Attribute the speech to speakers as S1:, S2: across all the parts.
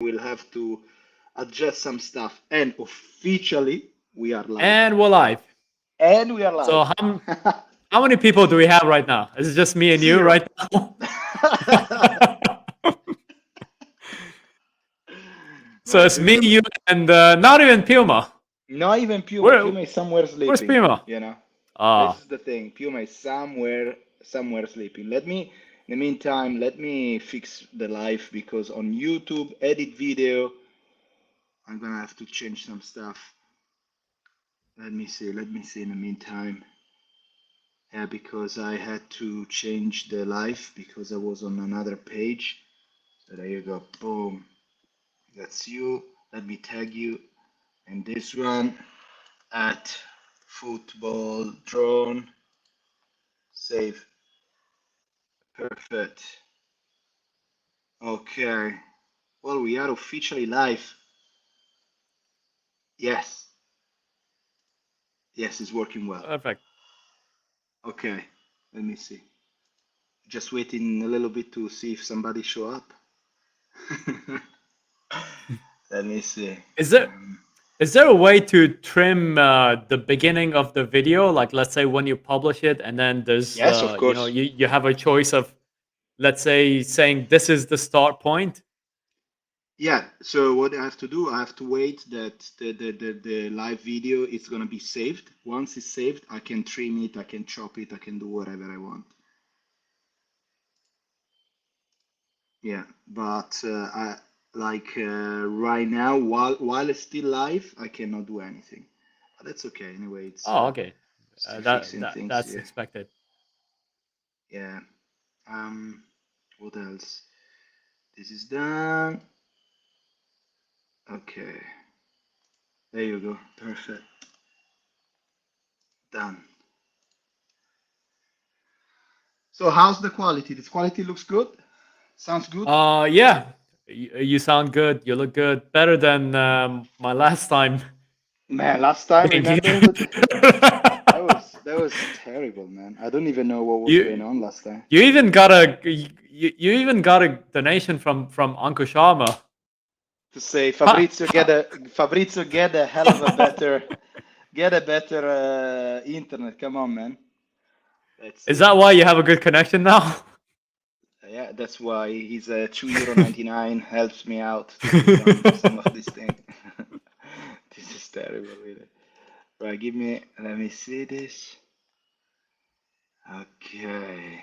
S1: we'll have to adjust some stuff. And officially, we are live.
S2: And we're live.
S1: And we are
S2: So
S1: live.
S2: how many people do we have right now? Is it just me and you
S1: Zero.
S2: right now? So
S1: Right.
S2: it's me, you, and not even Puma.
S1: Not even Puma.
S2: Where
S1: Puma is somewhere
S2: where's
S1: sleeping,
S2: Puma?
S1: you know. This
S2: Ah,
S1: is the thing. Puma is somewhere sleeping. In the meantime, let me fix the live because on YouTube, edit video, I'm gonna have to change some stuff. Let me see in the meantime. Yeah, because I had to change the live because I was on another page. So there you go. Boom. That's you. Let me tag you. And this one at football drone. Save. Perfect. Okay. Well, we are officially live. Yes. Yes, it's working well.
S2: perfect.
S1: Okay. Let me see. Just waiting a little bit to see if somebody show up. Let me see.
S2: Is there is there a way to trim the beginning of the video? Like, let's say when you publish it, and then there's
S1: Yes, of course.
S2: you have a choice of, let's say, saying this is the start point.
S1: Yeah, so what I have to do, I have to wait that the live video is gonna be saved. Once it's saved, I can trim it, I can chop it, I can do whatever I want. Yeah, but right now, while it's still live, I cannot do anything. But that's okay. Anyway, it's
S2: Oh, okay.
S1: still
S2: That
S1: fixing
S2: that
S1: things.
S2: that's
S1: Yeah,
S2: expected.
S1: yeah. Um, what else? This is done. Okay, there you go. Perfect. Done. So how's the quality? The quality looks good. Sounds good.
S2: Yeah, you sound good. You look good. Better than my last time
S1: Man, last time,
S2: being here.
S1: remember that was terrible, man. I don't even know what was going
S2: you
S1: on last time.
S2: you even got you even got a donation from Uncle Sharma.
S1: To say
S2: Ha, ha.
S1: Fabrizio get a hell of a better get a better internet. Come on, man. Let's
S2: Is
S1: see.
S2: that why you have a good connection now?
S1: Yeah, that's why he's a €2.99 helps me out to do some of this thing. This is terrible, really. Right, let me see this. Okay,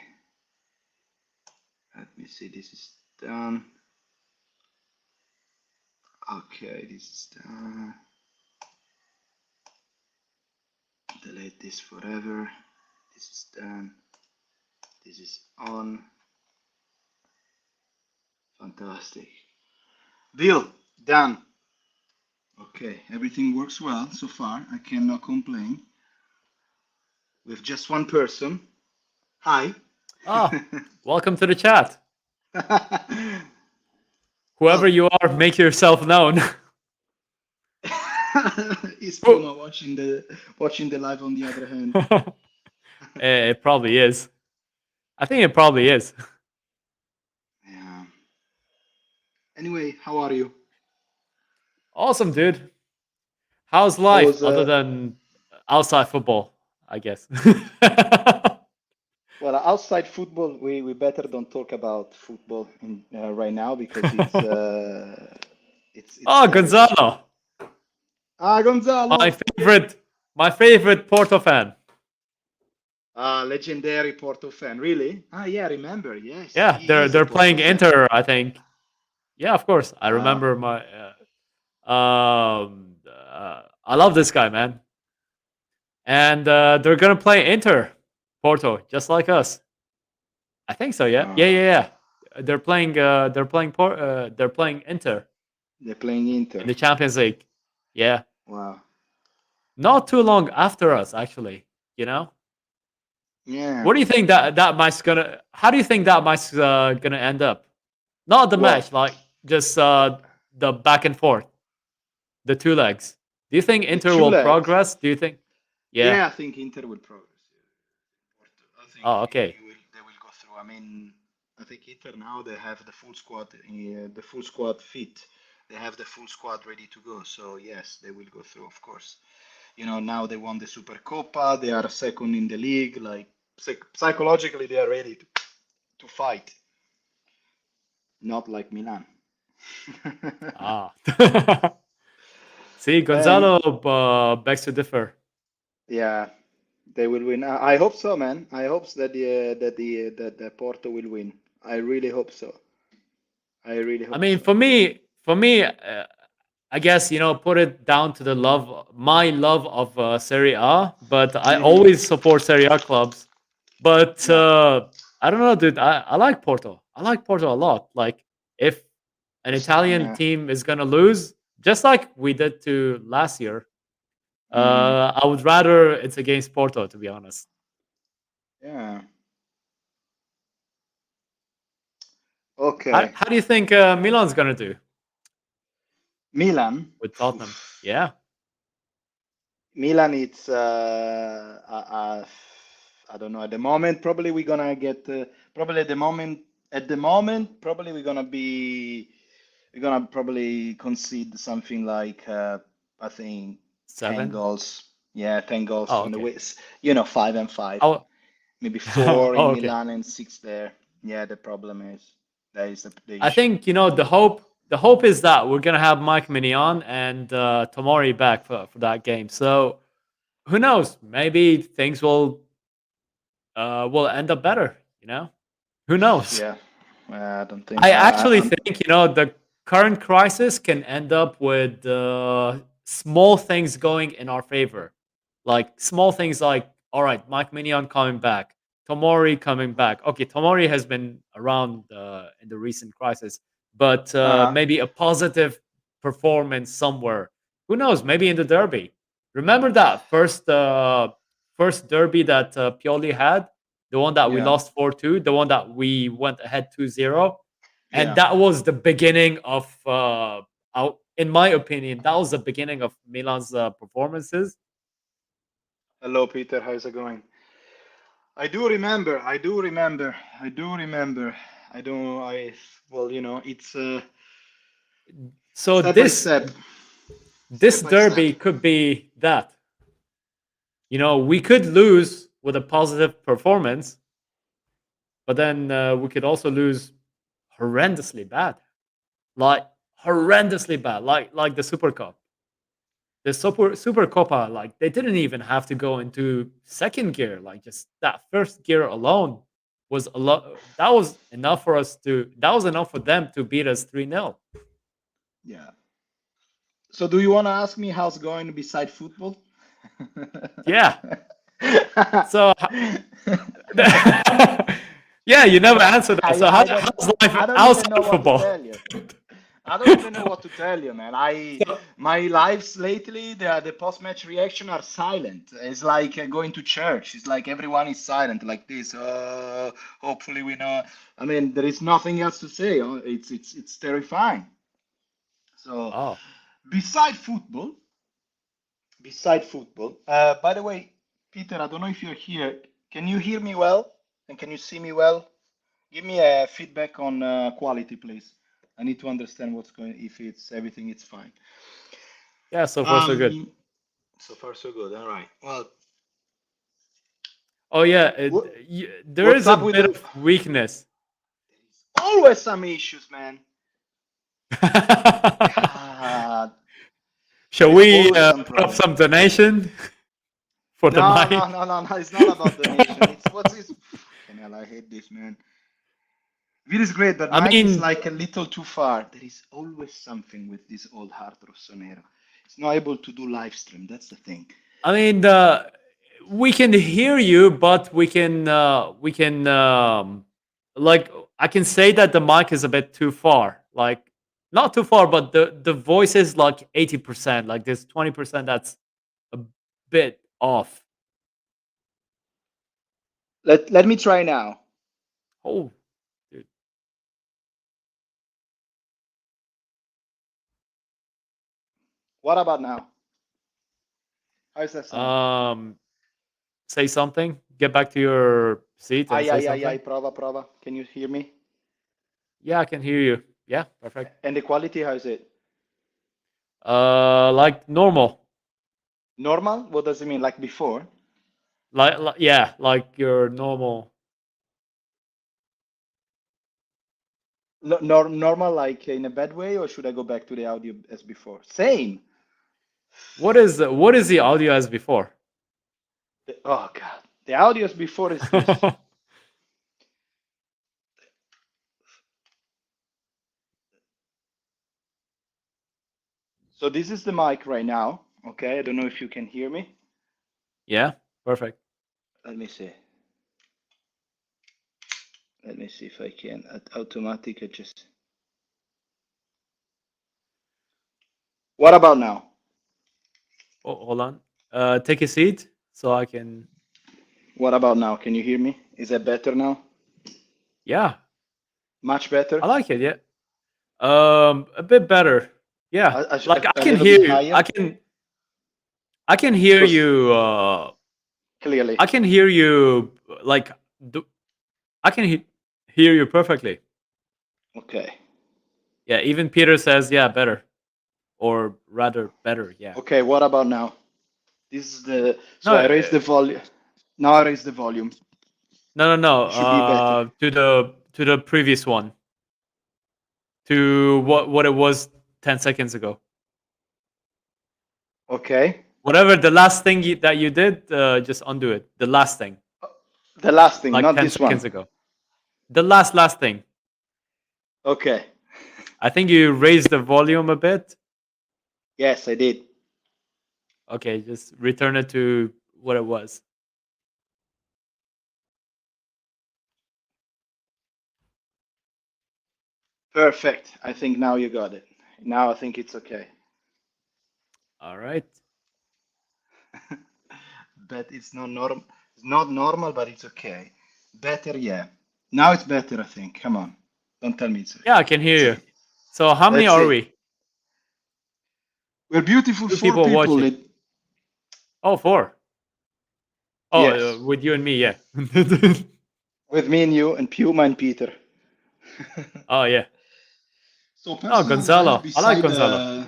S1: let me see. This is done. Okay, this is done. Delete this forever. This is done. This is on. Fantastic. Deal. Done. Okay, everything works well so far. I cannot complain. With just one person. Hi.
S2: Ah, welcome to the chat. Whoever
S1: Well,
S2: you are, make yourself known.
S1: is
S2: Who-
S1: Puma watching the live on the other hand?
S2: it probably is. I think it probably is.
S1: Yeah. Anyway, how are you?
S2: Awesome, dude. How's
S1: How
S2: life
S1: was
S2: other than outside football? I guess.
S1: well, outside football, we better don't talk about football right now because it's
S2: Oh,
S1: terrible.
S2: Gonzalo,
S1: Ah,
S2: my
S1: Gonzalo.
S2: favorite, my favorite Porto fan.
S1: Ah, legendary Porto fan. Really? Ah, yeah, remember. Yes,
S2: Yeah,
S1: he
S2: they're
S1: is a
S2: they're
S1: Porto
S2: playing
S1: fan.
S2: Inter, I think. Yeah, of course. I
S1: Wow.
S2: remember I love this guy, man. And they're gonna play Inter, Porto, just like us. I think so. Yeah, yeah,
S1: Wow.
S2: yeah, yeah. They're playing Inter
S1: They're playing
S2: in
S1: Inter.
S2: the Champions League. Yeah,
S1: Wow.
S2: not too long after us, actually. You know.
S1: Yeah.
S2: What do you think that match's gonna? How do you think that match's gonna end up? Not the
S1: What?
S2: match, like just the back and forth, the two legs. Do you think
S1: The
S2: Inter
S1: two
S2: will
S1: legs.
S2: progress? Do you think? Yeah.
S1: Yeah, I think Inter will progress. I think
S2: Oh, okay.
S1: they will go through. I mean, I think Inter now they have the full squad fit. they have the full squad ready to go. So yes, they will go through, of course. Now they won the Supercoppa. They are second in the league. Like psychologically, they are ready to fight. Not like Milan.
S2: Ah. See,
S1: And
S2: Gonzalo begs to differ.
S1: yeah, they will win. I hope so, man. I hope that the Porto will win. I really hope so. I really
S2: I
S1: hope
S2: mean,
S1: so.
S2: for me, I guess put it down to the my love of Serie A. But I
S1: Hmm.
S2: always support Serie A clubs. But
S1: Yeah,
S2: I don't know, dude. I like Porto. I like Porto a lot. Like if an Italian
S1: yeah.
S2: team is gonna lose, just like we did to last year,
S1: Hmm.
S2: I would rather it's against Porto, to be honest.
S1: Yeah.
S2: How
S1: Okay.
S2: how do you think Milan's gonna do
S1: Milan.
S2: with Tottenham? Yeah,
S1: Milan, it's I don't know. At the moment, probably we're gonna get probably at the moment probably we're gonna probably concede something like I think 10
S2: 7.
S1: goals. Yeah, 10 goals
S2: Oh,
S1: from the
S2: okay.
S1: ways. 5-5,
S2: Oh,
S1: maybe four
S2: oh,
S1: in
S2: okay.
S1: Milan and six there. Yeah, the problem is that is the
S2: I
S1: issue.
S2: think the hope is that we're gonna have Mike Mignon and Tomori back for that game. So who knows? Maybe things will end up better. Who knows?
S1: Yeah, I don't think
S2: I
S1: so.
S2: actually think the current crisis can end up with small things going in our favor, like small things like, all right, Mike Mignon coming back, Tomori coming back. Okay, Tomori has been around in the recent crisis, but
S1: Uh-huh.
S2: maybe a positive performance somewhere. Who knows? Maybe in the derby. Remember that first derby that Pioli had, the one that we
S1: Yeah,
S2: lost 4-2, the one that we went ahead 2-0, and
S1: yeah.
S2: that was the beginning of in my opinion, that was the beginning of Milan's performances.
S1: Hello, Peter. How's it going? I do remember. I do remember. I do remember. I don't. Well, it's
S2: So
S1: step by
S2: this
S1: step,
S2: this
S1: step by step.
S2: derby could be that. We could lose with a positive performance, but then we could also lose horrendously bad, like horrendously bad, like the Super Cup. The Super Copa, like they didn't even have to go into second gear. Like just that first gear alone was a lot. That was enough for us to. That was enough for them to beat us 3-0.
S1: Yeah. So, do you want to ask me how's going beside football?
S2: Yeah. So yeah, you never answered that. So
S1: I don't.
S2: how's life
S1: I don't even
S2: outside
S1: know
S2: of
S1: what to
S2: football?
S1: tell you. I don't even know what to tell you, man.
S2: So,
S1: My lives lately, the post-match reaction are silent. It's like going to church. It's like everyone is silent, like this. Hopefully we know. I mean, there is nothing else to say. It's terrifying. So,
S2: oh
S1: beside football, beside football. By the way, Peter, I don't know if you're here. Can you hear me well? And can you see me well? Give me a feedback on quality, please. I need to understand what's going. If it's everything, it's fine.
S2: yeah, so far so good.
S1: Um, so far so good. All right. Well,
S2: Oh yeah,
S1: what
S2: there
S1: what's
S2: is a
S1: up with
S2: bit
S1: the?
S2: of weakness.
S1: There's always some issues, man. God,
S2: Shall
S1: there is
S2: we
S1: always some
S2: put up
S1: problem.
S2: some donation for the
S1: No, no,
S2: mic?
S1: no, no, no. It's not about donation. It's what's this? Fucking hell, I hate this, man. It is great, but
S2: I
S1: Mike is
S2: mean,
S1: like a little too far. There is always something with this old heart Rossonero. It's not able to do live stream. That's the thing.
S2: I mean, we can hear you, but we can like I can say that the mic is a bit too far. Like not too far, but the voice is like 80%. Like there's 20% that's a bit off.
S1: Let me try now.
S2: Oh, dude.
S1: What about now? How does that sound?
S2: Um, say something. Get back to your seat and
S1: Ay,
S2: say
S1: ay, ay,
S2: something.
S1: ay, prova, prova. Can you hear me?
S2: Yeah, I can hear you. Yeah, perfect.
S1: And the quality, how is it?
S2: Like normal.
S1: Normal? What does it mean? Like before?
S2: Like yeah, like your normal.
S1: No, normal, like in a bad way, or should I go back to the audio as before? Same.
S2: What is the audio as before?
S1: Oh God, the audio as before is this. So this is the mic right now. Okay, I don't know if you can hear me.
S2: Yeah, perfect.
S1: Let me see. Let me see if I can. At automatic adjust. What about now?
S2: Oh, hold on. Take a seat so I can.
S1: What about now? Can you hear me? Is that better now?
S2: Yeah,
S1: Much better?
S2: I like it. Yeah. A bit better. Yeah, like I
S1: A
S2: can
S1: little
S2: hear
S1: bit
S2: you.
S1: higher?
S2: I can hear
S1: Because
S2: you.
S1: clearly.
S2: I can hear you. Like I can hear you perfectly.
S1: Okay.
S2: Yeah, even Peter says yeah, better, or rather better. Yeah.
S1: Okay, what about now? This is the.
S2: No,
S1: So I raise the volume. Now I raise the volume.
S2: no, no, no.
S1: It should be better.
S2: To the previous one, to what it was 10 seconds ago.
S1: Okay.
S2: Whatever the last thing that you did, just undo it. The last thing,
S1: The last thing,
S2: like
S1: not
S2: ten
S1: this one.
S2: seconds ago. The last thing.
S1: Okay.
S2: I think you raised the volume a bit.
S1: Yes, I did.
S2: Okay, just return it to what it was.
S1: Perfect. I think now you got it. Now I think it's okay.
S2: All right.
S1: But it's not normal. It's not normal, but it's okay. Better, yeah. Now it's better, I think. Come on. Don't tell me it's.
S2: Yeah, I can hear
S1: Let's
S2: you.
S1: see.
S2: So how many
S1: Let's
S2: are
S1: see.
S2: we?
S1: We're beautiful
S2: Two
S1: four
S2: people
S1: people.
S2: watching. Oh, four. Oh,
S1: Yes.
S2: with you and me, yeah.
S1: With me and you and Puma and Peter.
S2: Oh yeah.
S1: So
S2: Oh, Gonzalo. I like Gonzalo.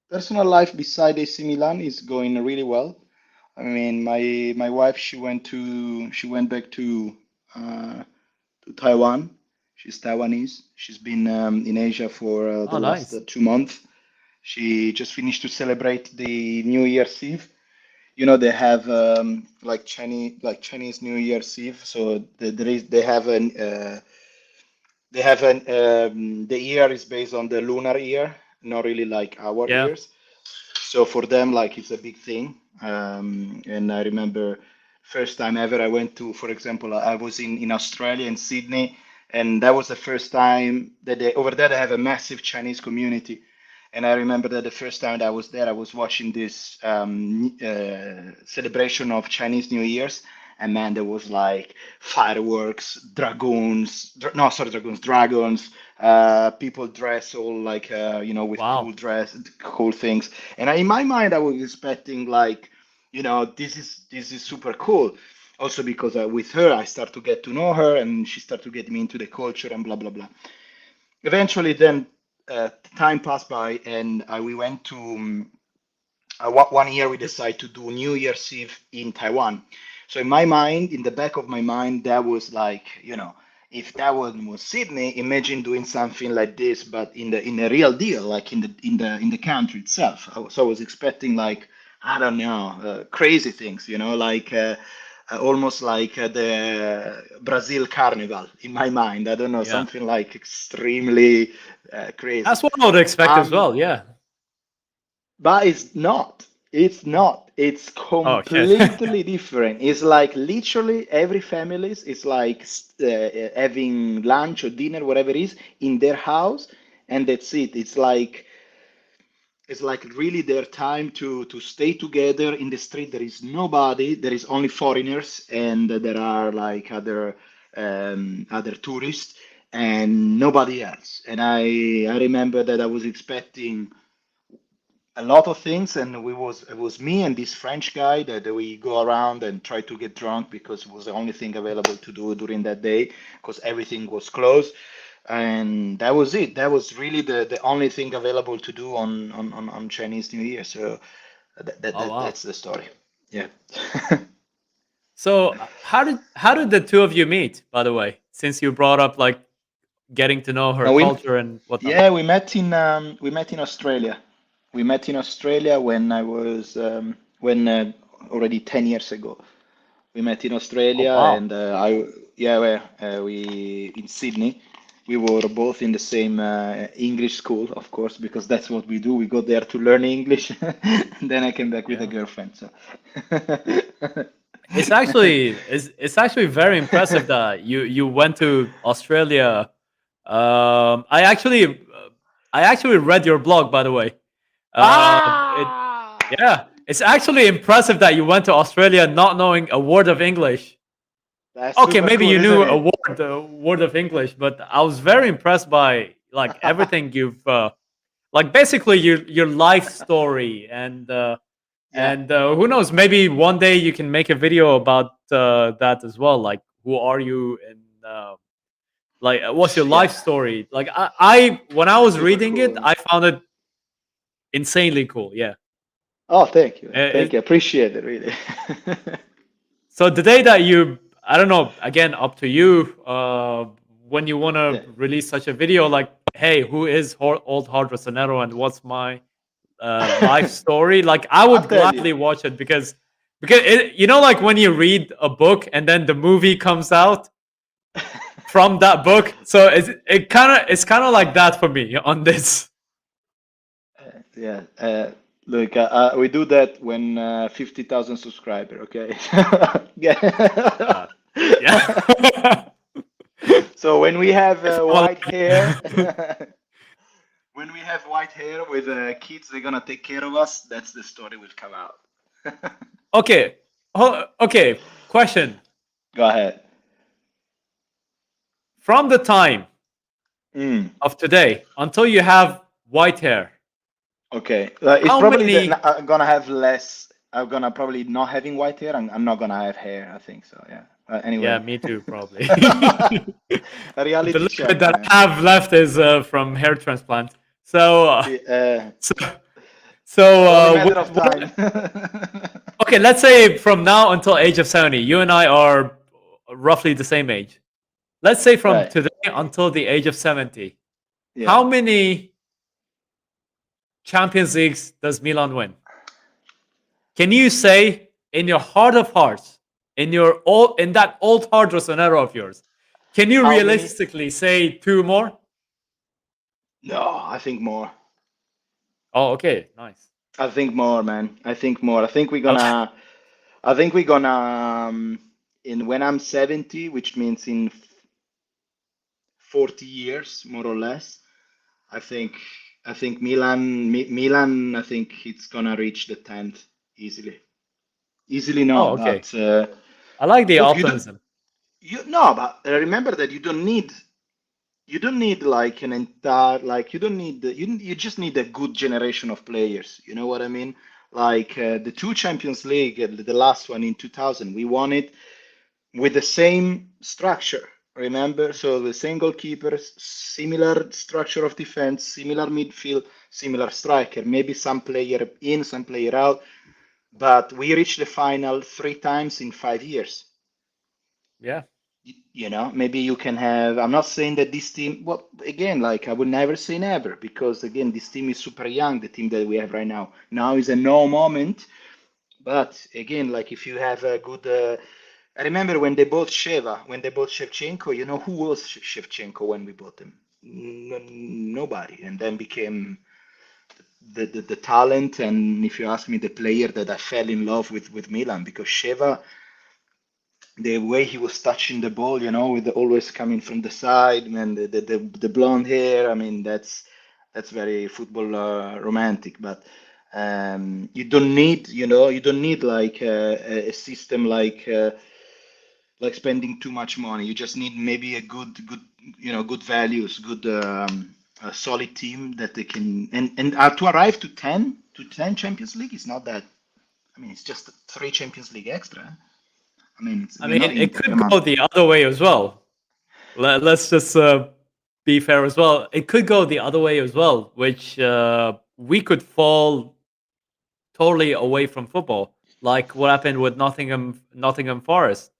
S1: personal life beside AC Milan is going really well. I mean, my wife she went back uh, to Taiwan. She's Taiwanese. She's been in Asia for the
S2: Oh,
S1: last
S2: nice.
S1: 2 months. She just finished to celebrate the New Year's Eve. You know, they have like Chinese New Year's Eve. So they have an the year is based on the lunar year, not really like our
S2: Yeah.
S1: years. So for them, like it's a big thing. And I remember first time ever I went to, for example, I was in Australia in Sydney, and that was the first time that they over there they have a massive Chinese community. And I remember that the first time that I was there, I was watching this celebration of Chinese New Year's, and man, there was like fireworks, dragoons, no, sorry, dragoons, dragons. People dress all like with cool
S2: Wow.
S1: dress, cool things. And in my mind, I was expecting like, this is super cool. Also because with her, I start to get to know her, and she start to get me into the culture and blah blah blah. Eventually, then time passed by, and we went to 1 year we decided to do New Year's Eve in Taiwan. So in my mind, in the back of my mind, that was like, if that was Sydney, imagine doing something like this, but in a real deal, like in the country itself. So I was expecting like, I don't know, crazy things, like almost like the Brazil Carnival in my mind. I don't know,
S2: Yeah.
S1: something like extremely crazy.
S2: That's what I would expect as
S1: Um,
S2: well. Yeah.
S1: but it's not. It's not. It's
S2: Oh shit.
S1: completely different. It's like literally every families is like having lunch or dinner, whatever it is, in their house, and that's it. It's like really their time to stay together in the street. There is nobody. There is only foreigners, and there are like other tourists, and nobody else. And I remember that I was expecting a lot of things, and it was me and this French guy that we go around and try to get drunk because it was the only thing available to do during that day because everything was closed. and that was it. That was really the only thing available to do on Chinese New Year. So
S2: Oh wow.
S1: that's the story. Yeah.
S2: So how did the two of you meet, by the way? Since you brought up like getting to know her
S1: Now we
S2: culture and whatnot.
S1: yeah we met in Australia. We met in Australia when I was when already 10 years ago. We met in
S2: Oh
S1: Australia,
S2: wow.
S1: and we in Sydney. We were both in the same English school, of course, because that's what we do. We go there to learn English, and then I came back with a
S2: Yeah.
S1: girlfriend. So,
S2: It's actually very impressive that you went to Australia. I actually read your blog, by the way. It
S1: ah,
S2: Yeah, it's actually impressive that you went to Australia not knowing a word of English.
S1: that's
S2: Okay,
S1: super
S2: maybe
S1: cool,
S2: you
S1: isn't
S2: knew
S1: it?
S2: a word of English, but I was very impressed by like everything you've like basically your life story
S1: Yeah,
S2: and who knows, maybe one day you can make a video about that as well. Like, who are you and like what's your life
S1: yeah,
S2: story? Like I when I was
S1: super
S2: reading it,
S1: cool.
S2: I found it insanely cool. Yeah.
S1: Oh, thank you, man. Thank
S2: It,
S1: you. Appreciate it, really.
S2: So the day that you, I don't know, again, up to you. When you want to
S1: Yeah,
S2: release such a video, like, hey, who is old hard Rosanero and what's my life story? Like, I
S1: I'll
S2: would
S1: tell you.
S2: gladly watch it because like when you read a book and then the movie comes out from that book. So it's kind of like that for me on this.
S1: Yeah. Look, we do that when 50,000 subscriber. Okay. Yeah.
S2: Uh, yeah.
S1: So when we have
S2: If I'm
S1: white hair,
S2: alive.
S1: when we have white hair with kids, they're gonna take care of us. That's the story will come out.
S2: Okay. Okay. Question.
S1: Go ahead.
S2: From the time
S1: Mm,
S2: of today until you have white hair,
S1: okay. It's
S2: how
S1: probably that
S2: many?
S1: I'm gonna have less. I'm gonna probably not having white hair. I'm not gonna have hair. I think so. Yeah.
S2: Yeah,
S1: Anyway.
S2: me too, probably.
S1: A
S2: The
S1: reality
S2: little bit
S1: check,
S2: that
S1: man.
S2: I have left is from hair transplant. So, so, so
S1: It's only a matter
S2: what,
S1: of time.
S2: okay, let's say from now until age of 70, you and I are roughly the same age. Let's say from
S1: Right.
S2: today until the age of 70,
S1: Yeah.
S2: how many Champions Leagues does Milan win? Can you say in your heart of hearts, in that old hard Rossonero of yours, can you
S1: How many?
S2: realistically say two more?
S1: No, I think more.
S2: Oh, okay, nice.
S1: I think more, man. I think more.
S2: Okay.
S1: I think we're gonna in when I'm 70, which means in 40 years, more or less. I think I think Milan, I think it's gonna reach the 10th easily. Easily
S2: Oh,
S1: no,
S2: okay.
S1: but
S2: I like the
S1: look, you don't
S2: optimism.
S1: you no, but remember that you don't need like an entire like you don't need you just need a good generation of players. You know what I mean? Like the two Champions League, the last one in 2000, we won it with the same structure. Remember, so the same goalkeepers, similar structure of defense, similar midfield, similar striker. Maybe some player in, some player out, but we reached the final 3 times in 5 years.
S2: Yeah.
S1: You know, maybe you can have. I'm not saying that this team. Well, again, like I would never say never because again, this team is super young. The team that we have right now is a no moment. But again, like if you have a good. I remember when they bought Sheva, when they bought Shevchenko. You know who was Shevchenko when we bought him? Nobody, and then became the talent. And if you ask me, the player that I fell in love with Milan because Sheva, the way he was touching the ball, you know, with the always coming from the side, and the blonde hair. I mean, that's very football romantic. But you don't need, you know, you don't need like a system like spending too much money. You just need maybe a good, you know, good values, good a solid team that they can and to arrive to ten Champions League is not that. I mean, it's just three Champions League extra. I mean,
S2: I
S1: we're
S2: mean,
S1: not
S2: it
S1: Inter.
S2: could
S1: Come
S2: go
S1: on.
S2: the other way as well. Let's just be fair as well, it could go the other way as well, which we could fall totally away from football, like what happened with Nottingham Forest.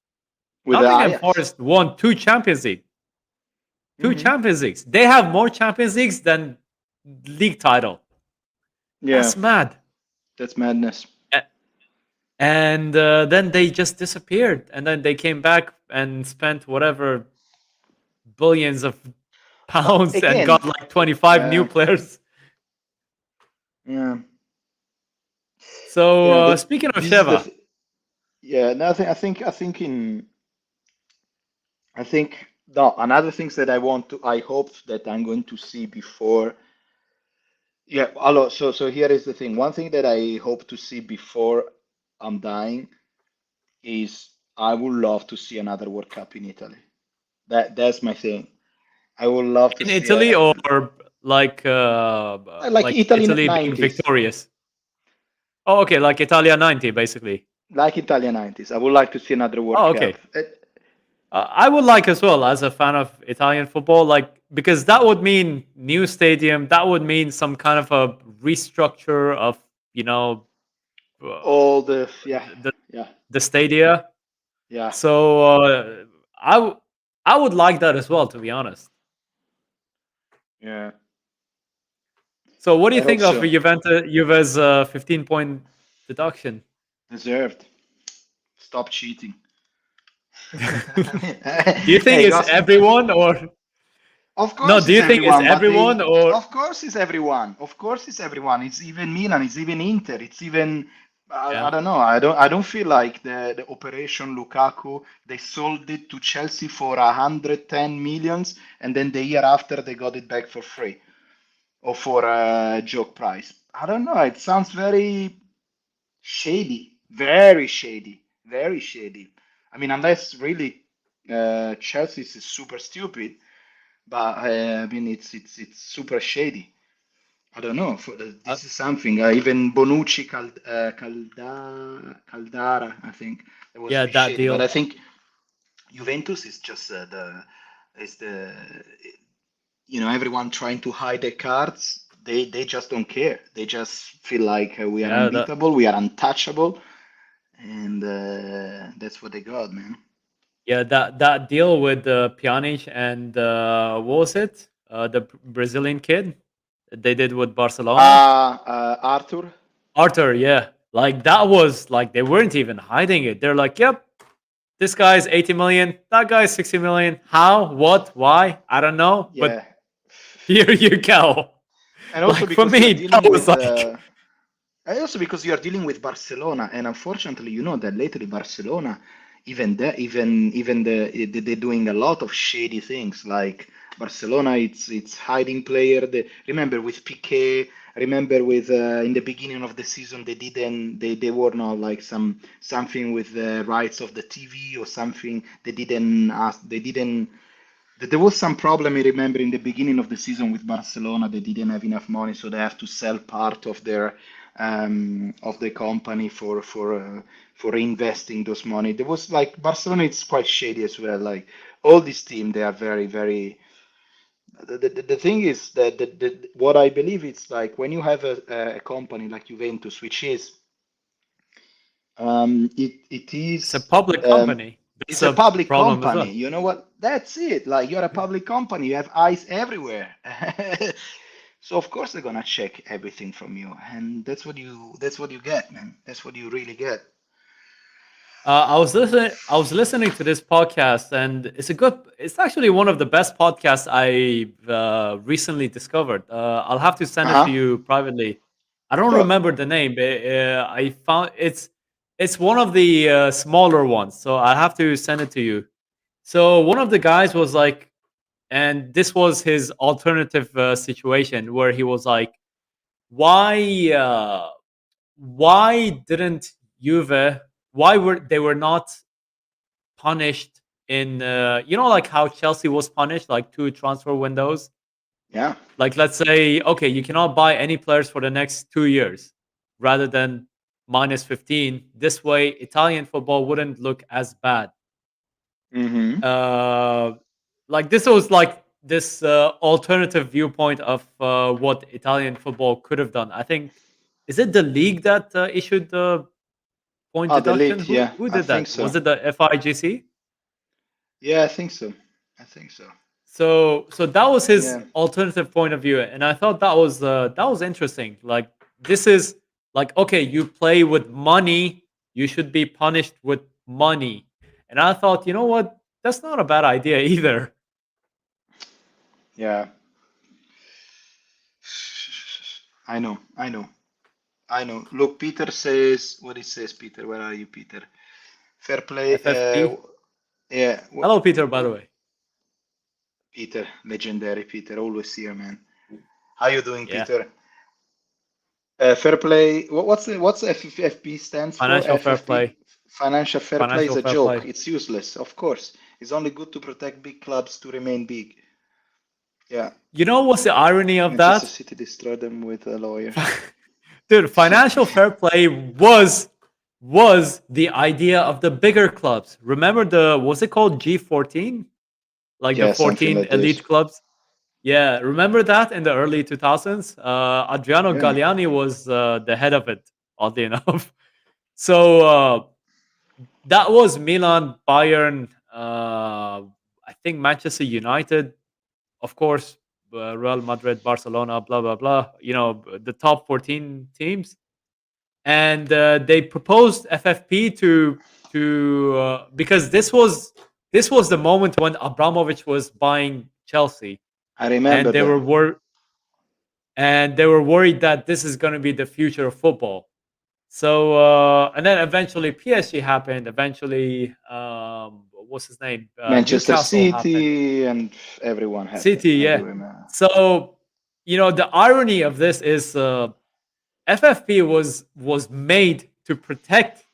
S1: with the
S2: Nottingham
S1: Ajax.
S2: Forest won two
S1: Hmm.
S2: Champions Leagues. They have more Champions Leagues than league title.
S1: Yeah,
S2: That's mad.
S1: that's madness.
S2: A- And then they just disappeared, and then they came back and spent whatever billions of
S1: But
S2: pounds and
S1: again,
S2: got like 25 new
S1: yeah,
S2: players.
S1: yeah,
S2: So
S1: yeah.
S2: speaking of
S1: This is
S2: Sheva,
S1: yeah. No, I think no. Another things that I hope that I'm going to see before. Yeah, so here is the thing. One thing that I hope to see before I'm dying is I would love to see another World Cup in Italy. That's my thing. I would love to
S2: in
S1: see
S2: Italy, or
S1: like
S2: like
S1: Italy
S2: Italy being
S1: 90s,
S2: victorious. Oh, okay, like Italia 90, basically.
S1: like Italia 90s. I would like to see another World
S2: Oh,
S1: Cup.
S2: okay. I would like as well, as a fan of Italian football, like because that would mean new stadium. That would mean some kind of a restructure of you know uh,
S1: All the yeah,
S2: the
S1: yeah,
S2: the stadia.
S1: yeah,
S2: So I w- I would like that as well, to be honest.
S1: yeah.
S2: So what do
S1: I
S2: you
S1: hope
S2: think of
S1: so.
S2: Juve's 15-point deduction?
S1: Deserved. Stop cheating.
S2: Do you think
S1: Hey,
S2: it's
S1: guys.
S2: everyone or
S1: Of
S2: no?
S1: course
S2: Do
S1: it's
S2: you think it's
S1: everyone, but
S2: everyone or
S1: of course it's everyone. Of course it's everyone. It's even Milan. It's even Inter. It's even I
S2: yeah?
S1: don't know. I don't feel like the Operation Lukaku. They sold it to Chelsea for 110 millions, and then the year after they got it back for free or for a joke price. I don't know. It sounds very shady. Very shady. Very shady. I mean, unless really Chelsea is super stupid, but I mean, it's super shady. I don't know.
S2: Uh,
S1: This is something. Even Bonucci, Caldara, I think that was a
S2: yeah,
S1: bit
S2: that
S1: shady. But
S2: deal.
S1: I think Juventus is just the everyone trying to hide their cards. They just don't care. They just feel like we are
S2: Yeah, that
S1: unbeatable, we are untouchable, and that's what they got, man.
S2: yeah that deal with Pjanic and what was it? The Brazilian kid they did with Barcelona.
S1: Arthur.
S2: Arthur, yeah. Like that was like they weren't even hiding it. They're like, "Yep, this guy's 80 million, that guy's 60 million. How? What? Why? I don't know, but
S1: Yeah.
S2: here you go."
S1: And also
S2: Like for
S1: because you are
S2: me, that
S1: dealing
S2: was
S1: with
S2: like
S1: and also because you are dealing with Barcelona, and unfortunately, you know that lately Barcelona, they're doing a lot of shady things. Like Barcelona, it's hiding player. Remember with Piqué. Remember with in the beginning of the season they were not like something with the rights of the TV or something. There was some problem, I remember, in the beginning of the season with Barcelona. They didn't have enough money, so they have to sell part of the company for reinvesting those money. There was like Barcelona. It's quite shady as well. Like all this team, they are very very. The thing is that what I believe it's like when you have a company like Juventus, which is it
S2: it's a
S1: is
S2: public company. That's
S1: it's a
S2: a
S1: public
S2: problem as
S1: company.
S2: well.
S1: You know what? That's it. Like you're a public company. You have eyes everywhere. So of course they're gonna check everything from you, and that's what you get, man. That's what you really get.
S2: I was listening to this podcast, and it's a good. It's actually one of the best podcasts I recently discovered. I'll have to send it to
S1: Uh-huh.
S2: you privately. I don't
S1: Sure.
S2: remember the name, but I found it's one of the smaller ones, so I have to send it to you. So one of the guys was like, and this was his alternative situation where he was like, why why didn't Juve why were not punished in like how Chelsea was punished like two transfer windows.
S1: Yeah.
S2: Like let's say, okay, you cannot buy any players for the next 2 years rather than minus 15. This way, Italian football wouldn't look as bad.
S1: Mm-hmm.
S2: Uh, like this was like this alternative viewpoint of what Italian football could have done. I think is it the league that issued the point
S1: Oh, the
S2: deduction?
S1: lead, yeah,
S2: Who
S1: I
S2: did
S1: think
S2: that?
S1: so.
S2: Was it the FIGC?
S1: Yeah, I think so. I think so.
S2: So that was his
S1: Yeah,
S2: alternative point of view, and I thought that was interesting. Like this is like okay, you play with money, you should be punished with money, and I thought, you know what, that's not a bad idea either.
S1: yeah. I know, I know, I know. Look, Peter says what he says. Peter, where are you, Peter? Fair play.
S2: FFP.
S1: Yeah,
S2: Hello, Peter. By the way,
S1: Peter, legendary Peter, always here, man. How you doing,
S2: yeah,
S1: Peter? Fair play. What's FFP stands for?
S2: financial fair
S1: FFP.
S2: play,
S1: Financial fair play is
S2: financial
S1: a
S2: fair
S1: joke.
S2: play.
S1: It's useless, of course. It's only good to protect big clubs to remain big. Yeah,
S2: You know what's the irony of
S1: Manchester
S2: that?
S1: City destroyed them with lawyers.
S2: Dude, financial fair play was the idea of the bigger clubs. Remember the what's it called, G14? Like the
S1: Yeah, something
S2: 14
S1: like this.
S2: elite clubs? Yeah, remember that in the early 2000s? Adriano
S1: Yeah,
S2: Galliani was the head of it, oddly enough. So that was Milan, Bayern, I think Manchester United, of course, Real Madrid, Barcelona, blah, blah, blah. You know, the top 14 teams. And they proposed FFP to because this was the moment when Abramovich was buying Chelsea,
S1: I remember
S2: and
S1: that.
S2: they were worried that this is going to be the future of football. So and then eventually PSG happened. Eventually, what's his name?
S1: Manchester
S2: Newcastle happened.
S1: City and everyone happened.
S2: City,
S1: I do
S2: yeah.
S1: remember.
S2: So you know the irony of this is FFP was made to protect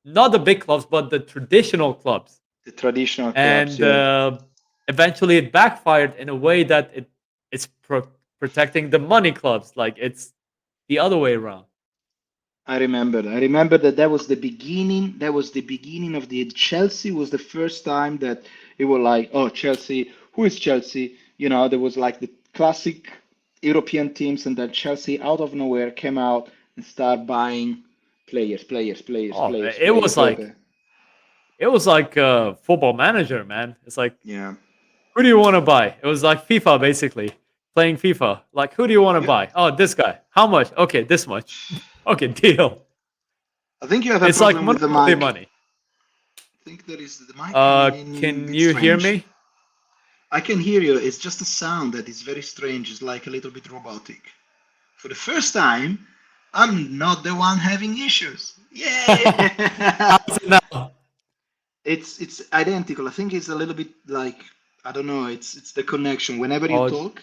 S2: not the big clubs but the traditional clubs,
S1: The traditional clubs,
S2: and
S1: yeah.
S2: eventually it backfired in a way that it's protecting the money clubs. Like it's the other way around.
S1: I remember. I remember that that was the beginning. That was the beginning of the Chelsea was the first time that it was like, oh, Chelsea. Who is Chelsea? You know, there was like the classic European teams, and then Chelsea out of nowhere came out and start buying players, players, players,
S2: Oh,
S1: players, players, player, player.
S2: it was like football manager, man. It's like
S1: Yeah.
S2: who do you want to buy? It was like FIFA basically, playing FIFA. Like who do you want to
S1: Yeah.
S2: buy? Oh, this guy. How much? Okay, this much. Okay, deal.
S1: I think you have a
S2: It's like
S1: problem with the
S2: monopoly
S1: mic.
S2: money.
S1: I think there is the mic coming in a
S2: Can
S1: bit
S2: you hear
S1: strange.
S2: me?
S1: I can hear you. It's just a sound that is very strange. It's like a little bit robotic. For the first time, I'm not the one having issues. Yay!
S2: How's it now?
S1: It's identical. I think it's a little bit like I don't know. It's the connection. Whenever you
S2: Oh,
S1: talk,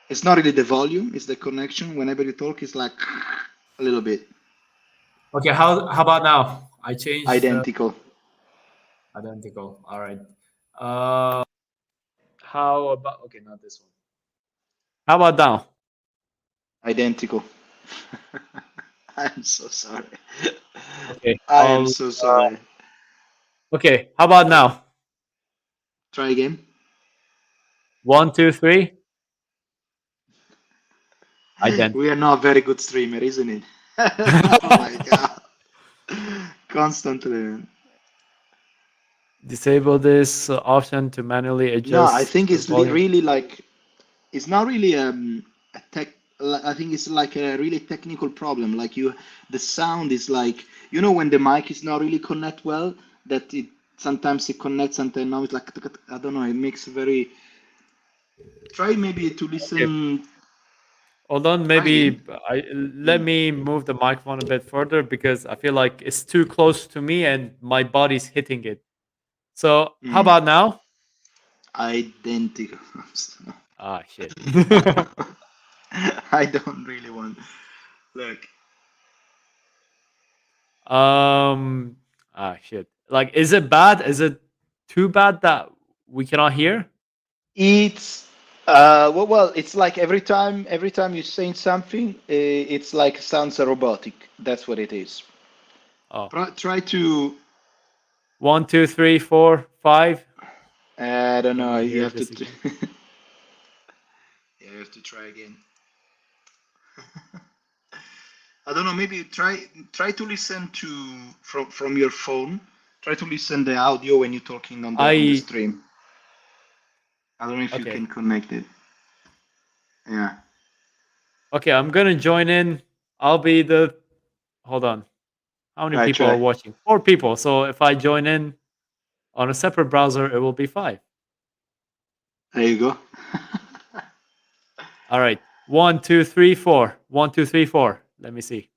S1: it's not really the volume. It's the connection. Whenever you talk, it's like a little bit
S2: okay. How about now? I changed
S1: identical.
S2: identical. All right. Uh, how about okay? Not this one. How about now?
S1: Identical. I'm so sorry.
S2: Okay.
S1: I am so sorry.
S2: Okay. How about now?
S1: Try again.
S2: One, two, three.
S1: We are
S2: Identical.
S1: not very good streamer, isn't it? Oh my god. Constantly.
S2: Disable this option to manually
S1: No, I
S2: adjust
S1: think
S2: the
S1: it's
S2: volume.
S1: really like it's not really a tech. I think it's like a really technical problem. Like you, the sound is like when the mic is not really connect well. That it sometimes it connects and then now it's like I don't know. It makes very. Try maybe to
S2: Okay.
S1: listen.
S2: Hold on.
S1: Try again.
S2: Maybe let
S1: Mm,
S2: me move the microphone a bit further because I feel like it's too close to me and my body's hitting it. So how
S1: mm.
S2: about now?
S1: Identical.
S2: Ah, shit.
S1: I don't really want. Look,
S2: shit. Like, is it bad? Is it too bad that we cannot hear?
S1: it's well, it's like every time you're saying something, it's like sounds robotic. That's what it is.
S2: Oh,
S1: Try to.
S2: one, two, three, four, five.
S1: I don't
S2: Let
S1: know.
S2: me
S1: You
S2: hear
S1: have to.
S2: this again.
S1: have to try again. I don't know. Maybe try to listen to from your phone. Try to listen the audio when you're talking on the
S2: I
S1: stream. I don't know if you
S2: okay.
S1: can connect it. Yeah.
S2: Okay, I'm gonna join in. I'll be the hold on. How many
S1: Right.
S2: people are
S1: Try.
S2: watching? 4 people. So if I join in on a separate browser, it will be 5.
S1: There you go.
S2: All right. 1, 2, 3, 4. 1, 2, 3, 4. Let me see.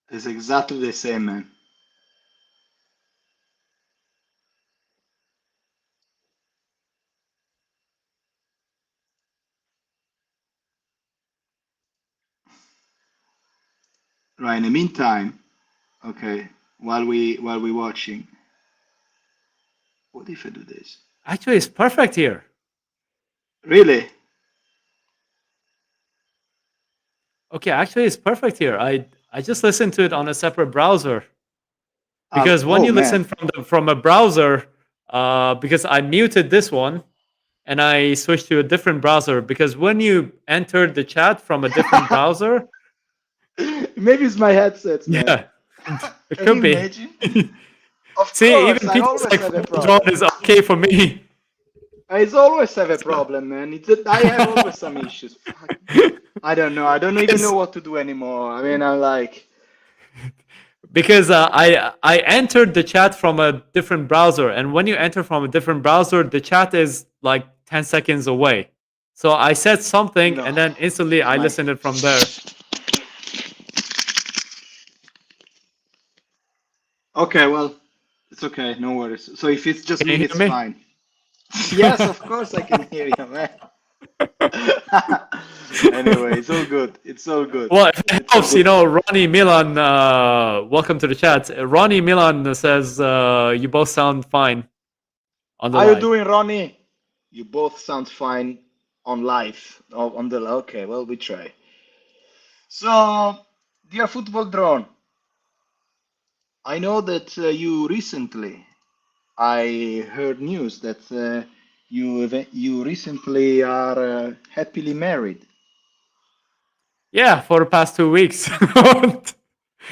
S1: It's exactly the same, man. Right. In the meantime, okay. While we watching, what if I do this?
S2: Actually, it's perfect here.
S1: Really?
S2: Okay, actually, it's perfect here. I just listened to it on a separate browser because when
S1: Oh
S2: you
S1: man.
S2: listen from a browser, because I muted this one and I switched to a different browser because when you entered the chat from a different browser,
S1: Maybe it's my headsets, man.
S2: yeah, it
S1: Can you
S2: could be.
S1: imagine? Of
S2: See,
S1: course,
S2: even
S1: I
S2: people's
S1: always
S2: like
S1: have a
S2: football drone
S1: problem.
S2: is okay for me.
S1: I always have a
S2: So-
S1: problem, man. I have always some issues. Fuck. I don't know. I don't even know
S2: because
S1: what to do anymore. I mean, I'm like,
S2: because I entered the chat from a different browser, and when you enter from a different browser, the chat is like 10 seconds away. So I said something,
S1: no,
S2: and then instantly
S1: it's
S2: I
S1: my.
S2: listened it from there.
S1: Okay, well, it's okay. No worries. So if it's just
S2: Can you
S1: me,
S2: hear
S1: it's
S2: me?
S1: fine. Yes, of course I can hear you, man. Anyway, it's all good. It's all good.
S2: Well, if it
S1: It's all
S2: helps,
S1: good.
S2: Ronnie Milan, welcome to the chat. Ronnie Milan says you both sound fine on the
S1: How you
S2: live.
S1: doing, Ronnie? You both sound fine on live. On the okay. Well, we try. So, dear football drone, I know that you recently. I heard news that you recently are happily married.
S2: Yeah, for the past 2 weeks.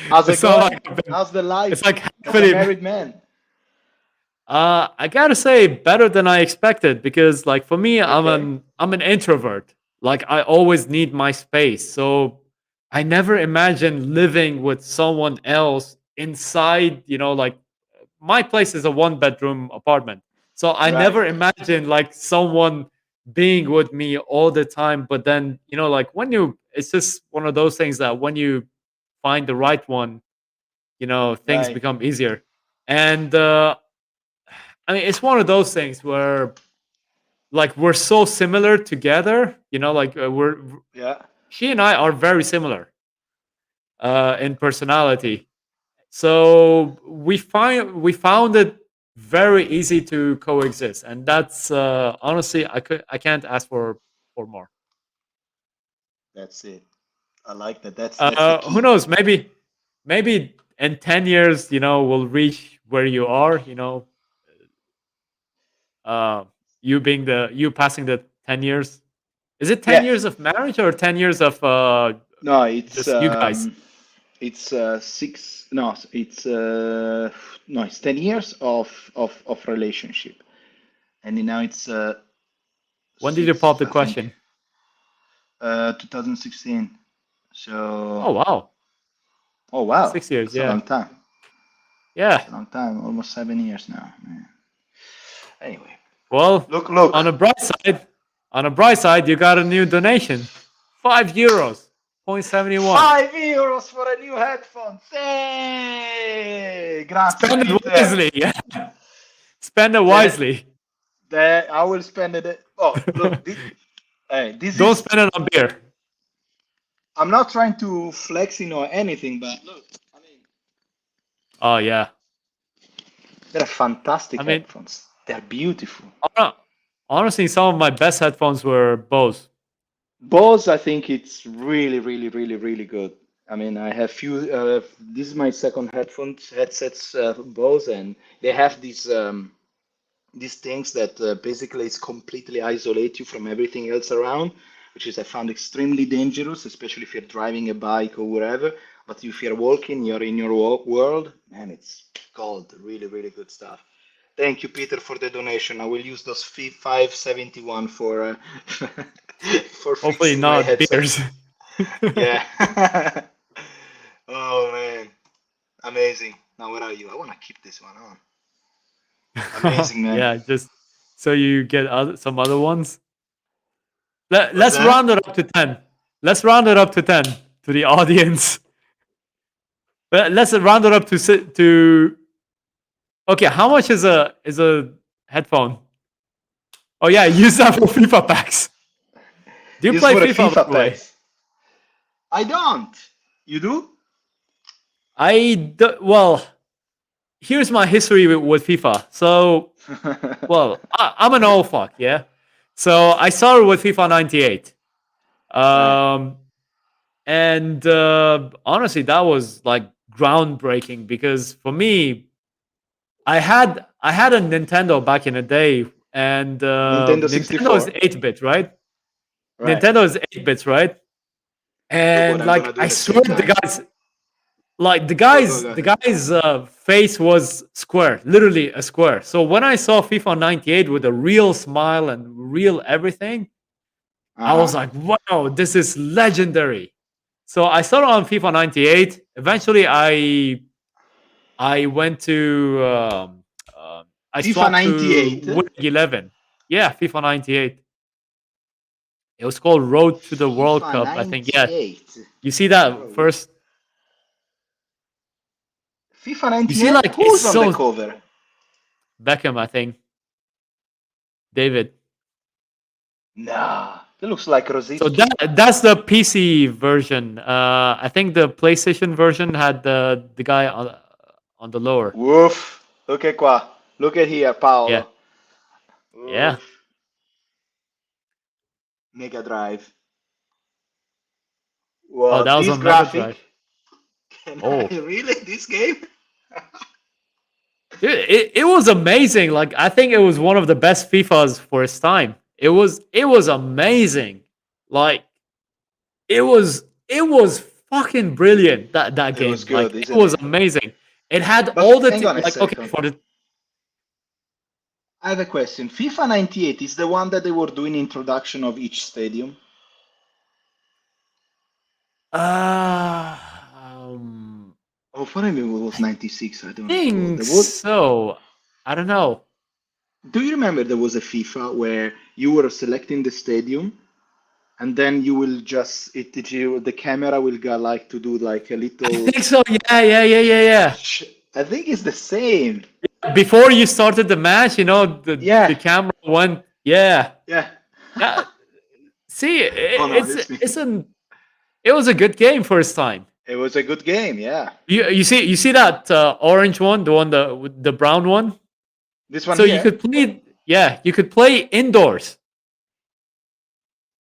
S1: How's it
S2: It's not
S1: going?
S2: like I've been,
S1: How's the
S2: it's
S1: life
S2: like
S1: as a
S2: happily.
S1: married man?
S2: I gotta say, better than I expected because, like, for me,
S1: Okay.
S2: I'm an introvert. Like, I always need my space, so I never imagined living with someone else inside. Like my place is a one-bedroom apartment, so I
S1: Right.
S2: never imagined like someone being with me all the time. But then, like it's just one of those things that when you find the right one, things
S1: Right.
S2: become easier. And I mean, it's one of those things where like we're so similar together, like
S1: Yeah.
S2: she and I are very similar in personality. So we found it very easy to coexist, and that's honestly I can't ask for more.
S1: That's it. I like that. That's the
S2: Who
S1: key.
S2: knows? Maybe in 10 years, we'll reach where you are. Uh, you passing the 10 years. Is it 10 years
S1: Yes.
S2: of marriage or 10 years of
S1: No,
S2: just you guys?
S1: it's six. No, it's no, it's 10 years of relationship, and now it's
S2: When did you pop
S1: six,
S2: the
S1: I think,
S2: question?
S1: 2016. So,
S2: Oh wow,
S1: oh wow,
S2: 6 years.
S1: that's a
S2: Yeah,
S1: long time.
S2: yeah.
S1: It's a long time, almost 7 years now, man. Anyway,
S2: Well,
S1: look,
S2: on a
S1: look,
S2: bright side, you got a new donation, €5, 0.71.
S1: 5 euros for a new headphone. Hey, grazie
S2: Spend it
S1: Peter.
S2: wisely. Yeah, spend it
S1: The,
S2: wisely.
S1: I will spend it. Oh, look, this
S2: Don't
S1: is.
S2: spend it on beer.
S1: I'm not trying to flexing or anything, but look, I mean,
S2: Oh yeah.
S1: they're fantastic
S2: I mean,
S1: headphones. They're beautiful.
S2: hon- honestly, some of my best headphones were Bose.
S1: Bose, I think it's really, really, really, really good. I mean, I have few. This is my second headphones headsets, Bose, and they have these things that basically is completely isolate you from everything else around, which is I found extremely dangerous, especially if you're driving a bike or whatever. But if you're walking, you're in your world, man, it's gold. Really, really good stuff. Thank you, Peter, for the donation. I will use those 571 for for
S2: Hopefully
S1: fixing my
S2: not
S1: headset.
S2: beers.
S1: Yeah. Oh man, amazing. Now where are you? I want to keep this one on. Amazing, man.
S2: Yeah, just so you get some other ones.
S1: What's
S2: Let's
S1: that?
S2: round it up to 10. Let's round it up to 10 to the audience. Let's round it up to okay, how much is a headphone? Oh yeah, use that for FIFA packs. Do you
S1: It's
S2: play
S1: for a
S2: FIFA by
S1: FIFA
S2: the way?
S1: packs. I don't. You do?
S2: Well, here's my history with FIFA. So, well, I'm an old fuck, yeah. So I started with FIFA 98.
S1: Right.
S2: Um, and honestly, that was like groundbreaking because for me, I had a Nintendo back in the day, and
S1: Nintendo
S2: Nintendo is
S1: 64.
S2: 8-bit, right?
S1: Right.
S2: Nintendo is 8 bits, right?
S1: Look what
S2: And
S1: I'm gonna
S2: like
S1: do
S2: I
S1: at the
S2: swear
S1: same
S2: the
S1: time.
S2: guys like
S1: Go, go, go
S2: the
S1: ahead.
S2: guy's face was square, literally a square. So when I saw FIFA 98 with a real smile and real everything, I
S1: Uh-huh.
S2: was like, wow, this is legendary. So I started on FIFA 98. Eventually, I went to I
S1: FIFA
S2: swapped
S1: 98.
S2: to Winning 11. Yeah, FIFA 98. It was called Road to the World
S1: FIFA
S2: Cup, I think. Yeah,
S1: 98.
S2: you see that
S1: Bro,
S2: first.
S1: FIFA
S2: You see,
S1: 98?
S2: like it's
S1: Who's on the
S2: so
S1: cover?
S2: Beckham, I think. David.
S1: Nah, that looks like
S2: So
S1: Rosicki.
S2: that's the PC version. I think the PlayStation version had the guy on the lower.
S1: Woof. Look at qua. Look at here,
S2: Yeah,
S1: Paolo.
S2: yeah.
S1: Woof. Mega Drive.
S2: Oh,
S1: Well,
S2: that was
S1: this
S2: on Mega Drive.
S1: graphic. Can I
S2: Oh,
S1: really? This game?
S2: dude, it was amazing. Like I think it was one of the best FIFAs for its time. It was amazing. Like it was fucking brilliant that
S1: It was
S2: game.
S1: good,
S2: Like it
S1: isn't
S2: was
S1: it?
S2: amazing. It had
S1: But
S2: all the
S1: hang on a
S2: like okay
S1: second.
S2: for the
S1: I have a question. FIFA 98 is the one that they were doing introduction of each stadium.
S2: uh um
S1: Oh, for me it was
S2: I
S1: 96. I don't recall.
S2: think
S1: There was.
S2: so. I don't know.
S1: Do you remember there was a FIFA where you were selecting the stadium and then you will just the camera will go like to do like a
S2: I
S1: little.
S2: think so. Yeah, yeah, yeah, yeah, yeah.
S1: I think it's the same.
S2: Before you started the match, the
S1: Yeah,
S2: camera went. Yeah,
S1: yeah.
S2: yeah. See,
S1: Oh no, it's me.
S2: it was a good game for its time.
S1: It was a good game. Yeah.
S2: You see that orange one, the one with the brown one.
S1: This one
S2: So you
S1: here,
S2: could play. Yeah, you could play indoors.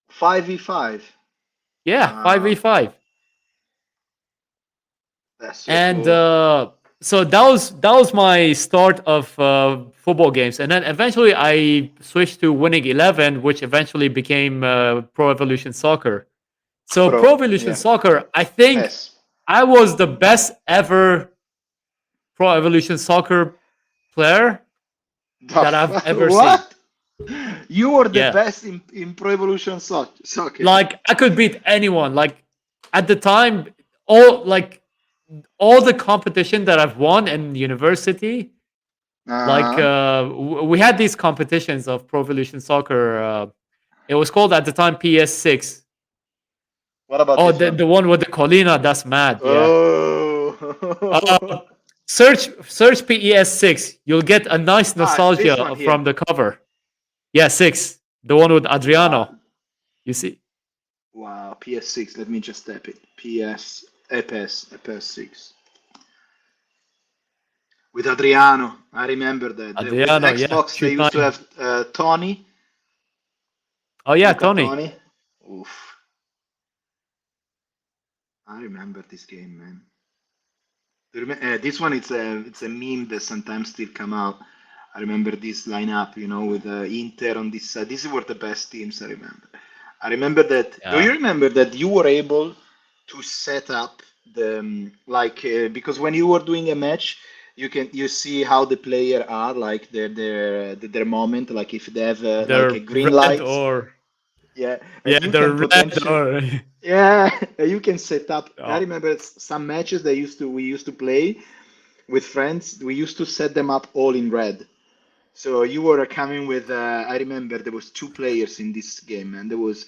S1: 5v5.
S2: Yeah, 5v5.
S1: That's so
S2: And
S1: cool.
S2: so that was my start of football games, and then eventually I switched to Winning 11, which eventually became Pro Evolution Soccer. So
S1: Pro.
S2: Pro Evolution
S1: Yeah.
S2: Soccer, I think
S1: Yes.
S2: I was the best ever Pro Evolution Soccer player that I've ever seen.
S1: What? You were the
S2: Yeah,
S1: best in Pro Evolution Soccer.
S2: like I could beat anyone. Like at the time, all the competition that I've won in university. Like
S1: Uh-huh.
S2: we had these competitions of Pro Evolution Soccer. It was called at the time PS6.
S1: What about
S2: Oh,
S1: this
S2: the
S1: one?
S2: the one with the Colina. That's mad. Yeah. Uh,
S1: Oh.
S2: search PES6. You'll get a nice
S1: This one
S2: nostalgia
S1: here.
S2: from the cover. Yeah, six. The one with
S1: Wow.
S2: Adriano. You see?
S1: Wow. PS6. Let me just tap it. PS6. With Adriano. I remember that. With
S2: Adriano. Yeah.
S1: Xbox, they
S2: Shoot
S1: used to
S2: nine.
S1: have Tony.
S2: Oh yeah,
S1: Luca
S2: Tony.
S1: Toni. Oof. I remember this game, man. This one, it's a meme that sometimes still come out. I remember this lineup, with Inter on this side. These were the best teams I remember. I remember that. Do
S2: Yeah,
S1: you remember that you were able to set up the because when you were doing a match, you see how the player are like their moment, like if they have like a
S2: they're
S1: green
S2: red
S1: light,
S2: or
S1: yeah, and
S2: yeah,
S1: you
S2: they're
S1: can
S2: red
S1: potentially,
S2: or
S1: yeah, you can set up. I
S2: oh,
S1: remember some matches that we used to play with friends. We used to set them up all in red. So you were coming with. I remember there was two players in this game, and there was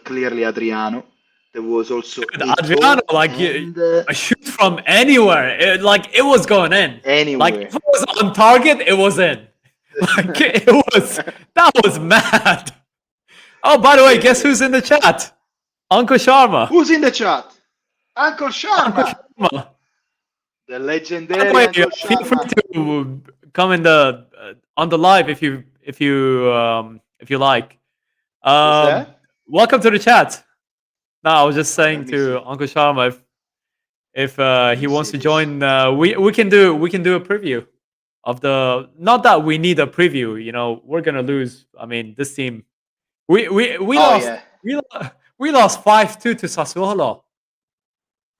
S1: clearly Adriano. There was also
S2: dude, Adriano,
S1: Eto
S2: like
S1: and
S2: a shoot from anywhere, like it was going in. Like
S1: anywhere.
S2: if it was on target, it was in. Like it was that was mad. Oh, by the way, guess
S1: Yeah.
S2: who's in the chat? Uncle Sharma.
S1: Who's in the chat? Uncle
S2: Uncle
S1: Sharma,
S2: Sharma.
S1: the
S2: By the
S1: legendary
S2: way,
S1: Uncle
S2: feel free
S1: Sharma.
S2: to come in the on the live if you like.
S1: Who's
S2: Um,
S1: that?
S2: welcome to the chat. No, I was just
S1: Oh, let
S2: saying
S1: me see.
S2: to Uncle Sharma if
S1: Let
S2: he
S1: me
S2: wants
S1: see
S2: to
S1: this.
S2: join, we can do a preview of the. Not that we need a preview. We're gonna lose. I mean, this team. We
S1: Oh
S2: lost.
S1: yeah.
S2: We lost 5-2 to Sassuolo.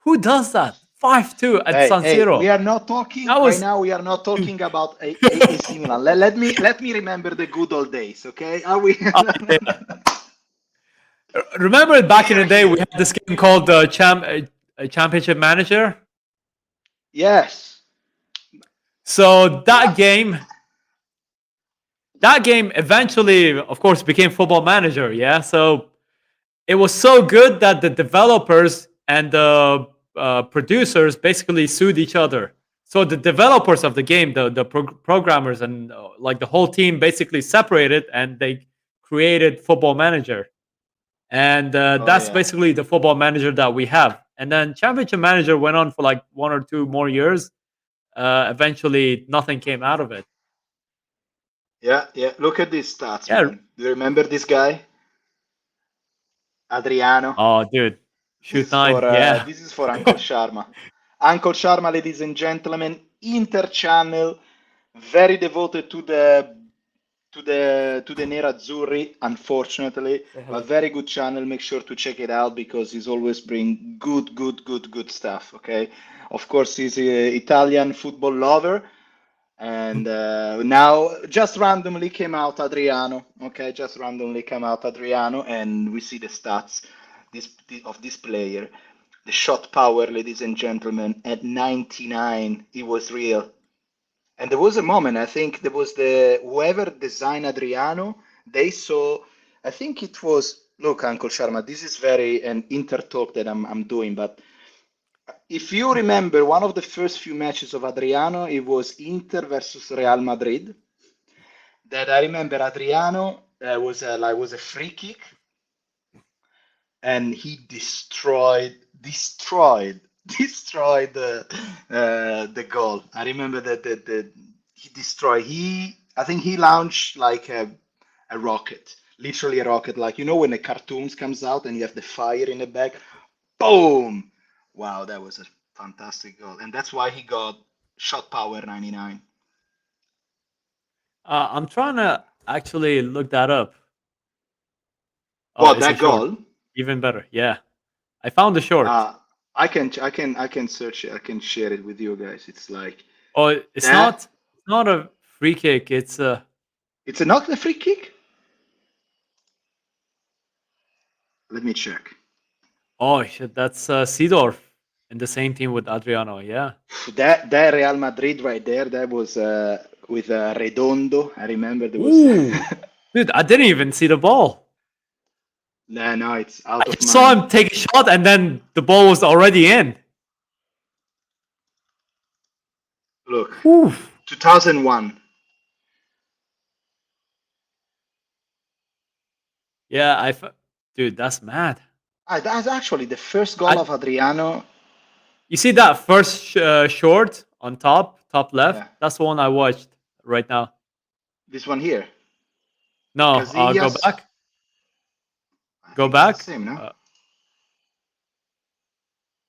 S2: Who does that? 5-2 at
S1: Hey,
S2: San
S1: we
S2: Siro.
S1: are not talking
S2: That
S1: right
S2: was.
S1: now. We are not talking about AC Milan. Let me remember the good old days, okay? Are we?
S2: Oh, yeah. Remember back in
S1: Here,
S2: the day, we
S1: here.
S2: had this game called Championship Manager.
S1: Yes.
S2: So that
S1: What?
S2: game, eventually, of course, became Football Manager. Yeah. So it was so good that the developers and the producers basically sued each other. So the developers of the game, the programmers and like the whole team, basically separated and they created Football Manager. And
S1: Oh
S2: that's
S1: yeah.
S2: basically the Football Manager that we have. And then Championship Manager went on for like 1 or 2 more years. Eventually, nothing came out of it.
S1: Yeah, yeah. Look at these stats,
S2: Yeah.
S1: man. Do you remember this guy, Adriano?
S2: Oh, dude,
S1: This
S2: shoot
S1: is for
S2: nine. Yeah.
S1: Uncle Sharma. Uncle Sharma, ladies and gentlemen, Inter-channel, very devoted to the Nerazzurri, unfortunately,
S2: Say
S1: but
S2: hello.
S1: very good channel. Make sure to check it out because he's always bring good stuff. Okay, of course he's a Italian football lover, and now just randomly came out Adriano. Okay, just randomly came out Adriano, and we see the stats of this player. The shot power, ladies and gentlemen, at 99, it was real. And there was a moment, I think there was the whoever designed Adriano, they saw, I think it was, look, Uncle Sharma, this is very an intertalk that I'm doing, but if you remember one of the first few matches of Adriano, it was Inter versus Real Madrid. That I remember Adriano was a free kick, and he destroyed the goal. I remember that he destroyed. I think he launched like a rocket, literally a rocket, like when the cartoons comes out and you have the fire in the back. Boom! Wow, that was a fantastic goal, and that's why he got shot power 99.
S2: I'm trying to actually look that up. Oh,
S1: What
S2: it's a
S1: that
S2: short.
S1: goal?
S2: Even better. Yeah. I found the short.
S1: Uh, I can search it. I can share it with you guys. It's like
S2: Oh, it's
S1: that.
S2: not. It's not a free kick. It's a.
S1: It's not a free kick. Let me check.
S2: Oh shit! That's Seedorf in the same team with Adriano. Yeah.
S1: That Real Madrid right there. That was with Redondo. I remember there was.
S2: Ooh, dude! I didn't even see the ball.
S1: No, no, it's
S2: I
S1: out of
S2: just saw
S1: mind.
S2: him take a shot, and then the ball was already in.
S1: Look,
S2: Ooh.
S1: 2001.
S2: Yeah, dude, that's mad.
S1: That's actually the first goal
S2: I
S1: of Adriano.
S2: You see that first short on top left?
S1: Yeah,
S2: That's the one I watched right now.
S1: this one here.
S2: No, go
S1: Casillas.
S2: back,
S1: I
S2: go
S1: think it's the
S2: back.
S1: same, no?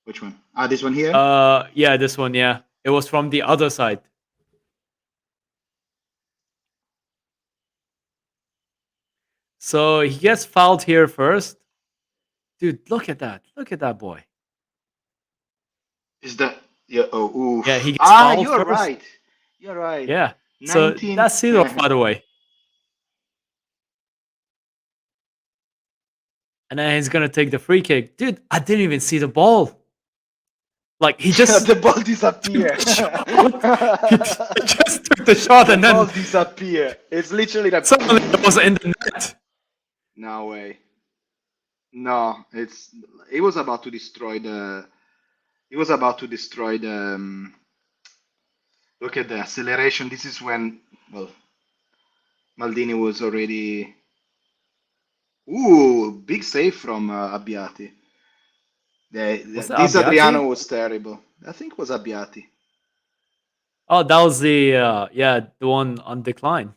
S1: Which one? Ah, this one here.
S2: Yeah, this one. Yeah, it was from the other side. So he gets fouled here first. Dude, look at that. Look at that boy.
S1: Is that? Yeah. Oh,
S2: Yeah, he
S1: oof.
S2: gets
S1: Ah,
S2: fouled
S1: you're
S2: first.
S1: right. You're right.
S2: Yeah. So
S1: 19.
S2: that's Seedorf, by the way. And then he's gonna take the free kick. Dude, I didn't even see the ball. Like he just
S1: The ball
S2: took
S1: disappear.
S2: the shot. He just took the shot
S1: The
S2: and
S1: ball
S2: then
S1: disappear. It's literally like.
S2: suddenly it was in the net.
S1: No way. No, it's. He was about to destroy the. He was about to destroy the. Look at the acceleration. This is when. Well, Maldini was already. Ooh, big save from Abbiati.
S2: Was it
S1: This Adriano
S2: Abbiati?
S1: was terrible. I think it was Abbiati.
S2: Oh, that was the yeah, the one on decline.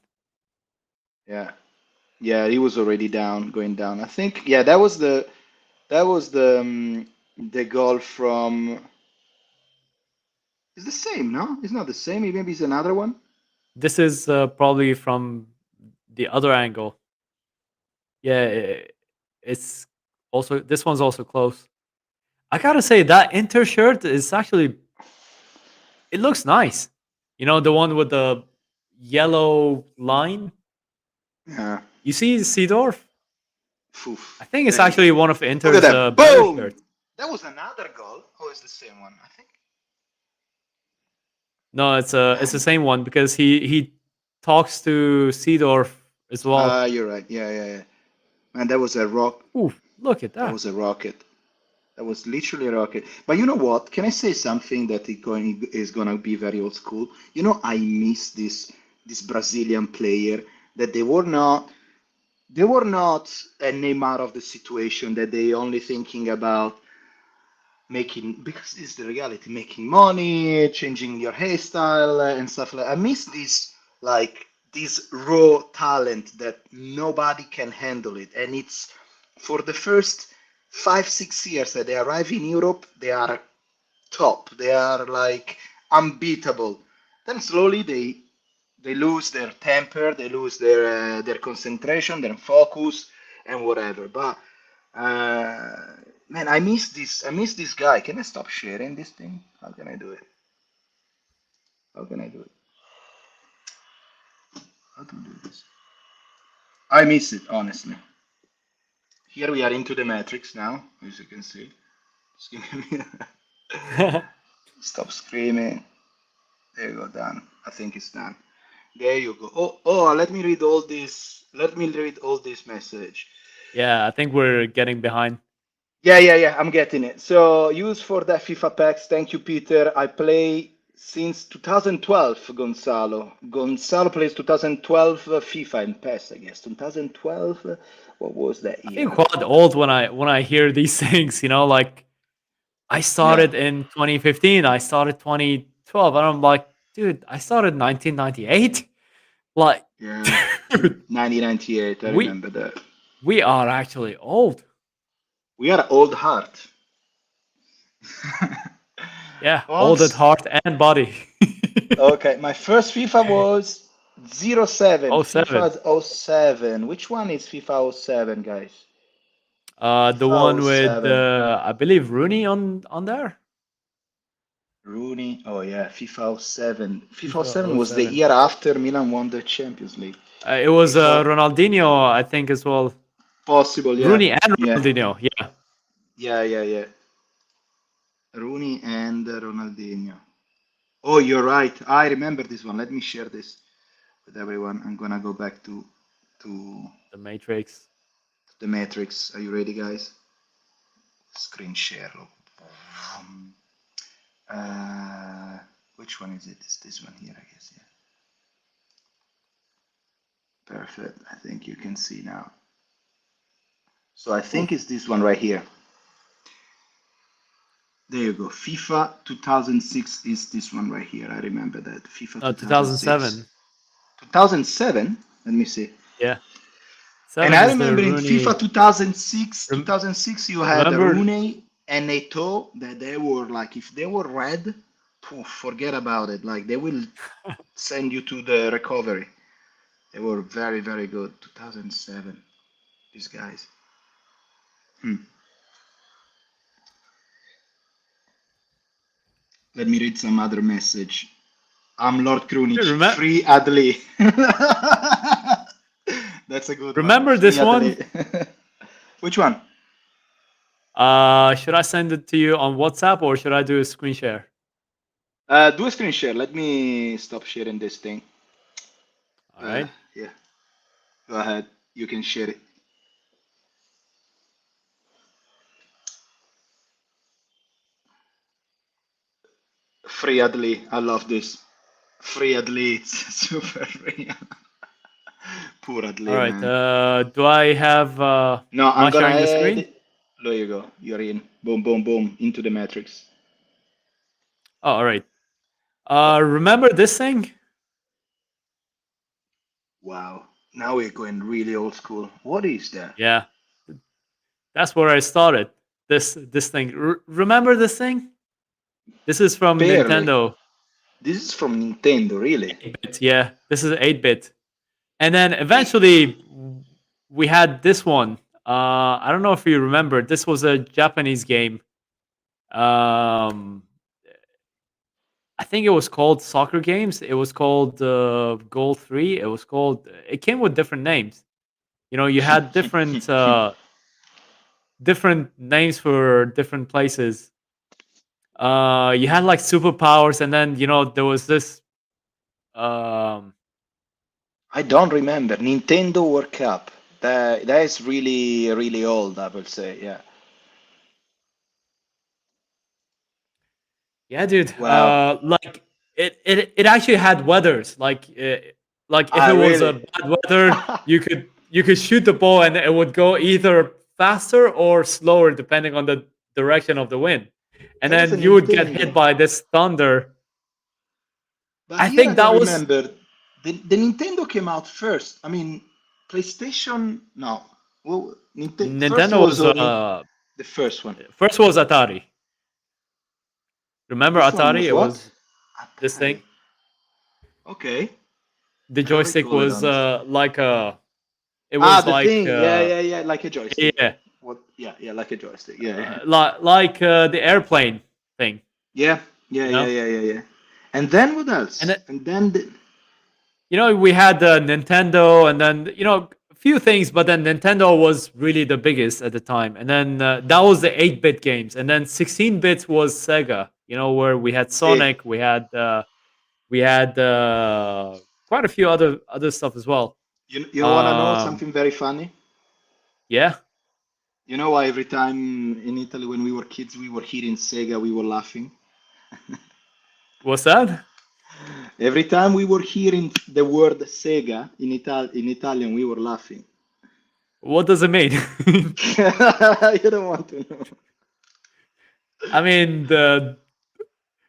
S1: Yeah, yeah, he was already down, going down. I think. Yeah, that was the goal from. It's the same, no? It's not the same. Maybe it's another one.
S2: This is probably from the other angle. Yeah, it's also this one's also close. I gotta say that Inter shirt is actually it looks nice. You know the one with the yellow line.
S1: Yeah.
S2: You see Seedorf? I
S1: Oof.
S2: think it's
S1: There you go.
S2: actually one of
S1: Look at
S2: Inter's
S1: that.
S2: better
S1: Boom!
S2: shirts.
S1: That was another goal. Oh, it's the same one. I think.
S2: No, it's the same one because he talks to Seedorf as well.
S1: Ah, you're right. Yeah, yeah, yeah. Man, that was a rock.
S2: Oof, look at
S1: That
S2: that.
S1: was a rocket. That was literally a rocket. But you know what? Can I say something that is gonna be very old school? You know, I miss this Brazilian player that they were not a Neymar of the situation that they only thinking about making because it's the reality, making money, changing your hairstyle and stuff like. I miss this raw talent that nobody can handle it, and it's for the first 5 6 years that they arrive in Europe, they are top. They are like unbeatable. Then slowly they lose their temper, they lose their concentration, their focus, and whatever. But uh, man, I miss this. I miss this guy. Can I stop sharing this thing? How can I do it? How can I do it? How to do this? I miss it honestly. Here we are into the matrix now, as you can see. Just give me stop screaming. There you go, done. I think it's done. There you go. Oh, let me read all this. Let me read all this message.
S2: Yeah, I think we're getting behind.
S1: Yeah. I'm getting it. So, use for the FIFA packs. Thank you, Peter. I play since 2012, Gonzalo. Gonzalo plays 2012 FIFA in PES, I guess. 2012. What was that
S2: I feel
S1: year?
S2: quite old when I hear these things. You know, like I
S1: Yeah.
S2: started in 2015. I started 2012, and I'm like, dude, I started 1998. Like,
S1: Yeah.
S2: dude,
S1: 1998. I
S2: we
S1: remember that.
S2: we are actually old.
S1: We are old heart.
S2: Yeah, old at
S1: Once.
S2: heart and body.
S1: Okay, my first FIFA was 07.
S2: Oh seven.
S1: FIFA oh 07. Which one is FIFA oh 07, guys?
S2: The
S1: FIFA oh
S2: one with
S1: 07.
S2: I believe Rooney on there.
S1: Rooney. Oh, yeah, FIFA oh 07. FIFA oh
S2: FIFA
S1: 07
S2: oh
S1: was the
S2: 07.
S1: year after Milan won the Champions League.
S2: It was
S1: FIFA.
S2: Ronaldinho, I think, as well.
S1: Possible, yeah.
S2: Rooney and
S1: Yeah.
S2: Ronaldinho. Yeah,
S1: Yeah. Rooney and Ronaldinho. Oh, you're right. I remember this one. Let me share this with everyone. I'm gonna go back to
S2: the Matrix.
S1: the Matrix. Are you ready, guys? Screen share. Uh, which one is it? It's this one here, I guess. Yeah. Perfect. I think you can see now. So I
S2: Oof.
S1: think it's this one right here. There you go. FIFA 2006 is this one right here. I remember that. FIFA
S2: No,
S1: 2006.
S2: 2007.
S1: 2007? Let me see.
S2: Yeah,
S1: And
S2: seven
S1: I
S2: is the
S1: remember in FIFA
S2: Rooney.
S1: 2006,
S2: Rem-
S1: 2006 you had
S2: remember
S1: Rooney and they thought that they were like, if they were red, poof, forget about it. Like they will send you to the recovery. They were very, very good. 2007, these guys. Hmm. Let me read some other message. I'm Lord Krunic.
S2: Remember,
S1: Free Adley. That's a good one.
S2: remember
S1: Free
S2: this one?
S1: Adley. Which one?
S2: Should I send it to you on WhatsApp or should I do a screen share?
S1: Do a screen share. Let me stop sharing this thing.
S2: All right.
S1: Yeah, go ahead. You can share it. Free Adley. I love this. Free Adley. It's super free. Poor
S2: All
S1: Adley,
S2: right.
S1: man.
S2: Do I have?
S1: No,
S2: Am
S1: I'm
S2: I
S1: gonna
S2: sharing the
S1: add
S2: screen?
S1: it. There you go. You're in. Boom, boom, boom. Into the matrix.
S2: Oh, all right. Remember this thing?
S1: Wow. Now we're going really old school. What is that?
S2: Yeah, that's where I started. This thing. Remember this thing? This is from
S1: Barely.
S2: Nintendo.
S1: This is from Nintendo, really.
S2: 8-bit. Yeah, this is 8-bit. And then
S1: Eight.
S2: eventually we had this one. I don't know if you remember. This was a Japanese game. Um, I think it was called Soccer Games. It was called Goal 3. It was called. It came with different names. You know, you had different names for different places. You had like superpowers, and then there was this. Um,
S1: I don't remember. Nintendo World Cup. That is really, really old, I will say. Yeah.
S2: Yeah, dude.
S1: Wow.
S2: It actually had weathers. Like if
S1: Ah,
S2: it was a
S1: really?
S2: bad weather, you could shoot the ball and it would go either faster or slower depending on the direction of the wind. And
S1: That was a
S2: then you would get hit
S1: Nintendo.
S2: by this thunder.
S1: But
S2: I
S1: here I
S2: think
S1: don't
S2: that was
S1: remember. The Nintendo came out first. I mean, PlayStation. No. Well, first
S2: Nintendo
S1: was
S2: was
S1: the first one.
S2: first was Atari. Remember
S1: First one
S2: Atari?
S1: was
S2: It
S1: what?
S2: was this
S1: Atari.
S2: thing.
S1: Okay.
S2: The
S1: I don't
S2: joystick
S1: recall it
S2: was
S1: honestly.
S2: like a. It
S1: Ah,
S2: was
S1: the
S2: like
S1: thing. Yeah, yeah, yeah. Like a joystick.
S2: yeah,
S1: What? Yeah, yeah. Like a joystick. Yeah, yeah.
S2: like the airplane thing.
S1: Yeah, yeah,
S2: You
S1: yeah,
S2: know.
S1: yeah, yeah, yeah. And then what
S2: And
S1: else?
S2: then,
S1: And then
S2: we had the Nintendo, and then a few things, but then Nintendo was really the biggest at the time. And then that was the 8-bit games, and then 16-bit was Sega. Where we had
S1: see,
S2: Sonic, we had quite a few other stuff as well.
S1: you want to know
S2: Um,
S1: something very funny?
S2: yeah,
S1: You know why every time in Italy when we were kids we were hearing Sega we were laughing?
S2: what's that?
S1: Every time we were hearing the word Sega in Italian we were laughing.
S2: What does it mean?
S1: You don't want to know.
S2: I mean,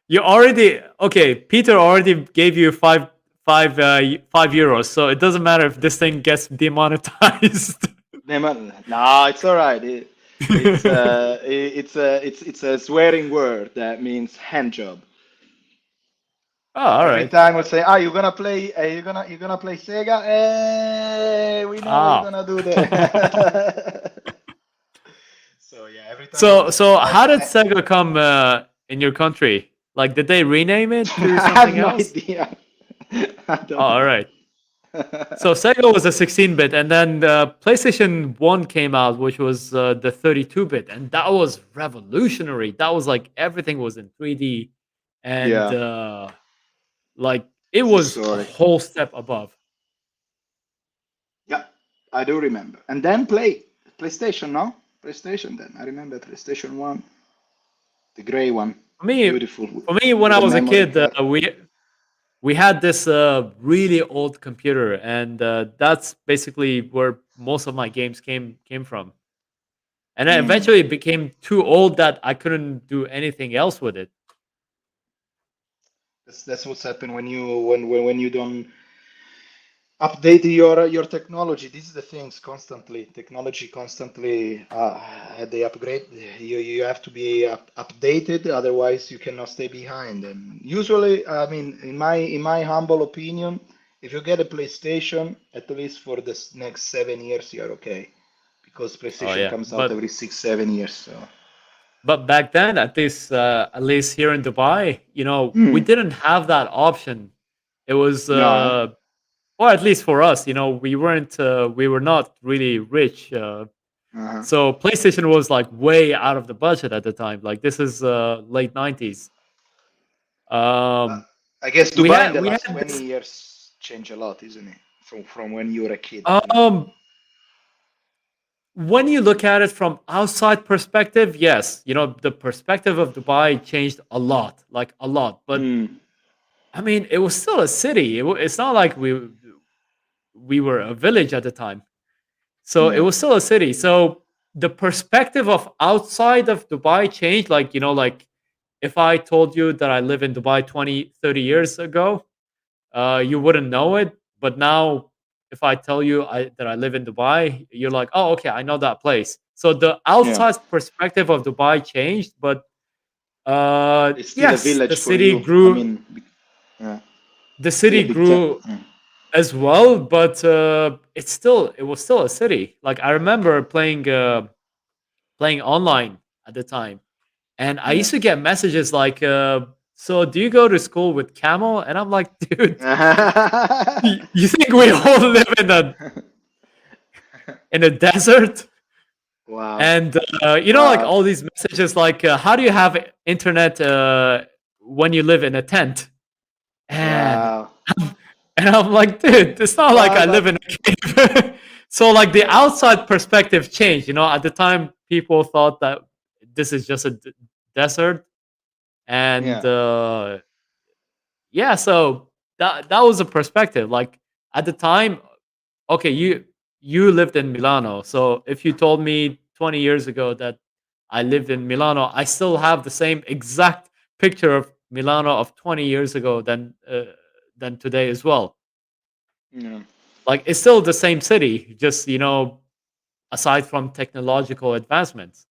S2: you already okay. Peter already gave you €5, so it doesn't matter if this thing gets demonetized.
S1: No, it's all right. It's a swearing word that means hand job.
S2: Oh, all
S1: Every
S2: right.
S1: time we say, "Ah, you're gonna play Sega." Hey, we know we're
S2: Ah.
S1: gonna do that. So yeah, every time we
S2: so
S1: say,
S2: so
S1: like,
S2: how did Sega come in your country? Like, did they rename it to
S1: I have
S2: something
S1: no
S2: else?
S1: idea. I
S2: Oh,
S1: don't
S2: all
S1: know.
S2: right. So Sega was a 16-bit, and then the PlayStation 1 came out, which was the 32-bit, and that was revolutionary. That was like everything was in 3D, and
S1: Yeah,
S2: like it
S1: it's
S2: was a
S1: historic.
S2: whole step above.
S1: Yeah, I do remember. And then PlayStation, no? PlayStation then. I remember PlayStation 1, the gray one.
S2: For me,
S1: Beautiful
S2: for me, when
S1: with
S2: I
S1: a
S2: was a
S1: memory
S2: kid,
S1: card.
S2: we had this really old computer, and that's basically where most of my games came from. And then
S1: Mm.
S2: eventually, it became too old that I couldn't do anything else with it.
S1: That's what's happened when you don't. Update your technology. This is the things constantly. Technology constantly they upgrade. You have to be updated, otherwise you cannot stay behind. And usually, I mean, in my humble opinion, if you get a PlayStation, at least for the next 7 years, you're okay, because
S2: Oh
S1: PlayStation
S2: yeah,
S1: comes out every 6 7 years. So
S2: but back then, at least here in Dubai, we
S1: hmm.
S2: didn't have that option. It was,
S1: No, eh?
S2: or at least for us, we were not really rich.
S1: Uh-huh.
S2: So PlayStation was like way out of the budget at the time. Like this is late 90s.
S1: Uh,
S2: Um,
S1: I guess
S2: we
S1: Dubai in
S2: had
S1: the
S2: we
S1: last
S2: had
S1: 20
S2: this.
S1: years changed a lot, isn't it? From when you were a kid.
S2: Um, when you look at it from outside perspective, yes, the perspective of Dubai changed a lot, like a lot. But
S1: Mm.
S2: I mean, it was still a city. It's not like we were a village at the time. So it
S1: Yeah.
S2: was still a city. So the perspective of outside of Dubai changed. Like, like if I told you that I live in Dubai 20, 30 years ago, you wouldn't know it. But now, if I tell you that I live in Dubai, you're like, oh, okay, I know that place. So the
S1: Yeah.
S2: outside perspective of Dubai changed. But
S1: It's still a
S2: yes,
S1: village for you. I mean, yeah,
S2: the
S1: still a
S2: city
S1: big town.
S2: grew as well, but it was still a city. Like I remember playing online at the time, and I
S1: Yeah.
S2: used to get messages like, "So do you go to school with camel?" And I'm like, "Dude, you think we all live in a desert?"
S1: Wow.
S2: And like
S1: Wow.
S2: all these messages, like, "How do you have internet when you live in a tent?" And
S1: Wow.
S2: And I'm like, dude, it's not like
S1: Well,
S2: I live
S1: but
S2: in a cave. So like the
S1: yeah,
S2: outside perspective changed. At the time, people thought that this is just a desert, and
S1: yeah,
S2: yeah, so that was a perspective. Like at the time, okay, you lived in Milano, so if you told me 20 years ago that I lived in Milano, I still have the same exact picture of Milano of 20 years ago than today as well.
S1: yeah,
S2: Like it's still the same city, just aside from technological advancements.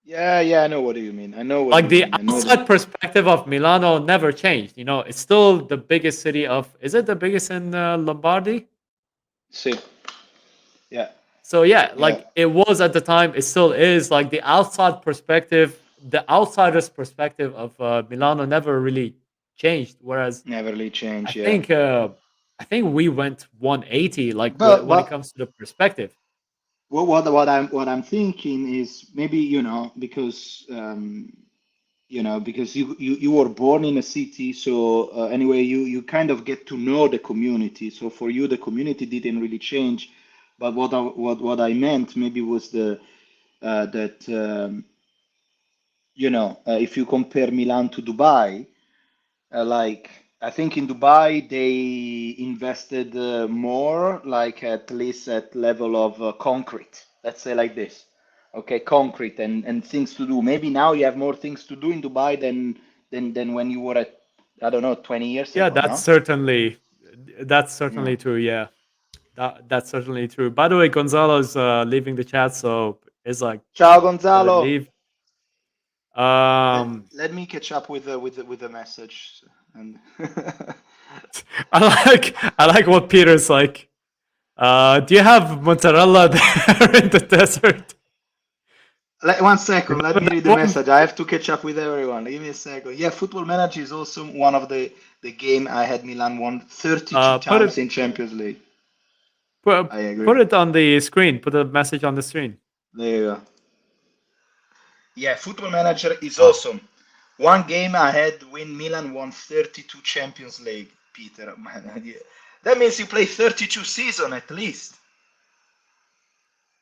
S1: yeah, yeah. I know what you mean. I know what
S2: Like
S1: you
S2: the
S1: mean. I know that.
S2: outside perspective of Milano never changed. It's still the biggest city of. Is it the biggest in Lombardy?
S1: See, yeah,
S2: So yeah,
S1: yeah.
S2: like it was at the time. It still is. Like the outside perspective, the outsider's perspective of Milano never really changed. Whereas
S1: Never really
S2: I
S1: change. Yeah.
S2: think uh, I think we went 180. Like
S1: But
S2: when it
S1: but
S2: comes to the perspective.
S1: what I'm thinking is maybe because because you were born in a city, so anyway you kind of get to know the community, so for you the community didn't really change, but what I meant maybe was the that if you compare Milan to Dubai, like I think in Dubai they invested more, like at least at level of concrete. Let's say like this. Okay, concrete and things to do. Maybe now you have more things to do in Dubai than when you were at, I don't know, 20 years
S2: Yeah,
S1: ago,
S2: that's
S1: no? Yeah.
S2: certainly true. Yeah, that's certainly true. By the way, Gonzalo's leaving the chat, so it's like
S1: Ciao
S2: gotta
S1: Gonzalo.
S2: leave.
S1: Let,
S2: Um,
S1: let me catch up with the message and
S2: I like what Peter's like. Do you have mozzarella there in the desert?
S1: 1 second, let
S2: Remember
S1: me read
S2: that
S1: the
S2: one?
S1: message. I have to catch up with everyone. Give me a second. Yeah, Football Manager is also one of the game I had Milan won 32
S2: Put
S1: times
S2: it
S1: in Champions League.
S2: put
S1: I agree.
S2: put it on the screen. Put a message on the screen.
S1: There you go. Yeah, Football Manager is
S2: Ah,
S1: awesome. One game I had win Milan won 32 Champions League, Peter. Man, yeah. That means you play 32 season at least.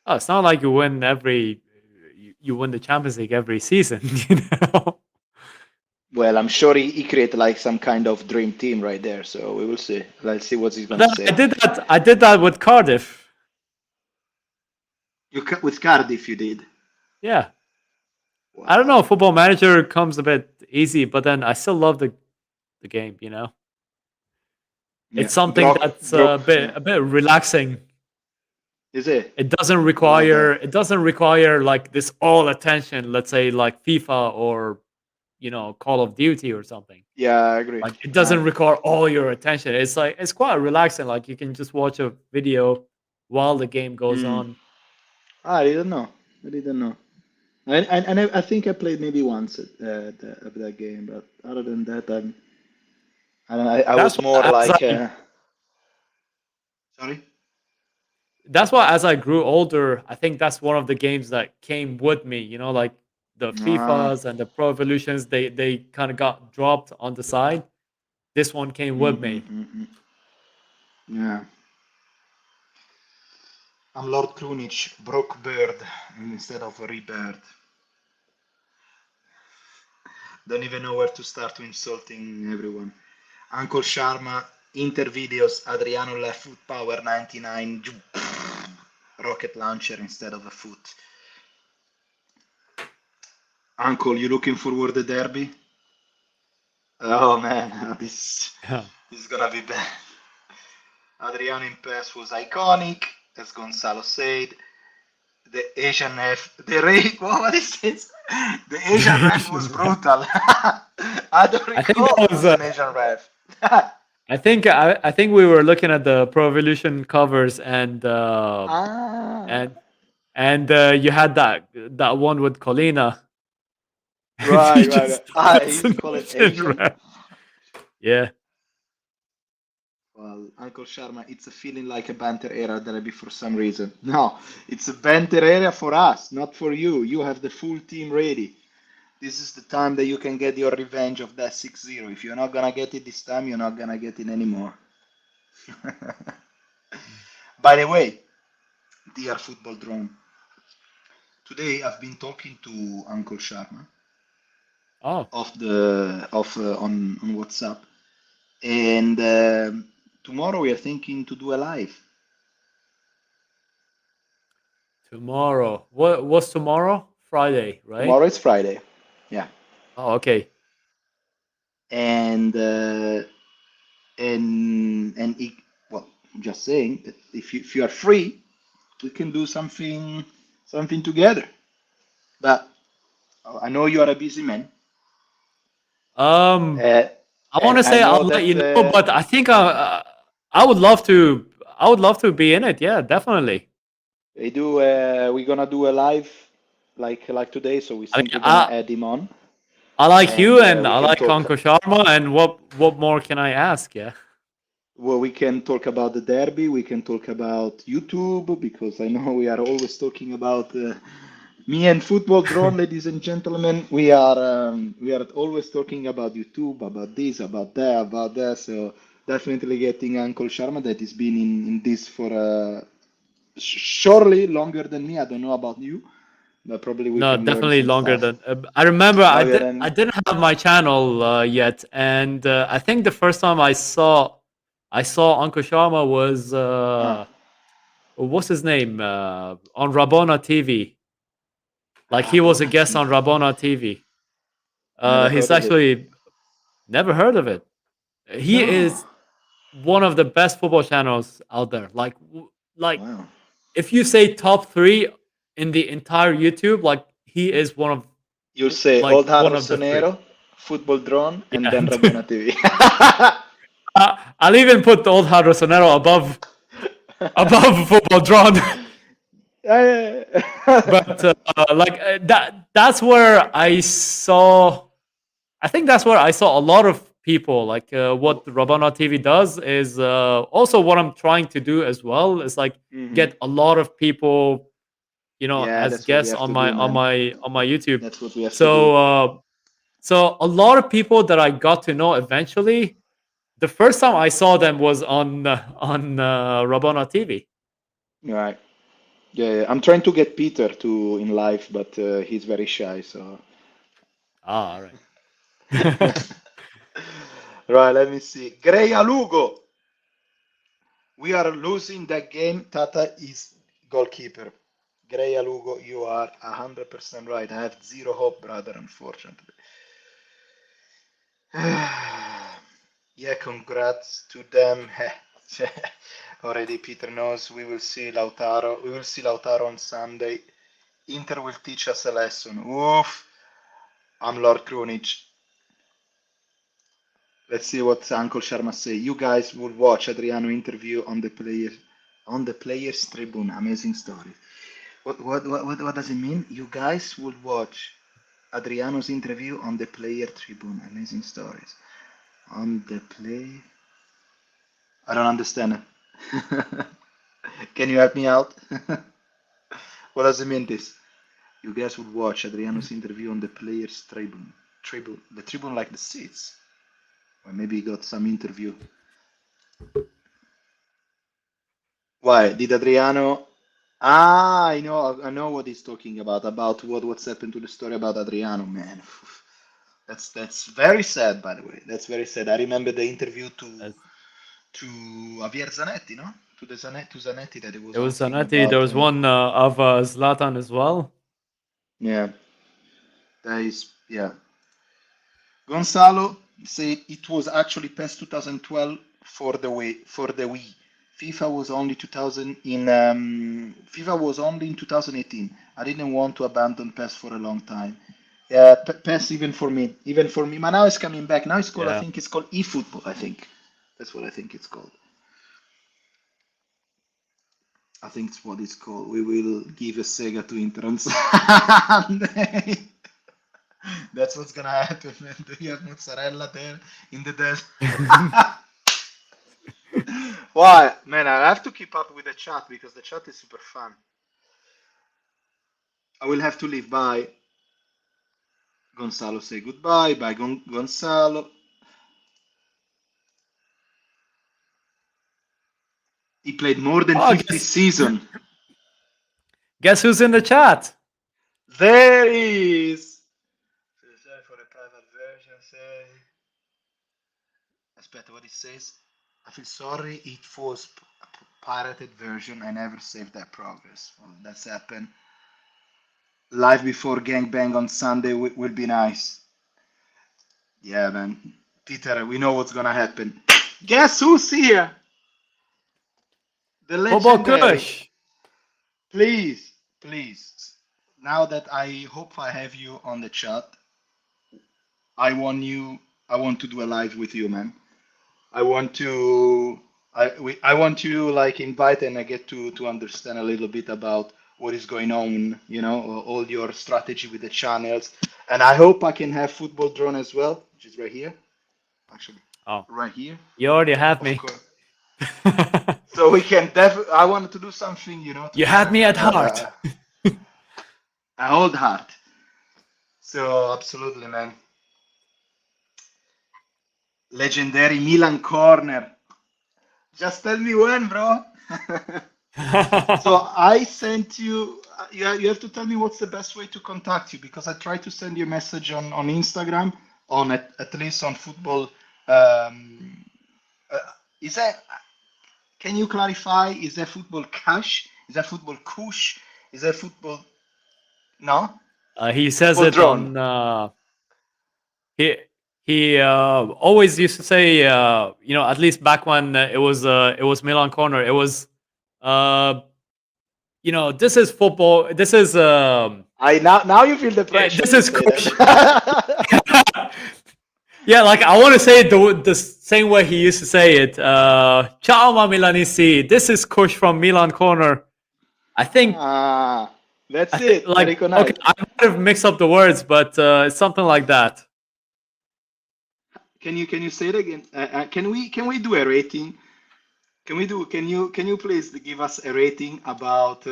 S2: oh, it's not like you win the Champions League every season. You know.
S1: Well, I'm sure he created like some kind of dream team right there. So we will see. Let's see what he's
S2: But
S1: gonna
S2: then I
S1: say.
S2: did that. I did that with Cardiff.
S1: With Cardiff, you did.
S2: Yeah, I don't know.
S1: Wow.
S2: Football Manager comes a bit easy, but then I still love the game.
S1: Yeah,
S2: It's something
S1: Brock,
S2: that's
S1: Brock. Yeah,
S2: a bit relaxing.
S1: is it? I love that.
S2: It doesn't require like this all attention. Let's say like FIFA or Call of Duty or something.
S1: Yeah, I agree.
S2: Like it
S1: I,
S2: doesn't require all your attention. It's like it's quite relaxing. Like you can just watch a video while the game goes
S1: mm,
S2: on.
S1: I didn't know. I didn't know. I think I played maybe once at that game, but other than that, I
S2: That's
S1: was more
S2: why as
S1: like,
S2: I
S1: sorry.
S2: that's why as I grew older, I think that's one of the games that came with me. Like the
S1: Ah,
S2: FIFAs and the Pro Evolutions, they kind of got dropped on the side. This one came with me.
S1: yeah. I'm Lord Krunich, Broke Bird instead of Rebird. Don't even know where to start to insulting everyone. Uncle Sharma, Inter videos, Adriano left foot power 99, rocket launcher instead of a foot. Uncle, you looking forward to the derby? Oh man, this is gonna be bad. Adriano in pass was iconic, as Gonzalo said. The Asian ref, what is this? The Asian
S2: The
S1: ref was
S2: Asian ref.
S1: brutal. I don't
S2: I think
S1: recall
S2: that
S1: there
S2: was.
S1: was an Asian ref.
S2: I think we were looking at the Pro Evolution covers
S1: Ah,
S2: and you had that one with Colina, and he
S1: right.
S2: just
S1: Ah, he
S2: that's
S1: used to
S2: an
S1: call it
S2: Asian
S1: Asian.
S2: rap. Yeah.
S1: Well, Uncle Sharma, it's a feeling like a banter era derby for some reason. No, it's a banter era for us, not for you. You have the full team ready. This is the time that you can get your revenge of that 6-0. If you're not gonna get it this time, you're not gonna get it anymore. By the way, dear football drone, today I've been talking to Uncle Sharma
S2: Oh,
S1: on WhatsApp, and tomorrow we are thinking to do a live.
S2: tomorrow. What was tomorrow? Friday, right?
S1: Tomorrow is Friday, yeah,
S2: Oh, okay.
S1: and well, I'm just saying that if you are free, we can do something together. But I know you are a busy man,
S2: Um,
S1: uh,
S2: I want
S1: and
S2: to
S1: I
S2: say I'll
S1: know
S2: let
S1: that
S2: you know, but I think I would love to. I would love to be in it. Yeah, definitely.
S1: we're gonna do a live like today, so we
S2: I
S1: think
S2: mean,
S1: we're gonna add him on,
S2: I like
S1: and
S2: you, and
S1: we
S2: I
S1: can
S2: like
S1: talk.
S2: Uncle Sharma, and what more can I ask? Yeah.
S1: Well, we can talk about the derby. We can talk about YouTube because I know we are always talking about me and football drone, ladies and gentlemen. We are always talking about YouTube, about this, about that, about that. So definitely getting Uncle Sharma that has been in this for surely longer than me. I don't know about you, but probably we
S2: No,
S1: can learn
S2: definitely
S1: some
S2: longer
S1: stuff.
S2: than. I remember
S1: Longer than
S2: I
S1: me.
S2: didn't have my channel yet, and I think the first time I saw Uncle Sharma was
S1: Ah,
S2: what's his name on Rabona TV. Like he was a
S1: Rabona
S2: guest on
S1: TV.
S2: Rabona TV.
S1: Never
S2: He's
S1: heard of it.
S2: actually never heard of it. He
S1: No.
S2: is one of the best football channels out there. Like
S1: Wow.
S2: if you say top three in the entire YouTube, like he is
S1: You'll say
S2: like
S1: Old Hard
S2: one of the three.
S1: Rossonero, Football Drone, and then
S2: Yeah.
S1: Rabona TV.
S2: I'll even put the old Hydrosonero above football drawn. But that's where I saw. I think that's where I saw a lot of people. Like what Rabana TV does is also what I'm trying to do as well. Is like
S1: Hmm.
S2: get a lot of people,
S1: Yeah,
S2: as
S1: that's what we
S2: guests
S1: have
S2: on
S1: to do, man.
S2: my YouTube.
S1: That's what we have to do.
S2: So so a lot of people that I got to know eventually. The first time I saw them was on Rabona TV.
S1: Right. Yeah, I'm trying to get Peter to in live, but he's very shy. So.
S2: Ah, all right.
S1: Right. Let me see. Gray Alugo. We are losing that game. Tata is goalkeeper. Gray Alugo, you are 100% right. I have zero hope, brother, unfortunately. Yeah, congrats to them. Already Peter knows we will see Lautaro. We will see Lautaro on Sunday. Inter will teach us a lesson. Oof. I'm Lord Krunic. Let's see what Uncle Sharma say. You guys will watch Adriano interview on the players tribune. Amazing story. What does it mean? You guys will watch Adriano's interview on the player tribune. Amazing stories. On the play. I don't understand it. Can you help me out? What does it mean this? You guys would watch Adriano's interview on the players tribune. Tribune. The tribune like the seats. Or maybe he got some interview. Why? Did Adriano? Ah, I know what he's talking about. About what's happened to the story about Adriano, man. That's very sad, by the way. That's very sad. I remember the interview
S2: That's-
S1: to Javier Zanetti, no? To Zanetti that he was
S2: There was
S1: asking
S2: Zanetti. There
S1: about.
S2: was one of Zlatan as well.
S1: Yeah, that is yeah. Gonzalo said it was actually PES 2012 for the Wii. FIFA was only 2000 in FIFA was only in 2018. I didn't want to abandon PES for a long time. Yeah, PES even for me. But now it's coming back. Now it's called. I
S2: Yeah.
S1: think it's called eFootball. I think that's what I think it's called. I think it's what it's called. We will give a Sega to Inter on Sunday. That's what's gonna happen, man. Do you have mozzarella there in the desert? Why, man? I have to keep up with the chat because the chat is super fun. I will have to leave. Bye. Gonzalo, say goodbye. Bye, Gonzalo. He played more than
S2: Oh,
S1: 50 season.
S2: guess who's in the chat?
S1: There is. Sorry for the private version. Say. Aspetta, what it says. I feel sorry. It was pirated version. I never saved that progress. Well, that's happened. Live before gangbang on Sunday will be nice. Yeah, man. Peter, we know what's gonna happen. Guess who's here? The
S2: Football
S1: legendary.
S2: Kush.
S1: Please, please. Now that I hope I have you on the chat, I want you. I want to do a live with you, man. I want to. I want you like invite and I get to understand a little bit about what is going on. All your strategy with the channels, and I hope I can have football drone as well, which is right here, actually,
S2: Oh,
S1: right here,
S2: you already have
S1: of
S2: me.
S1: course. So we can I wanted to do something,
S2: You had
S1: together
S2: me
S1: and
S2: at
S1: have
S2: heart.
S1: a old heart. So absolutely, man. Legendary Milan corner. Just tell me when, bro. So I sent you. You have to tell me what's the best way to contact you because I tried to send you a message on Instagram, on at least on football. Um, uh, is that? Can you clarify? Is that football cash? Is that football kush? Is that football? No,
S2: He says
S1: football
S2: it
S1: drone.
S2: on. He he always used to say, at least back when it was Milan corner. It was, uh, this is football. This is
S1: I now you feel the
S2: yeah,
S1: pressure
S2: this
S1: to
S2: is
S1: say
S2: Kush.
S1: that.
S2: Yeah, like I want to say it the same way he used to say it. Ciao, ma Milanisti. This is Kush from Milan corner. I think
S1: Ah,
S2: I
S1: that's
S2: think
S1: it.
S2: like okay,
S1: Recognize.
S2: I might have mixed up the words, but it's something like that.
S1: Can you say it again? Can we do a rating? Can you please give us a rating about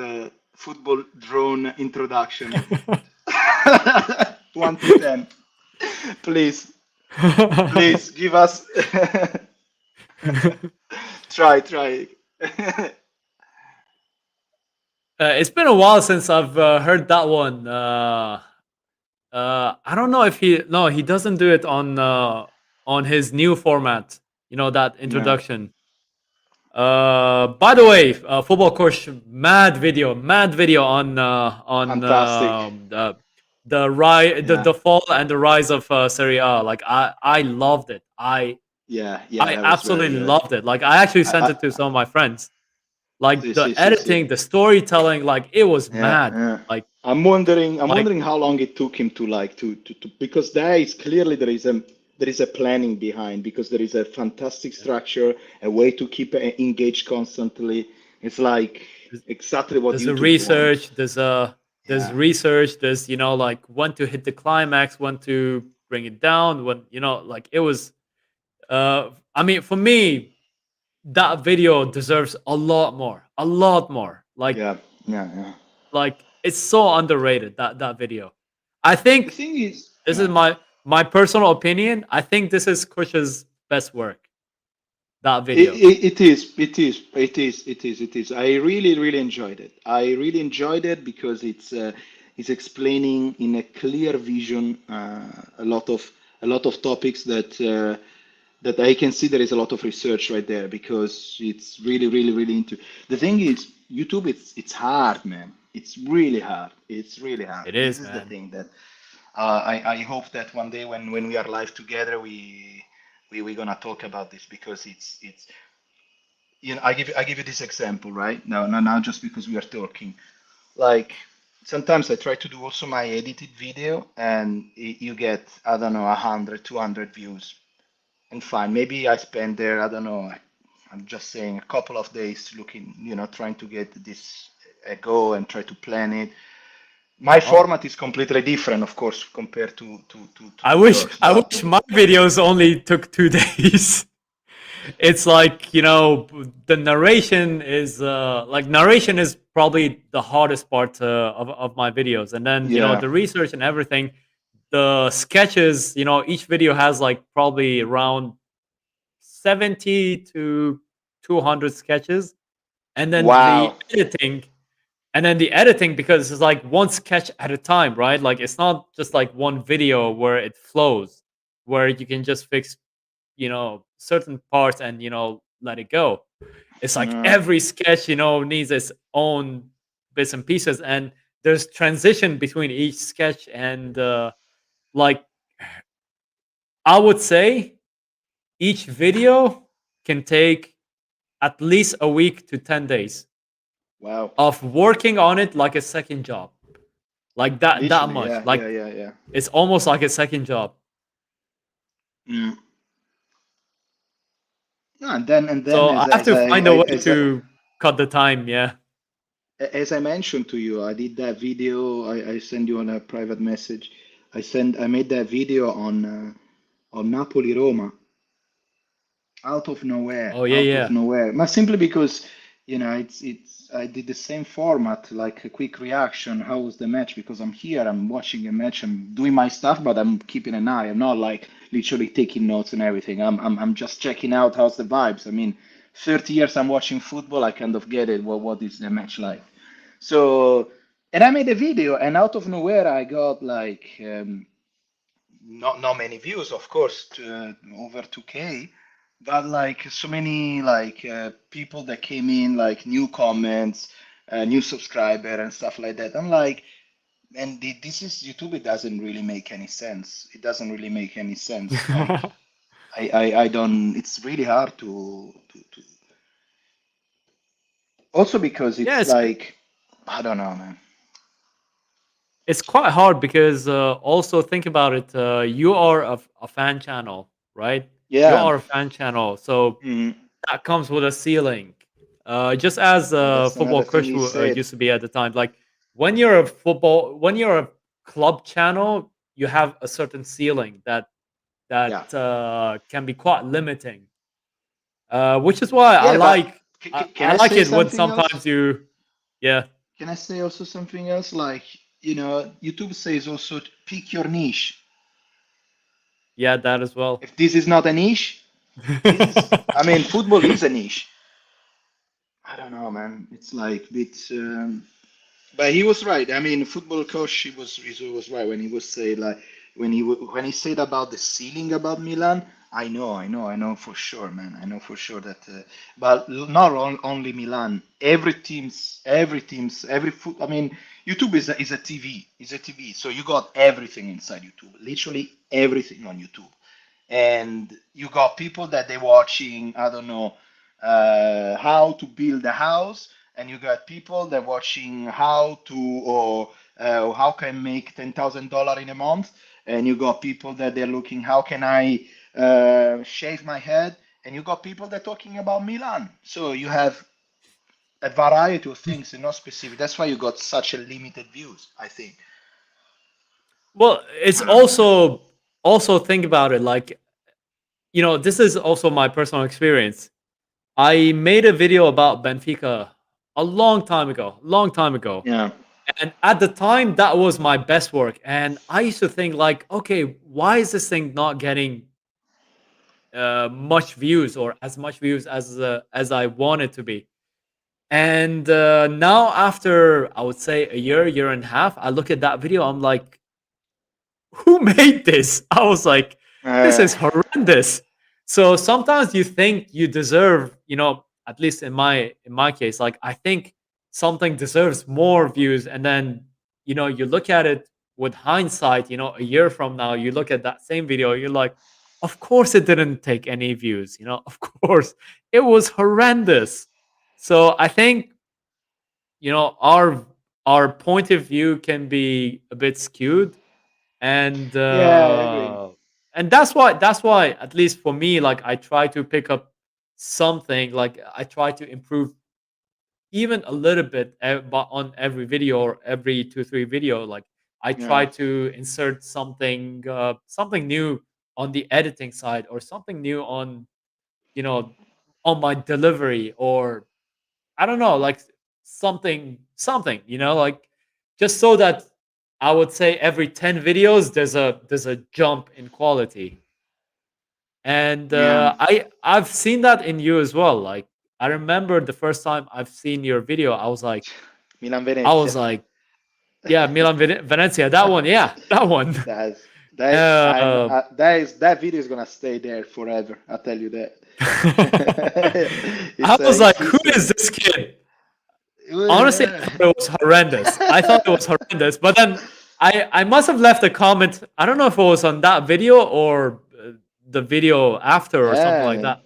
S1: football drone introduction? 1 to 10. Please, please give us. Try.
S2: It's been a while since I've heard that one. I don't know if he doesn't do it on his new format. That
S1: No,
S2: introduction. By the way, football coach, mad video on
S1: fantastic.
S2: the rise, the,
S1: Yeah,
S2: the fall and the rise of Serie A. Like I loved it.
S1: Yeah, yeah,
S2: I
S1: that was very
S2: absolutely
S1: good.
S2: loved it. Like I actually sent
S1: I
S2: it to some of my friends. Like
S1: see,
S2: the
S1: see, see, see.
S2: editing, the storytelling, like it was
S1: Yeah,
S2: mad.
S1: yeah.
S2: Like
S1: I'm
S2: like
S1: wondering how long it took him to like to because there is clearly there is a planning behind because there is a fantastic
S2: yeah.
S1: structure, a way to keep engaged constantly. It's like
S2: there's,
S1: exactly what
S2: there's a
S1: YouTube want.
S2: research, there's
S1: Yeah,
S2: research, there's like when to hit the climax, when to bring it down, when like it was I mean for me that video deserves a lot more. A lot more.
S1: yeah, yeah, yeah.
S2: Like it's so underrated that video. I
S1: The
S2: think
S1: thing is,
S2: this is
S1: yeah.
S2: my personal opinion. I think this is Kush's best work. That
S1: It,
S2: video.
S1: it is, it is, it is, it is, it is. I really, really enjoyed it. I really enjoyed it because it's explaining in a clear vision a lot of topics that I can see there is a lot of research right there because it's really, really, really into. The thing is, YouTube, it's hard, man. It's really hard. It's really hard.
S2: It
S1: This
S2: is,
S1: is the
S2: man.
S1: thing that I hope that one day when we are live together, we're gonna talk about this because it's I give you this example, right? Now just because we are talking. Like sometimes I try to do also my edited video and you get, I don't know, 100, 200 views. And fine, maybe I spend there, I don't know, I'm just saying a couple of days looking, trying to get this a go and try to plan it. My
S2: Oh.
S1: format is completely different, of course, compared
S2: I
S1: to
S2: wish
S1: yours,
S2: I
S1: but
S2: wish my videos only took 2 days. It's like, the narration is like narration is probably the hardest part of my videos. And then,
S1: yeah,
S2: the research and everything, the sketches, each video has like probably around 70 to 200 sketches. And then
S1: wow.
S2: the editing, because it's like one sketch at a time, right? Like it's not just like one video where it flows, where you can just fix, certain parts and, let it go. It's like
S1: Uh,
S2: every sketch, needs its own bits and pieces. And there's transition between each sketch. And like, I would say each video can take at least a week to 10 days
S1: wow.
S2: of working on it like a second job. Like that
S1: Literally,
S2: much.
S1: yeah,
S2: Like
S1: yeah, yeah, yeah.
S2: it's almost like a second job.
S1: Mm. No, and then
S2: So I have to find a way to cut the time, yeah.
S1: as I mentioned to you, I did that video. I send you on a private message. I made that video on Napoli Roma
S2: Oh yeah,
S1: out of
S2: yeah.
S1: nowhere. But simply because, it's I did the same format, like a quick reaction. How was the match? Because I'm here, I'm watching a match, I'm doing my stuff, but I'm keeping an eye. I'm not like literally taking notes and everything. I'm just checking out how's the vibes. I mean, 30 years I'm watching football, I kind of get it. What is the match like? So, and I made a video, and out of nowhere I got like not many views, of course, over 2K, but like so many like people that came in, like new comments, new subscriber and stuff like that. I'm like, and this is YouTube. It doesn't really make any sense. It doesn't really make any sense. Like I don't. It's really hard to also because
S2: Yeah,
S1: it's like I don't know, man.
S2: it's quite hard because also think about it. You are a fan channel, right? You
S1: Yeah.
S2: are a fan channel, so
S1: Mhm.
S2: that comes with a ceiling. Just as
S1: Yeah, that's
S2: football
S1: another thing
S2: crush
S1: he said.
S2: used to be at the time. Like when you're a club channel, you have a certain ceiling that
S1: Yeah.
S2: can be quite limiting. Which is why
S1: Yeah, but can
S2: I
S1: I
S2: like
S1: say
S2: it when
S1: something else?
S2: sometimes yeah,
S1: Can I say also something else? Like, YouTube says also to pick your niche.
S2: yeah, that as well.
S1: If this is not a niche, this is, I mean, football is a niche. I don't know, man. It's like bit, but he was right. I mean, football coach, he was right when he was say like when he said about the ceiling about Milan. I know for sure, man. I know for sure that, but not only Milan. Every foot. I mean, YouTube is a TV. Is a TV. So you got everything inside YouTube. Literally everything on YouTube. and you got people that they're watching, I don't know, how to build a house, and you got people that watching how to, or how can I make $10,000 in a month, and you got people that they're looking how can I shave my head, and you got people that talking about Milan. So you have a variety of things and not specific. That's why you got such a limited views, I think.
S2: Well, it's
S1: I don't know, man.
S2: also think about it like, this is also my personal experience. I made a video about Benfica a long time ago.
S1: Yeah,
S2: And at the time that was my best work, and I used to think like, okay, why is this thing not getting much views or as much views as I want it to be? And now after I would say a year and a half, I look at that video, I'm like, who made this? I was like, this
S1: uh,
S2: is horrendous. So sometimes you think you deserve, at least in my case, like I think something deserves more views, and then you look at it with hindsight, a year from now, you look at that same video, you're like, of course it didn't take any views, of course it was horrendous. So I think our point of view can be a bit skewed, and
S1: yeah, I agree.
S2: that's why at least for me, like I try to pick up something, like I try to improve even a little bit, but on every video or every 2 3 video, like I
S1: Yeah,
S2: try to insert something new on the editing side, or something new you know on my delivery, or I don't know, like something, like just so that I would say every 10 videos there's a jump in quality. And
S1: yeah.
S2: I've seen that in you as well. Like I remember the first time I've seen your video, I was like
S1: Milan
S2: I was
S1: Venezia.
S2: like, yeah, Venezia, that one, yeah, that one.
S1: That's that I'm
S2: uh,
S1: that video is gonna stay there forever. I'll tell you that.
S2: I was
S1: It's
S2: like, who
S1: history.
S2: is this kid? Honestly, I
S1: Yeah,
S2: thought it was horrendous. I thought it was horrendous, but then I must have left a comment. I don't know if it was on that video or the video after or something like
S1: yeah,
S2: that.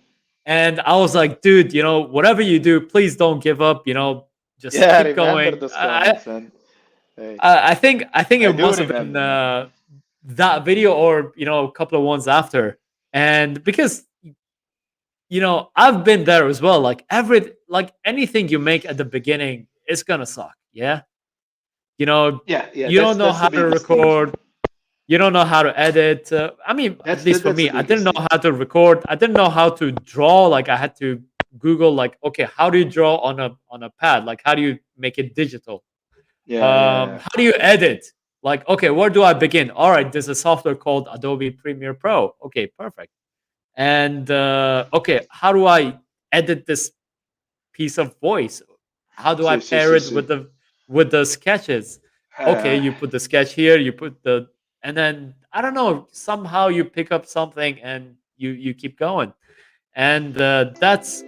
S2: And I was like, dude, whatever you do, please don't give up. Just
S1: yeah. I
S2: keep
S1: remember
S2: going.
S1: those comments, man. Hey,
S2: I think
S1: I
S2: it
S1: do
S2: must have been
S1: remember, man.
S2: that video, or a couple of ones after. And because I've been there as well. Like anything you make at the beginning, it's gonna suck. Yeah, you know,
S1: Yeah, yeah.
S2: you don't know
S1: That's
S2: how
S1: the
S2: to
S1: biggest thing.
S2: record. You don't know how to edit. I mean, at least for
S1: That's the
S2: me, I didn't
S1: biggest
S2: know
S1: thing.
S2: how to record. I didn't know how to draw. Like I had to Google. Like, okay, how do you draw on a pad? Like, how do you make it digital?
S1: Yeah, yeah, yeah.
S2: How do you edit? Like, okay, where do I begin? All right, there's a software called Adobe Premiere Pro. Okay, perfect. And okay, how do I edit this piece of voice? How do I
S1: See, see,
S2: pair
S1: see,
S2: it
S1: see.
S2: with the sketches? Okay,
S1: Uh,
S2: you put the sketch here, and then I don't know, somehow you pick up something and you keep going. And that's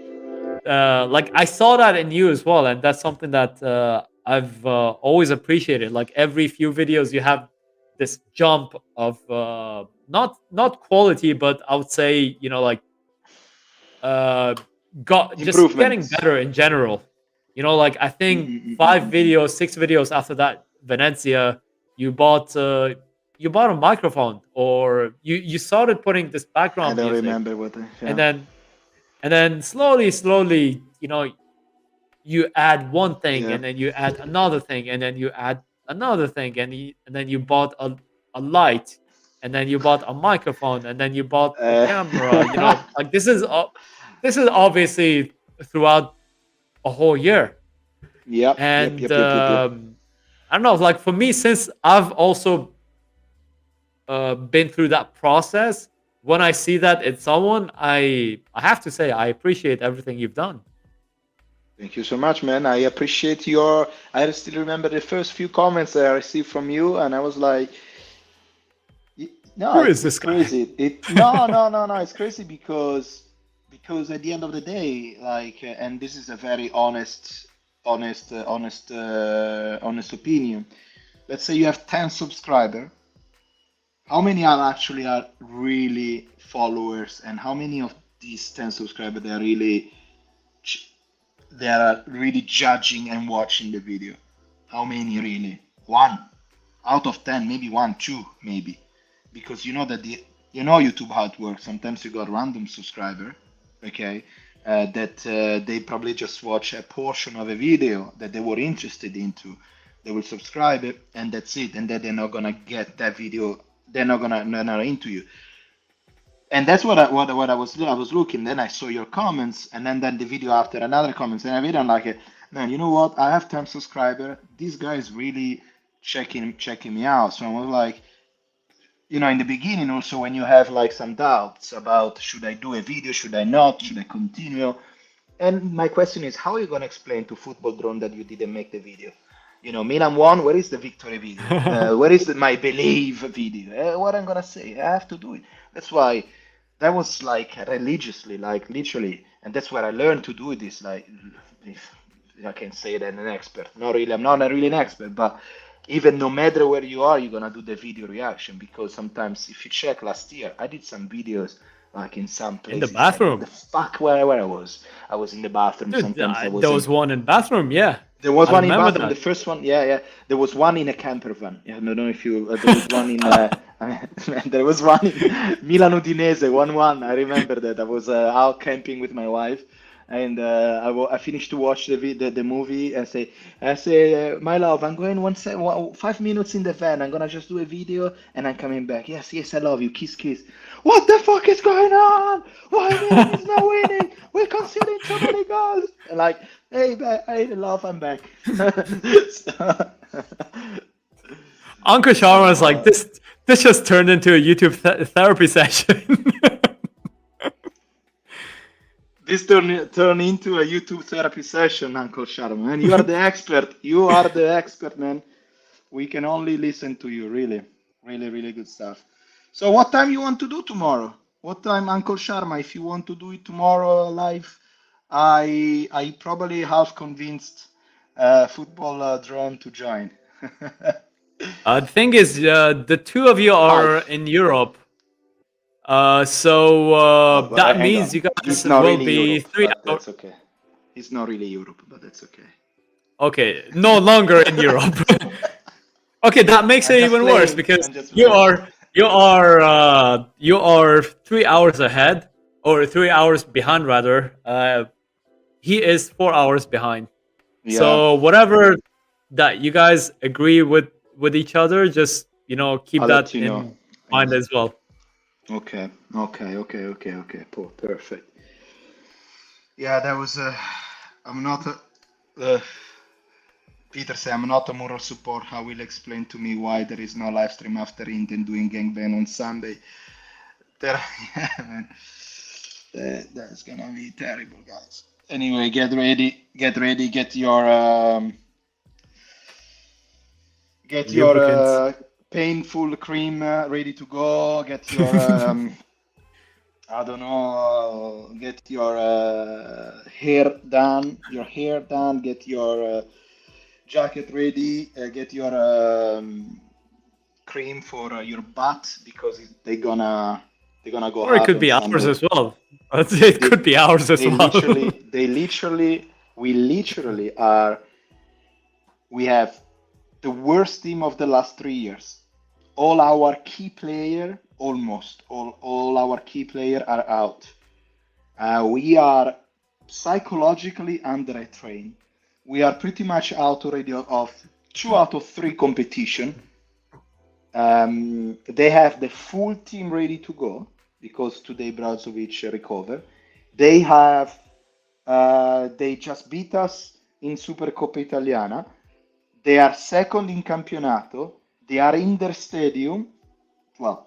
S2: like I saw that in you as well, and that's something that I've always appreciated. Like every few videos, you have this jump of not quality, but I would say like uh got just getting
S1: Improvements.
S2: better in general. Like I think five
S1: Mm.
S2: videos, 6 videos after that Venezia, you bought uh you bought a microphone, or you started putting this
S1: I
S2: background
S1: don't
S2: music,
S1: remember what.
S2: and
S1: Yeah.
S2: then slowly, you add one thing,
S1: Yeah.
S2: and then you add another thing, and then you add another thing, and then you bought a light, and then you bought a microphone, and then you bought a
S1: Uh,
S2: camera. Like this is obviously throughout a whole year.
S1: yep, yep,
S2: And
S1: yep, yep, yep, yep.
S2: I don't know, like for me, since I've also been through that process, when I see that in someone, I have to say I appreciate everything you've done.
S1: Thank you so much, man. I appreciate your. I still remember the first few comments that I received from you, and I was like, no,
S2: Who is
S1: it's
S2: this guy?
S1: crazy. No. It's crazy because at the end of the day, like, and this is a very honest opinion. Let's say you have 10 subscribers. how many are actually are really followers, and how many of these 10 subscribers they are really judging and watching the video? How many really? One out of 10, maybe one, two, maybe. Because you know that YouTube how it works. Sometimes you got random subscriber, okay, that they probably just watch a portion of a video that they were interested into. They will subscribe it, and that's it. And then they're not gonna get that video. They're not into you. And that's what I was looking. Then I saw your comments, and then the video after another comments, and I read, I'm like, man, you know what? I have 10 subscriber. This guy is really checking me out. So I was like, in the beginning also, when you have like some doubts about should I do a video, should I not, should I continue? And my question is, how are you gonna explain to Football Drone that you didn't make the video? Milan won. Where is the victory video? Where is my believe video? What I'm gonna say? I have to do it. That's why that was like religiously, like literally, and that's where I learned to do this. Like, if I can say that an expert. Not really. I'm not really an expert, but even no matter where you are, you're gonna do the video reaction, because sometimes if you check last year, I did some videos like in some
S2: In the
S1: places. Like, what the
S2: bathroom.
S1: fuck? Where I was? I was in the bathroom.
S2: Dude,
S1: Sometimes I was
S2: there
S1: in.
S2: was one in bathroom, yeah.
S1: There was
S2: I
S1: one in
S2: remember
S1: bathroom. The
S2: that.
S1: first one, yeah, yeah. There was one in a camper van. Yeah, I don't know if you. There was one in. There was one in Milan Udinese, 1-1. I remember that. I was out camping with my wife, and I finished to watch the movie and I say, my love, I'm going 5 minutes in the van. I'm gonna just do a video and I'm coming back. Yes, yes, I love you. Kiss, kiss. What the fuck is going on? Why Milan is not winning? We're conceding too many goals. Like, hey, love, I'm back. So-
S2: Uncle Sharma's like, this just turned into a YouTube therapy session.
S1: This turn into a YouTube therapy session, Uncle Sharma. Man, you are the expert. You are the expert, man. We can only listen to you. Really, really, really good stuff. So, what time you want to do tomorrow? What time, Uncle Sharma? If you want to do it tomorrow live, I probably half convinced football drone to join.
S2: The thing is, the two of you are
S1: Half.
S2: in Europe. So
S1: Oh, but
S2: that
S1: hang
S2: means you
S1: on.
S2: guys
S1: It's not
S2: will
S1: really
S2: be
S1: Europe,
S2: 3
S1: but
S2: hours.
S1: that's okay. It's not really Europe, but that's okay.
S2: Okay, no longer in Europe. Okay, that makes
S1: I'm
S2: it
S1: just
S2: even worse
S1: playing.
S2: because
S1: I'm just
S2: you
S1: playing.
S2: are you are 3 hours ahead, or 3 hours behind rather. He is 4 hours behind.
S1: Yeah,
S2: So whatever that you guys agree with each other, just keep
S1: I'll
S2: that
S1: let you know.
S2: in mind
S1: Ex-
S2: as well.
S1: Okay, okay. Perfect. Yeah, that was. I'm not. Peter said, I'm not a moral support. How will explain to me why there is no live stream after Intent doing gangbang on Sunday? There, yeah, man. That's gonna be terrible, guys. Anyway, get ready, get your
S2: Lubricants.
S1: painful cream ready to go. Get your I don't know, get your hair done, get your jacket ready, get your cream for your butt, because they're gonna go
S2: Or it
S1: hard
S2: could
S1: on
S2: be ours
S1: Sunday.
S2: as well. It
S1: They
S2: could be ours as well.
S1: we literally we have the worst team of the last 3 years. All our key player, almost all our key player are out. We are psychologically undertrained. We are pretty much out already of 2 out of 3 competition. They have the full team ready to go because today Brazovic recovered. They have they just beat us in Supercoppa Italiana. They are second in Campionato. They are in their stadium. Well,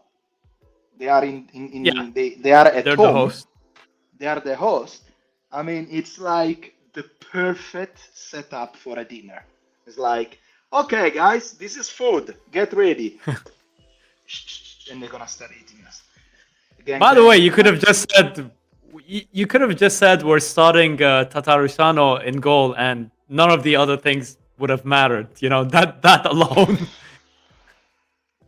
S1: they are
S2: Yeah,
S1: they are at
S2: they're the
S1: home.
S2: host.
S1: They are the host. I mean, it's like the perfect setup for a dinner. It's like, okay, guys, this is food. Get ready. And they're gonna start eating us.
S2: By the way,
S1: Gangbang.
S2: you could have just said you could have just said we're starting Tatarusano in goal, and none of the other things would have mattered. That alone.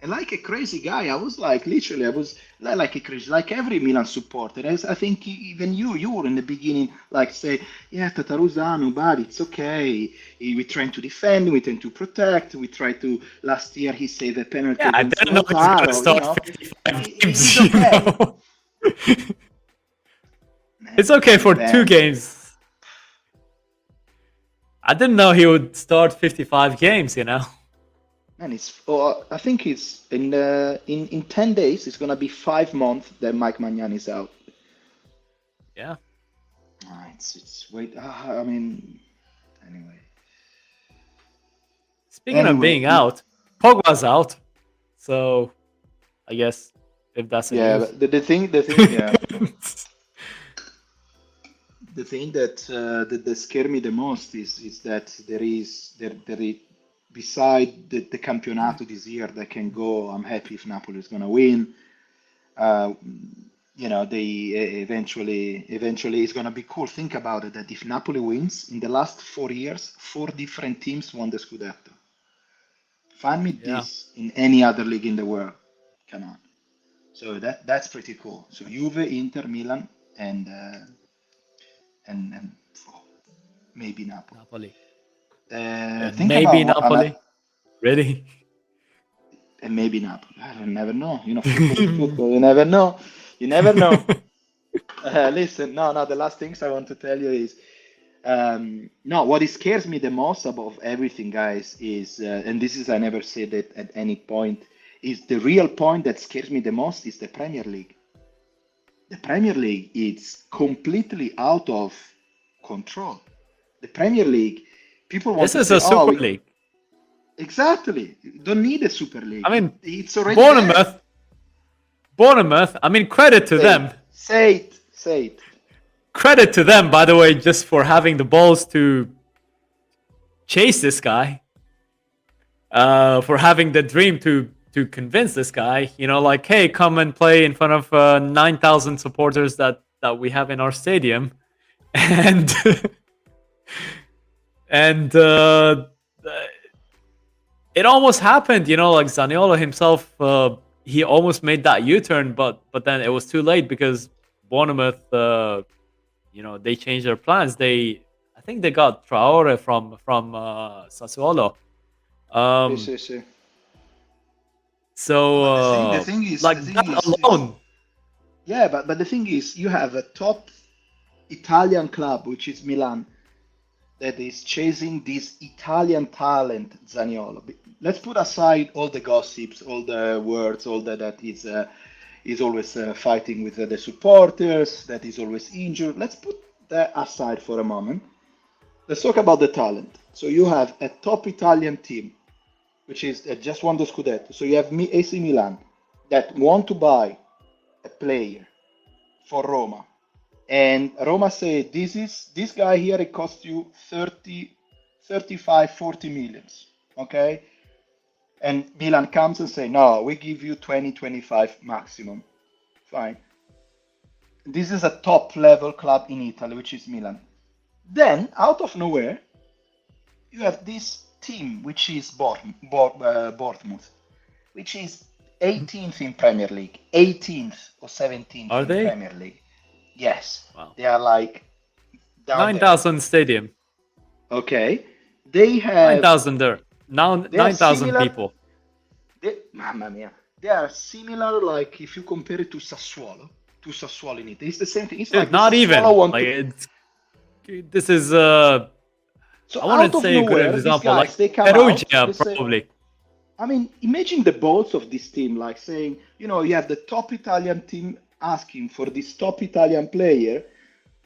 S1: And like a crazy guy, I was like, literally, I was like a crazy, like every Milan supporter. I think even you were in the beginning, like say, yeah, Tataruzanu, but it's okay. We trying to defend, we trying to protect. We try to. Last year he saved a penalty
S2: Yeah, I
S1: against
S2: didn't know he's gonna
S1: Lautaro.
S2: start 55
S1: He's
S2: games.
S1: okay.
S2: It's
S1: Man,
S2: okay
S1: and
S2: for two
S1: then
S2: games. I didn't know he would start 55 games.
S1: man, it's. Oh, I think it's in 10 days. It's gonna be 5 months that Mike Magnan is out.
S2: Yeah.
S1: It's wait. I mean, anyway.
S2: Speaking of
S1: Anyway,
S2: being out, Pogba's out. So I guess if that's the
S1: yeah,
S2: news.
S1: but the thing, yeah, the thing that scare me the most is that there is beside the Campionato this year that can go. I'm happy if Napoli is gonna win. Uh, they eventually it's gonna be cool. Think about it that if Napoli wins in the last 4 years, four different teams won the Scudetto. Find me
S2: Yeah.
S1: this in any other league in the world. Come on. So that's pretty cool. So Juve, Inter, Milan, and oh, maybe Napoli.
S2: Napoli.
S1: Think
S2: Maybe
S1: about what
S2: Napoli. Really?
S1: and maybe Napoli. I don't never know. Football is football. You never know. You never know. Listen, no. The last things I want to tell you is no. What scares me the most above everything, guys, is and this is I never said it at any point. Is the real point that scares me the most is the Premier League. The Premier League is completely out of control. The Premier League, people want
S2: This
S1: to
S2: is
S1: say,
S2: a
S1: "Oh,
S2: Super League.
S1: exactly, you don't need a Super
S2: I
S1: League.
S2: mean,
S1: It's already there."
S2: Bournemouth. Bournemouth. I mean, credit to
S1: Say
S2: them.
S1: it, say it, say it.
S2: Credit to them, by the way, just for having the balls to chase this guy. For having the dream to convince this guy. Like, hey, come and play in front of 9,000 supporters that we have in our stadium, and and it almost happened. Like Zaniolo himself, he almost made that U-turn, but then it was too late because Bournemouth, they changed their plans. I think they got Traore from Sassuolo.
S1: Sì,
S2: Um,
S1: sì, sì.
S2: so
S1: But the
S2: like
S1: thing
S2: that
S1: is
S2: alone,
S1: yeah, but the thing is, you have a top Italian club, which is Milan, that is chasing this Italian talent, Zaniolo. Let's put aside all the gossips, all the words, all that is always fighting with the supporters, that is always injured. Let's put that aside for a moment. Let's talk about the talent. So you have a top Italian team, which is just won the Scudetto. So you have AC Milan that want to buy a player for Roma. And Roma say this guy here, it costs you 30, 35, 40 millions. Okay? And Milan comes and say, no, we give you 20, 25 maximum. Fine. This is a top level club in Italy, which is Milan. Then, out of nowhere, you have this team, which is Bournemouth, which is 18th in Premier League, 18th or 17th
S2: are
S1: in
S2: they?
S1: Premier League. Yes,
S2: Wow,
S1: they are like down there.
S2: 9,000 stadium,
S1: Okay, they have
S2: 9,000 there. Now
S1: they are
S2: 9,000
S1: similar.
S2: people.
S1: Mamma mia, they are similar. Like if you compare it to Sassuolo in Italy, it's the same thing. It's
S2: Dude,
S1: like the
S2: not
S1: Sassuolo
S2: even.
S1: want
S2: Like
S1: to.
S2: it's this is
S1: So
S2: I
S1: out
S2: wouldn't
S1: of
S2: say a good
S1: nowhere, these
S2: example. Like
S1: guys they come out.
S2: Perugia
S1: They say,
S2: probably.
S1: I mean, imagine the balls of this team, like saying, you have the top Italian team asking for this top Italian player.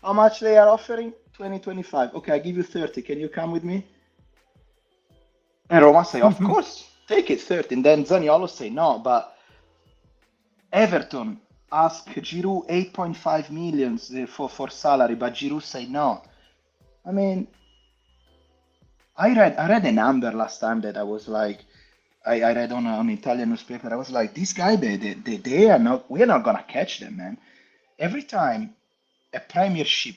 S1: How much they are offering? 20, 25. Okay, I give you 30. Can you come with me? And Roma say, of course, take it 30. And then Zaniolo say, no, but Everton ask Giroud 8.5 millions for salary, but Giroud say no. I mean, I read a number last time that I was like, I read on an Italian newspaper. I was like, this guy, they are not. We are not gonna catch them, man. Every time a Premiership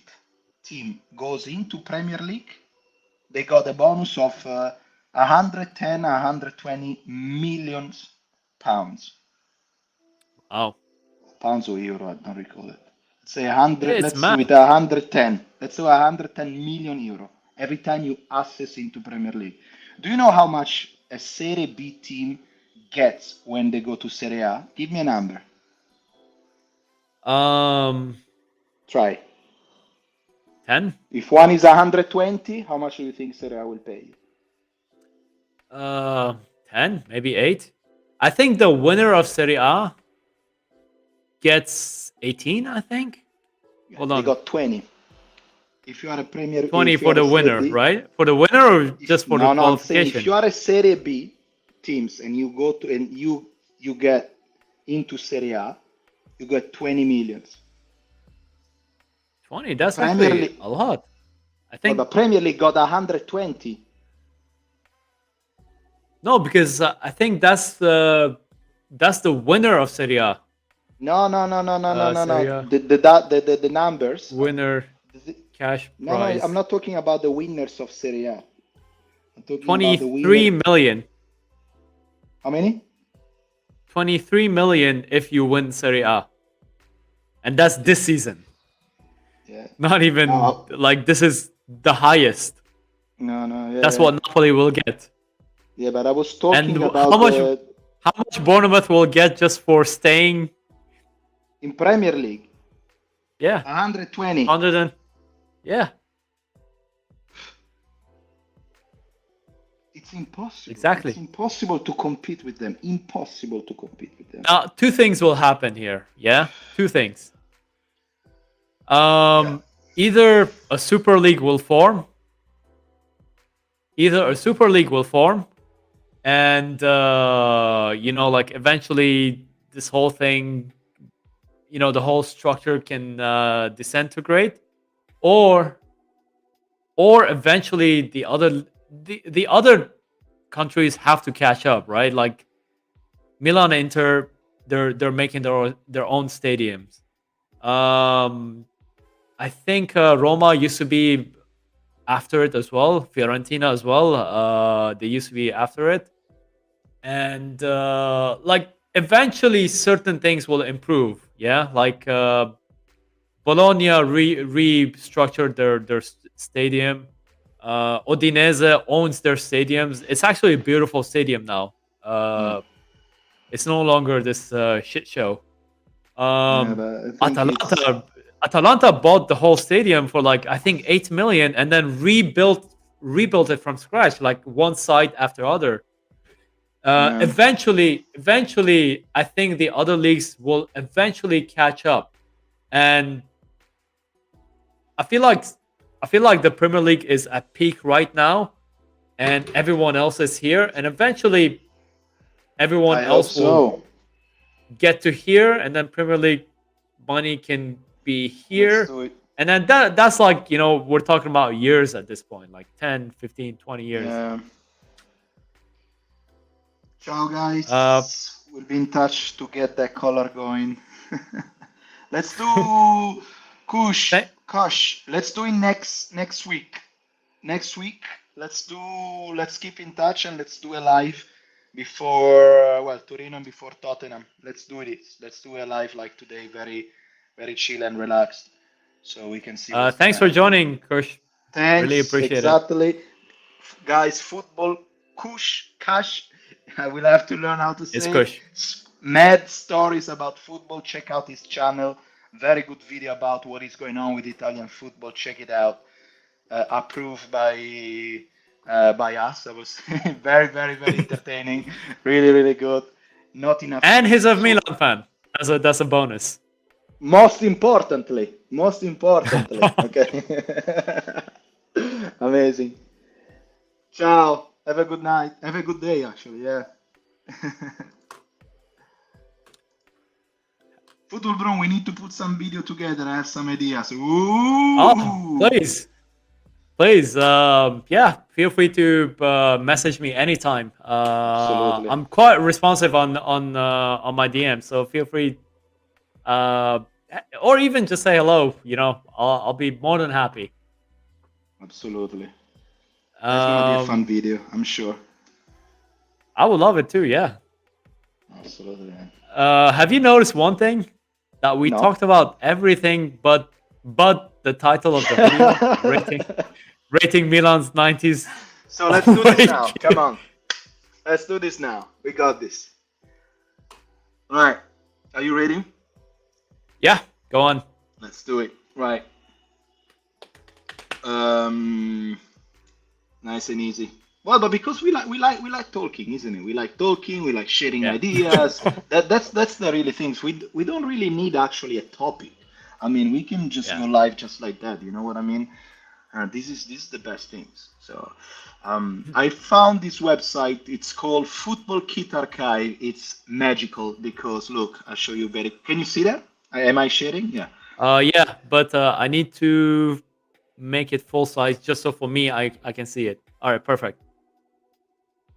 S1: team goes into Premier League, they got a bonus of 110, 120 millions pounds.
S2: Wow.
S1: Pounds or euro, I don't recall it. Let's say 100,
S2: It's
S1: let's do it
S2: mad.
S1: 110. Let's do 110 million euro every time you access into Premier League. Do you know how much a Serie B team gets when they go to Serie A? Give me a number.
S2: Um,
S1: Try.
S2: 10.
S1: If one is 120, how much do you think Serie A will pay you?
S2: 10, maybe 8. I think the winner of Serie A gets 18, I think.
S1: Yeah,
S2: Hold
S1: they
S2: on.
S1: got 20. If you are a Premier,
S2: 20
S1: if you
S2: for
S1: are a
S2: the
S1: Serie
S2: winner,
S1: B,
S2: right? For the winner or
S1: if
S2: just for the
S1: no, no, I'm saying if
S2: qualification?
S1: you are a Serie B teams and you go to and you get into Serie A, you get 20 millions.
S2: 20, that's
S1: Premier
S2: actually
S1: League,
S2: a lot. I
S1: well,
S2: think
S1: but Premier League got 120.
S2: no, because I think that's the winner of Serie A.
S1: No, no, no, no, no, no, no,
S2: Serie
S1: no.
S2: A
S1: The numbers.
S2: winner
S1: The,
S2: cash
S1: no, no, I'm
S2: prize
S1: not talking about the winners of Serie A. I'm talking about the winner.
S2: 23 million.
S1: How many?
S2: 23 million if you win Serie A. And that's this season.
S1: Yeah.
S2: Not even
S1: No,
S2: like this is the highest.
S1: no, no, yeah,
S2: That's
S1: yeah.
S2: what Napoli will get.
S1: Yeah, but I was
S2: And
S1: talking
S2: how
S1: about
S2: much
S1: the
S2: Bournemouth will get just for staying?
S1: in Premier League.
S2: Yeah,
S1: 120.
S2: 100 and yeah,
S1: It's impossible. It's
S2: exactly.
S1: impossible to compete with them. Impossible to compete with them.
S2: Now, two things will happen here. Yeah, two things.
S1: Yeah.
S2: Either a super league will form. Either a super league will form, and like eventually this whole thing, the whole structure can disintegrate, or eventually the other countries have to catch up, right? Like Milan, Inter, they're making their own stadiums. I think Roma used to be after it as well. Fiorentina as well. They used to be after it, and like eventually certain things will improve. Yeah, like Bologna restructured their stadium. Udinese owns their stadiums. It's actually a beautiful stadium now.
S1: Mm.
S2: It's no longer this shit show.
S1: Yeah,
S2: Um,
S1: but I think it's
S2: Atalanta Atalanta bought the whole stadium for like I think 8 million, and then rebuilt it from scratch, like one side after other.
S1: yeah.
S2: Eventually, I think the other leagues will eventually catch up, and I feel like the Premier League is at peak right now, and everyone else is here, and eventually everyone
S1: I hope
S2: else will
S1: so.
S2: get to here, and then Premier League money can be
S1: Let's
S2: here,
S1: do it.
S2: and then that's like we're talking about years at this point, like 10, 15, 20 years.
S1: Yeah. Ciao,
S2: Uh,
S1: guys. We'll be in touch to get that color going. Let's do
S2: th-
S1: Kush. Let's do it next week. Next week, let's keep in touch and let's do a live before Torino and before Tottenham. Let's do it. Let's do a live like today, very very chill and relaxed, so we can see what's
S2: Thanks
S1: gonna
S2: for
S1: happen.
S2: joining, Kush. Really
S1: Thanks,
S2: appreciate it.
S1: exactly. Guys, football, Cash. I will have to learn how to
S2: It's
S1: say it.
S2: Kush.
S1: Mad stories about football. Check out his channel. Very good video about what is going on with Italian football. Check it out. Approved by us. That was very, very, very entertaining. Really, really good. Not enough
S2: And
S1: sleep.
S2: he's a
S1: So
S2: Milan fan. That's a bonus.
S1: most importantly, okay. Amazing. Ciao. Have a good night. Have a good day, actually. Yeah. Football Bro, we need to put some video together. I have some ideas.
S2: Oh,
S1: Ooh.
S2: please, yeah, feel free to message me anytime.
S1: Absolutely.
S2: I'm quite responsive on my DM, so feel free, uh, or even just say hello. I'll be more than happy.
S1: Absolutely. That's gonna be a fun
S2: Um,
S1: video, I'm sure.
S2: I would love it too. Yeah.
S1: absolutely, man.
S2: Have you noticed one thing? That we
S1: No.
S2: talked about everything but the title of the video, rating Milan's 90s
S1: So let's do this now.
S2: awake.
S1: Come on. Let's do this now. We got this. All right. Are you ready?
S2: Yeah, go on.
S1: Let's do it. Right. Um, nice and easy. Well, but because we like talking, isn't it? We like talking. We like sharing
S2: Yeah.
S1: ideas. That's the really things. We don't really need actually a topic. I mean, we can just
S2: Yeah.
S1: go live just like that. You know what I mean? This is the best things. So I found this website. It's called Football Kit Archive. It's magical because look, I'll show you better. Can you see that? Am I sharing? Yeah.
S2: Yeah, but I need to make it full size just so for me I can see it. All right, perfect.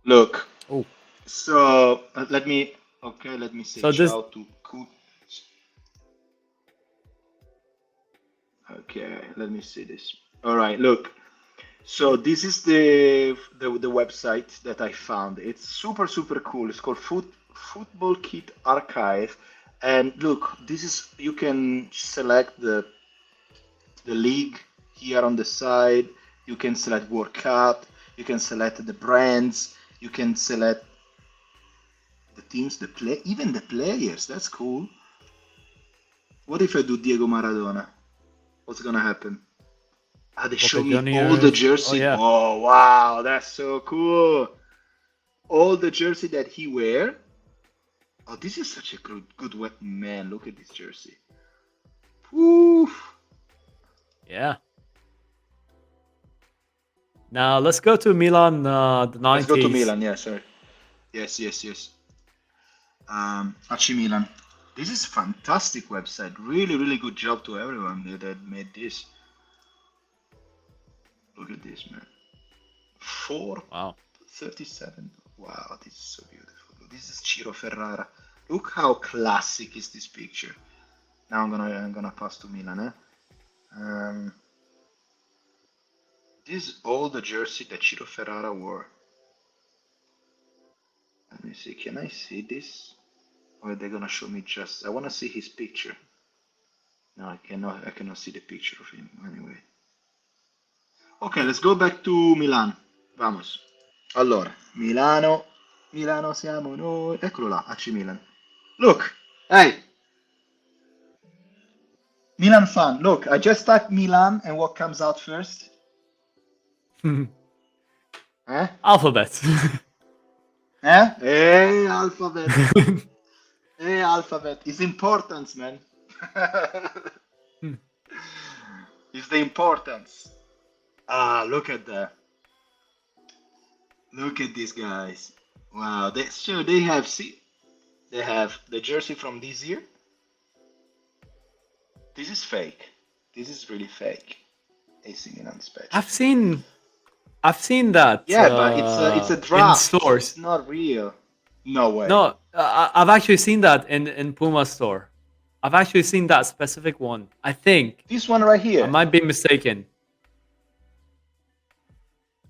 S1: Look.
S2: Oh,
S1: So let me. Okay, let me say
S2: so this
S1: ciao to Kut. Okay, let me see this. All right, look. So this is the website that I found. It's super cool. It's called Football Kit Archive, and look, this is you can select the league here on the side. You can select World Cup. You can select the brands. You can select the teams, even the players. That's cool. What if I do Diego Maradona? What's gonna happen? Ah, they show
S2: Boca
S1: me all the
S2: Juniors. Oh
S1: jersey.
S2: yeah.
S1: Oh wow, that's so cool. All the jersey that he wear. Oh, this is such a good man. Look at this jersey. Woo.
S2: Yeah. Now let's go to Milan the
S1: Let's go to
S2: 90s.
S1: Milan. Yeah, sorry. Yes. AC Milan. This is fantastic website. Really good job to everyone that made this. Look at this, man.
S2: Wow.
S1: 437. Wow, this is so beautiful. This is Ciro Ferrara. Look how classic is this picture. Now I'm gonna pass to Milan. This is all the jersey that Ciro Ferrara wore. Let me see. Can I see this? Or are they gonna show me just? I wanna see his picture. No, I cannot. I cannot see the picture of him anyway. Ok, let's go back to Milan. Vamos. Allora, Milano siamo noi. Eccolo là, AC Milan. Look, hey, Milan fan. Look, I just typed Milan, and what comes out first? Eh?
S2: Alphabet.
S1: Eh? Hey, alphabet. Hey, alphabet. It's importance, man. It's the importance. Ah, look at that. Look at these guys. Wow, they have they have the jersey from this year. This is fake. This is really fake. AC Milan special.
S2: I've seen that
S1: Yeah, but it's a
S2: in
S1: draft. It's
S2: stores.
S1: not real. No way.
S2: No, I've actually seen that in Puma store. I've actually seen that specific one. I think
S1: This one right
S2: I
S1: here.
S2: might be mistaken.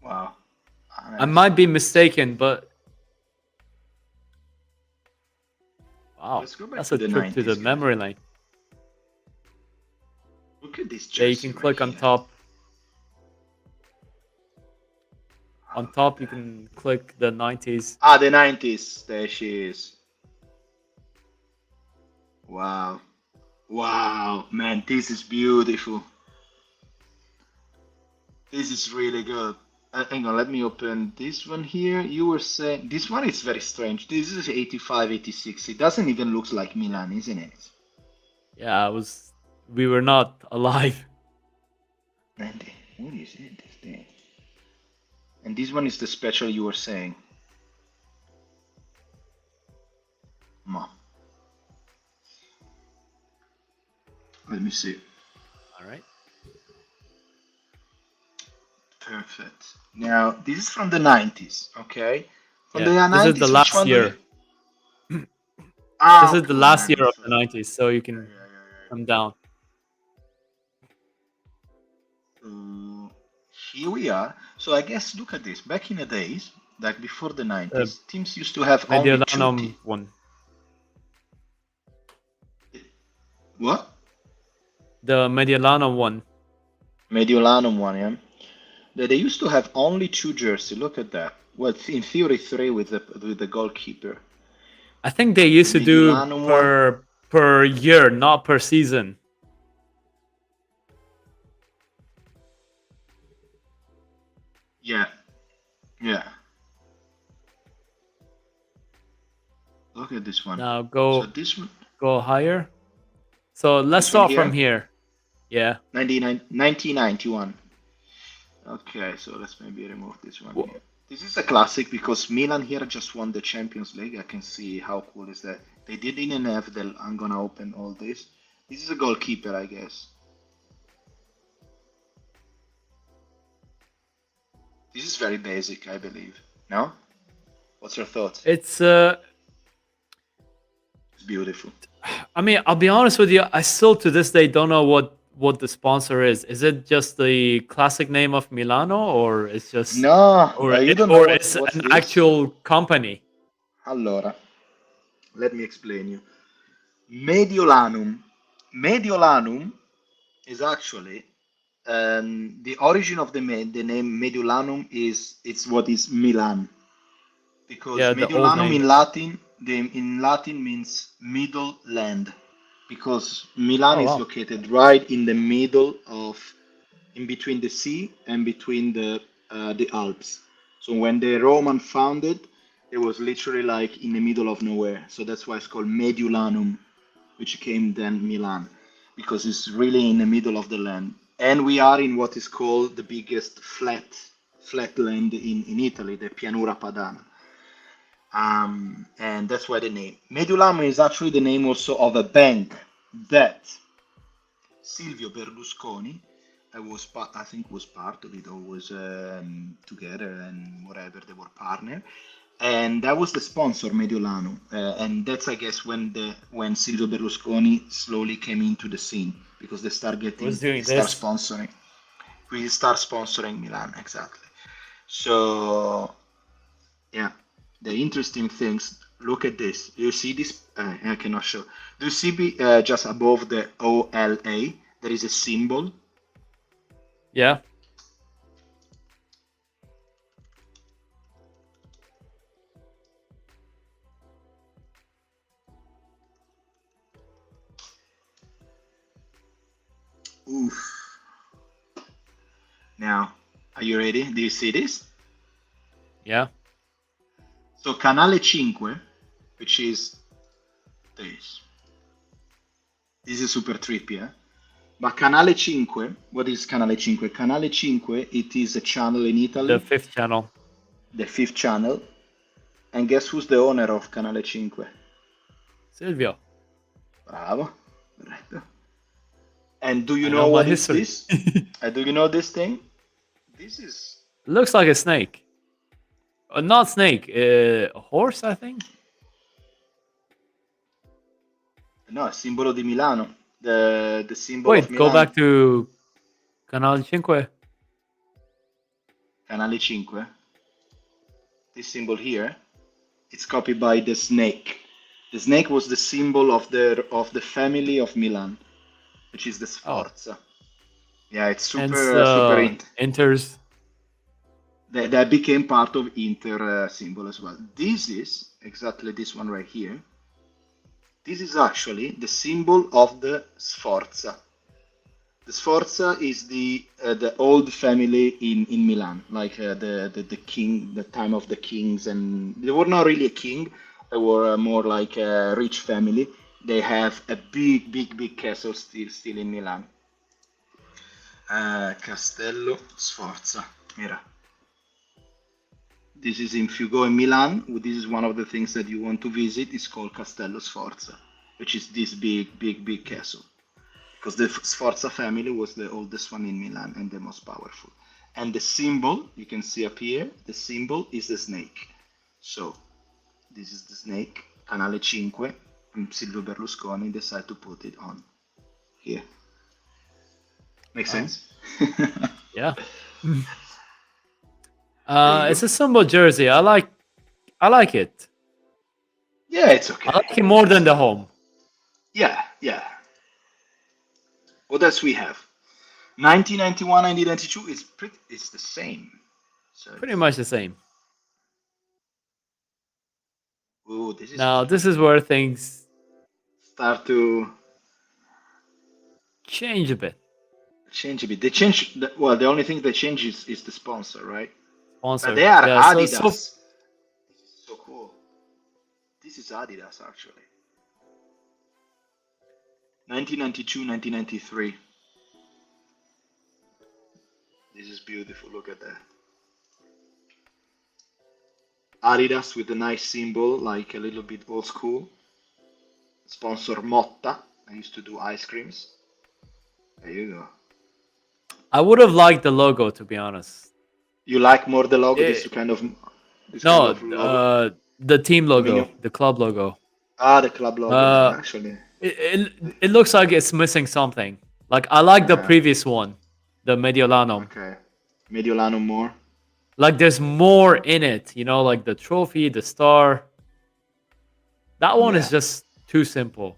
S1: Wow.
S2: I might be mistaken, but wow,
S1: Let's go back
S2: that's
S1: to
S2: a
S1: the
S2: trip to the
S1: 90s, guys.
S2: memory lane.
S1: Look at this
S2: Yeah, you
S1: jersey
S2: can
S1: right
S2: click on
S1: here.
S2: top. On top, you can click the 90s.
S1: Ah, the 90s. There she is. Wow. Wow, man, this is beautiful. This is really good. Hang on, let me open this one here. You were saying this one is very strange. This is 85, 86. It doesn't even look like Milan, isn't it?
S2: Yeah, we were not alive.
S1: And what is it? This thing. And this one is the special you were saying. Ma. Let me see.
S2: All right.
S1: Perfect. Now, this is from the 90s, okay? From
S2: Yeah,
S1: the
S2: this is the
S1: 90s, which
S2: last
S1: one do you?
S2: year. This
S1: Ah,
S2: is the
S1: okay,
S2: last
S1: man.
S2: year of
S1: So,
S2: the 90s, so you
S1: yeah,
S2: can
S1: yeah, yeah,
S2: come down.
S1: yeah. Here we are. So I guess look at this. Back in the days, like before the
S2: The
S1: 90s, teams used to have only two
S2: Mediolanum
S1: teams.
S2: one.
S1: What?
S2: The Mediolano one.
S1: Mediolanum one, yeah. They used to have only two jerseys. Look at that. Well, in theory, three with the goalkeeper.
S2: I think they
S1: The
S2: used to do
S1: Mediolanum one.
S2: per year, not per season.
S1: Yeah, yeah. Look at this one.
S2: Now
S1: So
S2: go
S1: this one,
S2: go higher. So let's
S1: this one
S2: start from
S1: here,
S2: here. Yeah.
S1: 1991. Okay, so let's maybe remove this one
S2: Wh-
S1: here. This is a classic because Milan here just won the Champions League. I can see how cool is that. They didn't have the. I'm gonna open all this. This is a goalkeeper, I guess. This is very basic, I believe. No? What's your thought?
S2: It's
S1: It's beautiful.
S2: I mean, I'll be honest with you, I still to this day don't know what the sponsor is. Is it just the classic name of Milano, or it's just
S1: No, you don't know
S2: or
S1: what
S2: it's
S1: what's
S2: an
S1: this?
S2: actual company?
S1: Allora, let me explain you. Mediolanum. Mediolanum is actually the origin of the name Mediolanum is it's what is Milan because
S2: Yeah, the old
S1: Mediolanum
S2: name.
S1: in Latin means middle land because Milan
S2: Oh
S1: is
S2: wow.
S1: located right in the middle of in between the sea and between the Alps. So when the Roman founded, it was literally like in the middle of nowhere. So that's why it's called Mediolanum, which became then Milan, because it's really in the middle of the land. And we are in what is called the biggest flat land in Italy, the Pianura Padana. And that's why the name. Mediolanum is actually the name also of a bank that Silvio Berlusconi I think was part of it or was together and whatever they were partner and that was the sponsor Mediolano and that's I guess when Silvio Berlusconi slowly came into the scene because
S2: Was
S1: they
S2: doing
S1: start
S2: this.
S1: sponsoring we start sponsoring Milan exactly so yeah the interesting things look at this you see this I cannot show do you see just above the OLA there is a symbol.
S2: Yeah.
S1: Oof. Now, are you ready? Do you see this?
S2: Yeah.
S1: So Canale 5, which is this. This is super trippy, eh? But Canale 5, what is Canale 5? Canale 5, it is a channel in
S2: The
S1: Italy,
S2: fifth channel.
S1: the fifth channel. And guess who's the owner of Canale 5?
S2: Silvio.
S1: Bravo. Corretto. And do you
S2: I
S1: know
S2: know my
S1: what is
S2: history.
S1: this? Do you know this thing? This is
S2: Looks like a snake. Not snake. A horse, I think.
S1: no, simbolo di Milano. The symbol of
S2: Wait, go
S1: Milan.
S2: back to Canale 5.
S1: Canale 5. This symbol here, it's copied by the snake. The snake was the symbol of the family of Milan, which is the
S2: Oh,
S1: Sforza. Yeah, it's
S2: hence
S1: super.
S2: enters.
S1: That became part of Inter symbol as well. This is exactly this one right here. This is actually the symbol of the Sforza. The Sforza is the old family in Milan, like the king, the time of the kings, and they were not really a king. They were more like a rich family. They have a big castle still in Milan. Castello Sforza. Mira. This is if you go in Milan. This is one of the things that you want to visit. It's called Castello Sforza, which is this big castle because the Sforza family was the oldest one in Milan and the most powerful. And the symbol you can see up here, the symbol is the snake. So this is the snake, Canale 5, and Silvio Berlusconi decided to put it on here. Make
S2: Oh,
S1: sense?
S2: yeah.
S1: There you go.
S2: It's a symbol jersey. I like it.
S1: Yeah, it's
S2: I
S1: okay.
S2: like it more than
S1: It's
S2: the home.
S1: yeah. What else we have? 1991, 1992 is pretty. It's the same. So
S2: Pretty
S1: it's.
S2: much the same.
S1: Oh, this is
S2: Now this is
S1: beautiful.
S2: where things
S1: Start to
S2: change a bit.
S1: change a bit. They change. Well, the only thing they change is the sponsor, right? But they
S2: Sponsor.
S1: are
S2: Yeah. So
S1: Adidas. This is so cool. This is Adidas actually. 1992, 1993. This is beautiful. Look at that. Adidas with a nice symbol, like a little bit old school. Sponsor Motta. I used to do ice creams. There you go.
S2: I would have liked the logo, to be honest.
S1: You like more the logo,
S2: It,
S1: this kind
S2: no,
S1: of logo?
S2: the team
S1: I mean,
S2: logo, the club logo.
S1: the club logo.
S2: Uh,
S1: Actually,
S2: it looks like it's missing something. Like I like the
S1: yeah.
S2: previous one, the Mediolanum.
S1: Okay. Mediolano more.
S2: Like there's more in it, you know, like the trophy, the star. That one is
S1: Yeah.
S2: just too simple.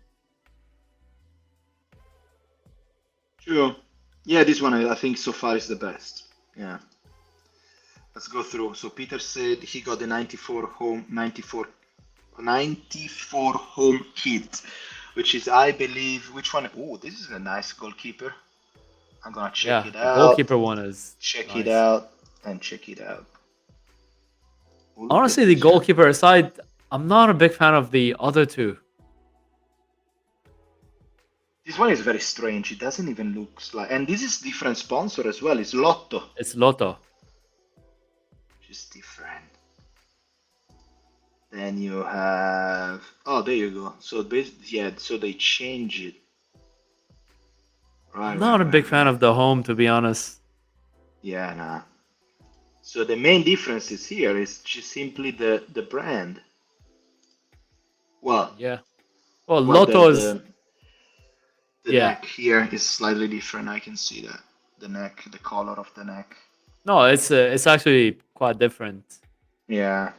S1: Sure. Yeah, this one I think so far is the best. Yeah. Let's go through. So Peter said he got the 94 home kit, which is I believe which one? Oh, this is a nice goalkeeper. I'm gonna check
S2: Yeah,
S1: it
S2: the
S1: out.
S2: goalkeeper one is
S1: Check it
S2: nice.
S1: out and check it out. Oh, look at
S2: Honestly, the
S1: this one.
S2: goalkeeper aside, I'm not a big fan of the other two.
S1: This one is very strange. It doesn't even look like, and this is different sponsor as well. It's Lotto,
S2: It's Lotto.
S1: which is different. Then you have, oh, there you go. So yeah, so they change it.
S2: I'm
S1: Right,
S2: not
S1: right,
S2: a big
S1: right,
S2: fan
S1: right.
S2: of the home, to be honest.
S1: Yeah, nah. So the main difference is here is just simply the brand. Well,
S2: Yeah. Well,
S1: well,
S2: Lotto is
S1: the
S2: yeah.
S1: neck here is slightly different. I can see that the neck, the color of the neck.
S2: No, it's actually quite different.
S1: Yeah,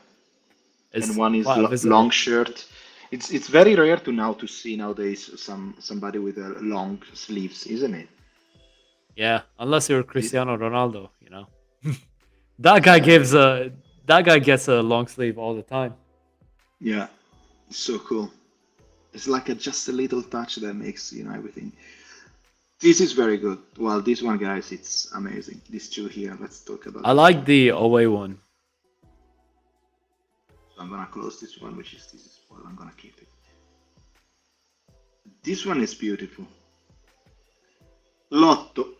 S1: and
S2: It's
S1: one is
S2: quite
S1: long
S2: visible.
S1: shirt. It's very rare to see nowadays somebody with a long sleeves, isn't it?
S2: Yeah, unless you're
S1: This,
S2: Cristiano Ronaldo, you know. That guy
S1: yeah,
S2: gives a that guy gets a long sleeve all the time.
S1: yeah, so cool. It's like just a little touch that makes everything. This is very good. Well, this one, guys, it's amazing. These two here. Let's talk about
S2: I
S1: these two.
S2: like the away one.
S1: So I'm gonna close this one, which is this is well, I'm gonna keep it. This one is beautiful. Lotto.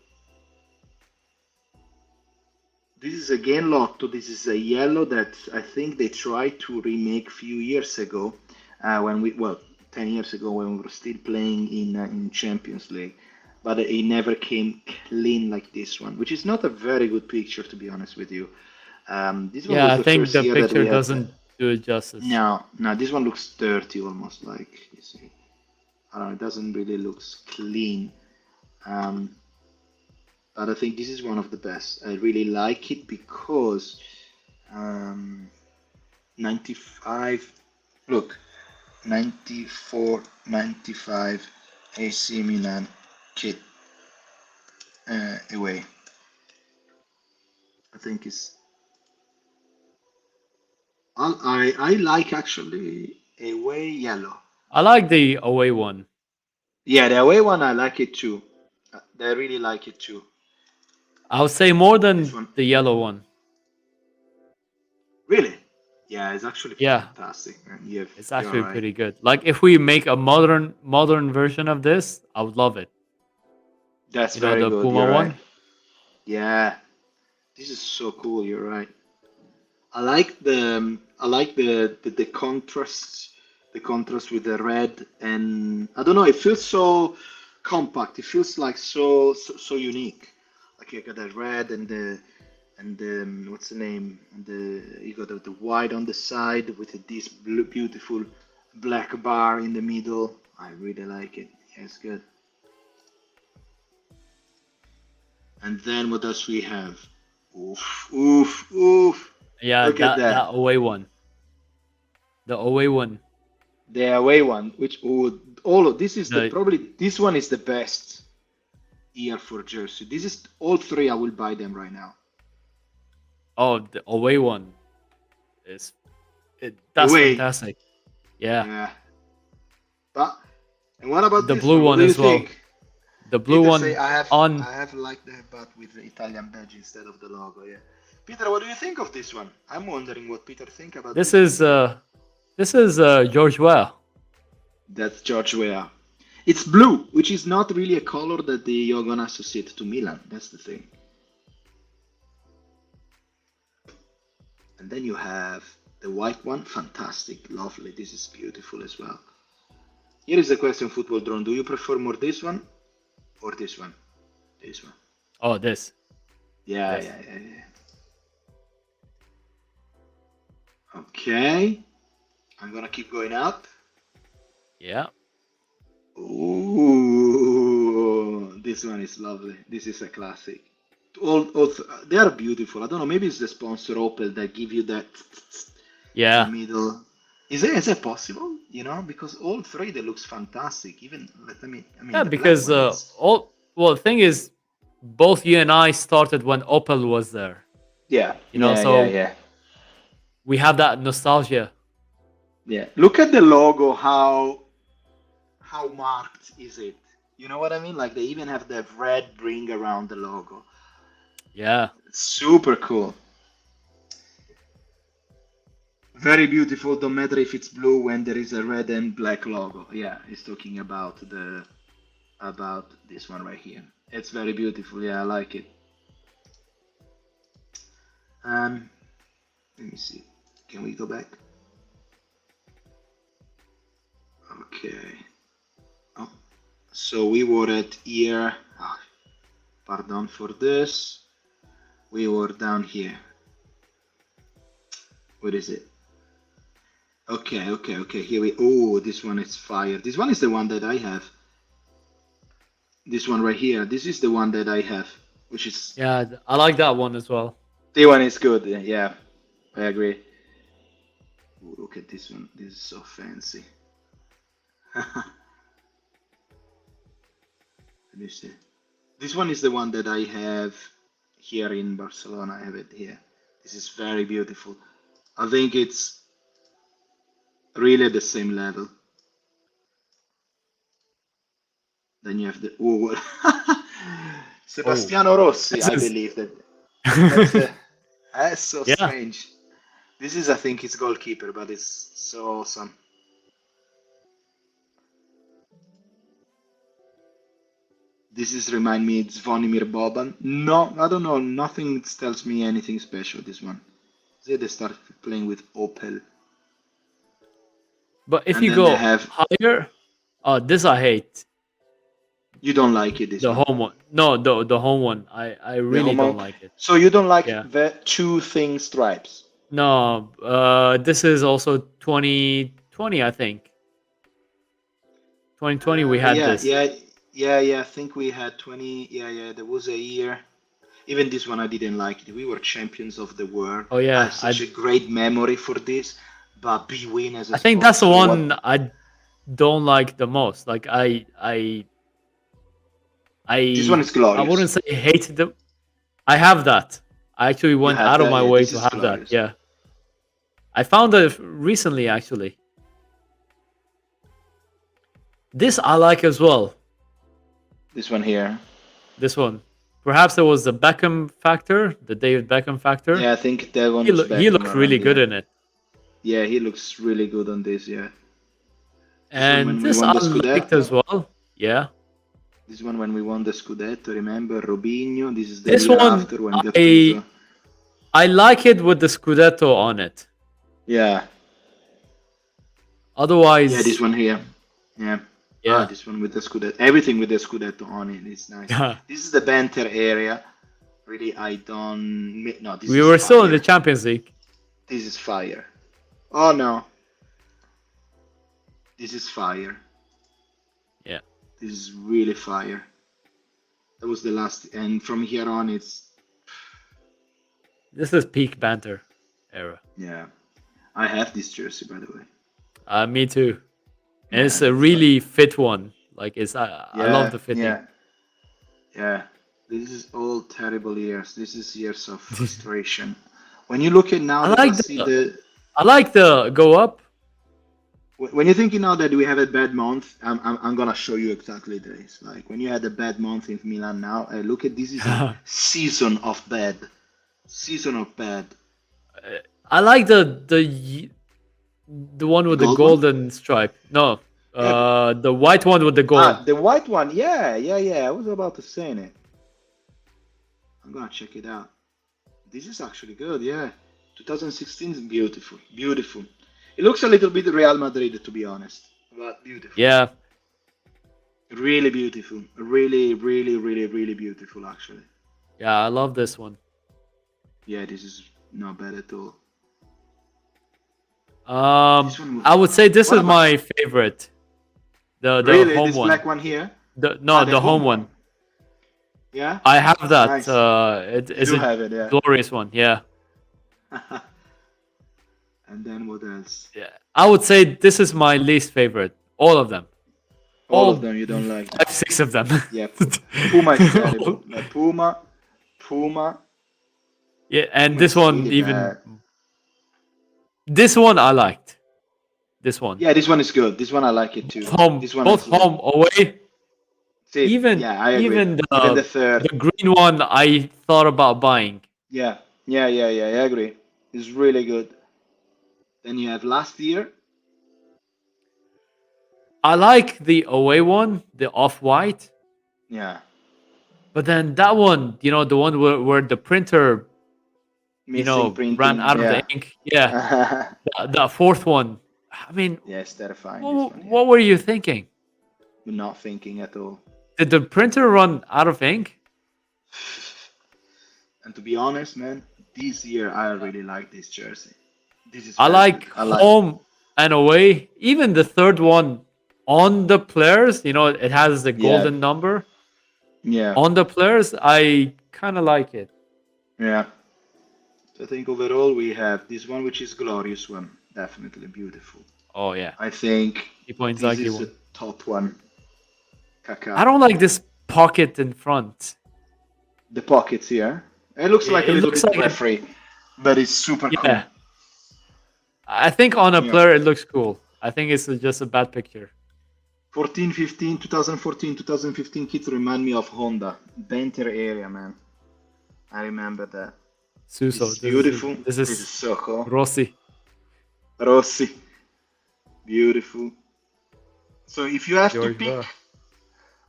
S1: This is again Lotto. This is a yellow that I think they tried to remake few years ago, when we well 10 years ago when we were still playing in Champions League, but it never came clean like this one, which is not a very good picture to be honest with you. This one
S2: Yeah,
S1: was
S2: I
S1: the
S2: think
S1: first
S2: the
S1: year that
S2: picture
S1: we had.
S2: doesn't do it justice.
S1: No, no, this one looks dirty almost like you see. I don't know, it doesn't really looks clean. Um, but I think this is one of the best. I really like it because um, 95. Look, 94, 95 AC Milan kit away. I think is I like actually away yellow.
S2: I like the away one.
S1: Yeah, the away one I like it too. I really like it too.
S2: I would say more
S1: This
S2: than
S1: one
S2: the yellow one.
S1: really, yeah, it's actually
S2: Yeah,
S1: fantastic. Man.
S2: it's
S1: You're
S2: actually
S1: right.
S2: pretty good. Like if we make a modern version of this, I would love it.
S1: That's
S2: You know,
S1: very
S2: the
S1: good.
S2: Puma
S1: You're right.
S2: one.
S1: Yeah, this is so cool. You're right. I like the contrast with the red, and I don't know. It feels so compact. It feels like so unique. Like you got the red and what's the name? And you got the white on the side with this beautiful black bar in the middle. I really like it. Yeah, it's good. And then what else we have? Oof, oof, oof.
S2: Yeah,
S1: Look at
S2: that
S1: that.
S2: away one. The away one.
S1: The away one, which all of this is the
S2: The
S1: probably this one is the best. year for jersey. This is all three. I will buy them right now.
S2: Oh, the away one is that's
S1: Away.
S2: fantastic. Yeah,
S1: Yeah. But and what about
S2: the
S1: this
S2: blue
S1: one? What
S2: one
S1: do you
S2: as well.
S1: think?
S2: The blue
S1: Peter say
S2: one on.
S1: I have liked the but with the Italian badge instead of the logo. Yeah. Peter, what do you think of this one? I'm wondering what Peter think about
S2: This
S1: this one
S2: is
S1: here.
S2: George Weah.
S1: That's George Weah. It's blue, which is not really a color that you're gonna associate to Milan. That's the thing. And then you have the white one. Fantastic, lovely. This is beautiful as well. Here is the question, Football Drone. Do you prefer more this one or this one? This one.
S2: Oh, this.
S1: Yeah,
S2: This.
S1: yeah, yeah, yeah. Okay. I'm gonna keep going up.
S2: Yeah.
S1: Ooh, this one is lovely. This is a classic. They are beautiful. I don't know. Maybe it's the sponsor Opel that give you that in the
S2: Yeah.
S1: middle. Is it possible? Because all three they looks fantastic. Even I mean
S2: Yeah,
S1: the black
S2: because
S1: one is.
S2: the thing is, both you and I started when Opel was there.
S1: Yeah, yeah, yeah,
S2: So
S1: yeah,
S2: we have that nostalgia.
S1: yeah. Look at the logo. How marked is it? You know what I mean? Like they even have the red ring around the logo.
S2: Yeah.
S1: Super cool. Very beautiful. Don't matter if it's blue when there is a red and black logo. Yeah, he's talking about this one right here. It's very beautiful. Yeah, I like it. Um, Let me see. Can we go back? Okay. Oh, so we were at here. Oh, pardon for this. We were down here. What is it? Okay, okay, okay. Here we. Oh, this one is fire. This one is the one that I have. This one right here. This is the one that I have, which is
S2: Yeah, I like that one as well.
S1: the one is good. Yeah, I agree. Ooh, look at this one. This is so fancy. Let me see. This one is the one that I have here in Barcelona. I have it here. This is very beautiful. I think it's really at the same level. Then you have the
S2: Oh.
S1: Sebastiano Rossi.
S2: This
S1: I
S2: is
S1: believe that's a that's so
S2: yeah.
S1: strange. This is, I think, his goalkeeper, but it's so awesome. This is remind me it's Zvonimir Boban. No, I don't know. Nothing tells me anything special. This one. They start playing with Opel,
S2: But if
S1: and
S2: you
S1: then they
S2: go
S1: have.
S2: higher, this I hate.
S1: You don't like it, this
S2: The
S1: one.
S2: home one. No, the home one. I
S1: The
S2: really
S1: home
S2: don't
S1: one.
S2: like it.
S1: So you don't like
S2: Yeah.
S1: the two thin stripes.
S2: No, this is also 2020, I think. 2020 we had
S1: Yeah,
S2: this.
S1: yeah, yeah, yeah. I think we had 20. Yeah, yeah. There was a year. Even this one I didn't like it. We were champions of the world.
S2: Oh
S1: I have
S2: yeah,
S1: such a great memory for this. But Bwin as a
S2: I think that's the
S1: sponsor, what?
S2: one I don't like the most. Like
S1: This one is
S2: I wouldn't
S1: glorious.
S2: say hate them. I have that. I actually
S1: You
S2: went
S1: have
S2: out of
S1: that?
S2: my
S1: Yeah,
S2: way
S1: this
S2: to
S1: is
S2: have that.
S1: glorious.
S2: Yeah. I found it recently actually. This I like as well.
S1: This one here.
S2: This one. Perhaps it was the Beckham factor, the David Beckham factor.
S1: Yeah, I think that one is
S2: He
S1: Beckham
S2: looked really
S1: around.
S2: good
S1: Yeah,
S2: in it.
S1: yeah, he looks really good on this. Yeah, this one
S2: And
S1: when we
S2: this
S1: won
S2: I
S1: the
S2: liked
S1: Scudetto.
S2: as well. Yeah.
S1: This one when we won the Scudetto. Remember Robinho? This is the
S2: This
S1: year
S2: one
S1: after when
S2: I
S1: Gattuso.
S2: I like it with the Scudetto on it.
S1: Yeah, yeah, this
S2: Otherwise,
S1: one here. Yeah. Ah,
S2: yeah.
S1: this one with the Scudetto. Everything with the Scudetto on it is nice.
S2: Yeah.
S1: This is the banter area. Really, I don't. No, this
S2: We
S1: is
S2: were still in the
S1: fire.
S2: Champions League.
S1: This is fire. Oh no, this is fire.
S2: Yeah.
S1: This is really fire. That was the last, and from here on, it's
S2: This is peak banter era.
S1: yeah. I have this jersey, by the way.
S2: Me too. And
S1: Yeah,
S2: it's a
S1: it's like
S2: really fit one. Like I love
S1: yeah,
S2: the fitting.
S1: yeah. Yeah, this is all terrible years. This is years of frustration. When you look at now
S2: I
S1: that I
S2: like
S1: see
S2: the
S1: the
S2: I like the go up.
S1: when you're thinking now that we have a bad month, I'm gonna show you exactly this. Like when you had a bad month in Milan now, look at this is a season of bad, season of bad.
S2: I like the one
S1: The
S2: with the
S1: gold one?
S2: golden stripe. No,
S1: Yeah.
S2: the white one with the gold.
S1: The white one. Yeah, yeah, yeah. I was about to say it. I'm gonna check it out. This is actually good. Yeah, 2016 is beautiful, beautiful. It looks a little bit Real Madrid, to be honest, but beautiful.
S2: Yeah,
S1: Really beautiful. Really, really, really, really beautiful, actually.
S2: yeah, I love this one.
S1: Yeah, this is not bad at all. This one,
S2: I would say this
S1: what
S2: is
S1: about
S2: my favorite. The
S1: really
S2: home
S1: this
S2: one.
S1: black one here?
S2: The
S1: Ah,
S2: no,
S1: the
S2: the
S1: home
S2: home
S1: one.
S2: one.
S1: Yeah,
S2: I have that.
S1: nice.
S2: It
S1: You
S2: is
S1: do
S2: a
S1: have it, yeah.
S2: glorious one. Yeah,
S1: And then what else?
S2: yeah. I would say this is my least favorite. All of them.
S1: All of
S2: All
S1: them you don't like them.
S2: five, six of them.
S1: Yeah, Puma is terrible. Puma
S2: Yeah, and
S1: Puma
S2: this
S1: is
S2: one
S1: really
S2: even.
S1: bad.
S2: This one I liked. This one.
S1: Yeah, this one is good. This one I like it too. This one
S2: Both
S1: is
S2: home away.
S1: see,
S2: Even
S1: yeah, I agree.
S2: even
S1: Even the
S2: the
S1: third.
S2: green one I thought about buying.
S1: Yeah, yeah, yeah, yeah, I agree. It's really good. Then you have last year.
S2: I like the away one, the off white.
S1: Yeah,
S2: But then that one, the one where the printer,
S1: missing
S2: ran
S1: printing.
S2: out of the
S1: Yeah.
S2: ink. Yeah, that fourth one. I mean,
S1: Yeah, it's terrifying, this
S2: what,
S1: one, yeah.
S2: what were you thinking?
S1: You're not thinking at all.
S2: Did the printer run out of ink?
S1: And to be honest, man, this year I really like this jersey. This is
S2: I
S1: very good.
S2: like
S1: I like.
S2: home and away. Even the third one on the players, it has the
S1: Yeah,
S2: golden number
S1: yeah,
S2: on the players. I kind of like it.
S1: yeah. So I think overall we have this one, which is glorious one, definitely beautiful.
S2: Oh yeah,
S1: I think
S2: Tipo
S1: this
S2: Inzaghi
S1: is a
S2: one.
S1: top one.
S2: I
S1: Kaká.
S2: don't like this pocket in front.
S1: The pockets here. It looks like a
S2: It
S1: little
S2: looks
S1: bit
S2: like
S1: referee, but it's super cool.
S2: yeah. I think on a
S1: Yeah.
S2: player it looks cool. I think it's just a bad picture.
S1: 14, 15, 2014, 2015 kits remind me of Honda. Banter area, man. I remember that. This
S2: Suso.
S1: is beautiful.
S2: This
S1: This is
S2: is
S1: so cool.
S2: Rossi.
S1: Rossi. Beautiful. So if you have to
S2: George
S1: pick,
S2: Weah.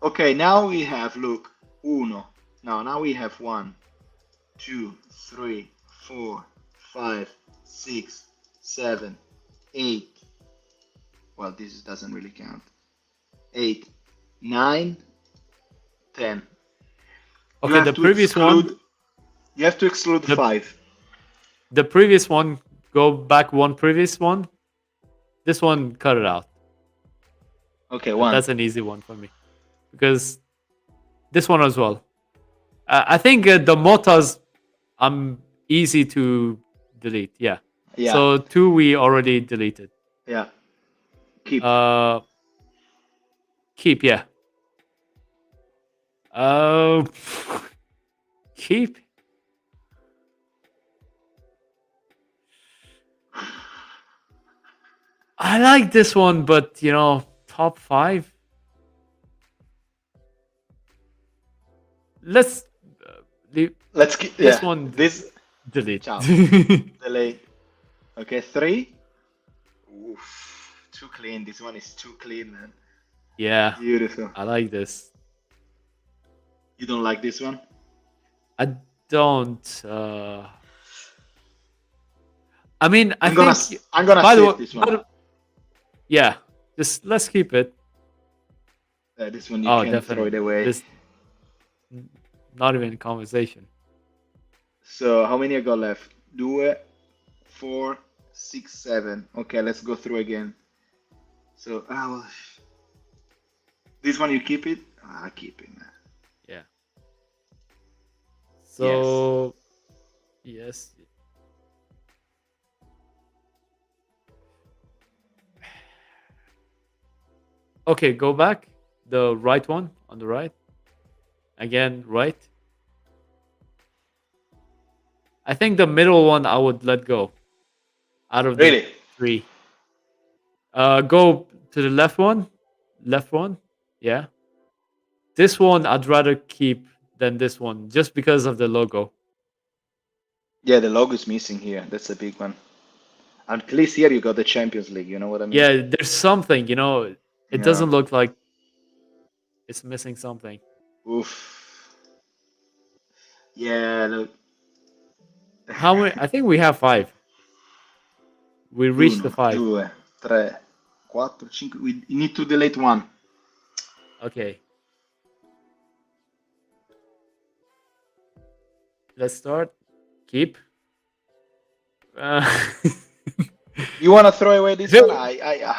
S1: okay, now we have, look, uno. Now we have 1, 2, 3, 4, 5, 6, 7, 8. Well, this doesn't really count. 8, 9, 10. You
S2: Okay,
S1: have
S2: the
S1: to
S2: previous one,
S1: exclude. You have to exclude
S2: the
S1: 5.
S2: the previous one, go back one previous one. This one, cut it out.
S1: Okay, 1.
S2: That's an easy one for me because this one as well. I think the motas easy to delete. Yeah.
S1: Yeah,
S2: So two we already deleted.
S1: yeah. Keep.
S2: Uh, keep. Yeah. Uh, keep. I like this one, but top 5. Let's leave
S1: Let's keep.
S2: this
S1: Yeah,
S2: one.
S1: this.
S2: Delete.
S1: Ciao. Delete. Okay, 3. Oof, too clean. This one is too clean, man.
S2: Yeah,
S1: Beautiful.
S2: I like this.
S1: You don't like this one?
S2: I don't. I mean, I think.
S1: I'm gonna
S2: By the way,
S1: save this one.
S2: yeah, just let's keep it.
S1: This one you
S2: Oh,
S1: can throw it
S2: definitely.
S1: away.
S2: This not even conversation.
S1: So how many I got left? 2, 4, 6, 7. Okay, let's go through again. So, well, this one you keep it? I keep it, man.
S2: Yeah. So yes. Okay, go back. The right one on the right. again, right? I think the middle one I would let go out of the
S1: Really?
S2: three. Go to the left one. Left one. Yeah. This one I'd rather keep than this one just because of the logo.
S1: Yeah, the logo is missing here. That's a big one. At least here you got the Champions League. You know what I mean?
S2: Yeah, there's something, it
S1: Yeah.
S2: doesn't look like it's missing something.
S1: Oof. Yeah, look.
S2: How many? I think we have five. We reached the
S1: Uno,
S2: five.
S1: due, tre, quattro, cinque. We need to delete one.
S2: Okay, let's start. Keep. Uh,
S1: You want to throw away this
S2: if
S1: one?
S2: it,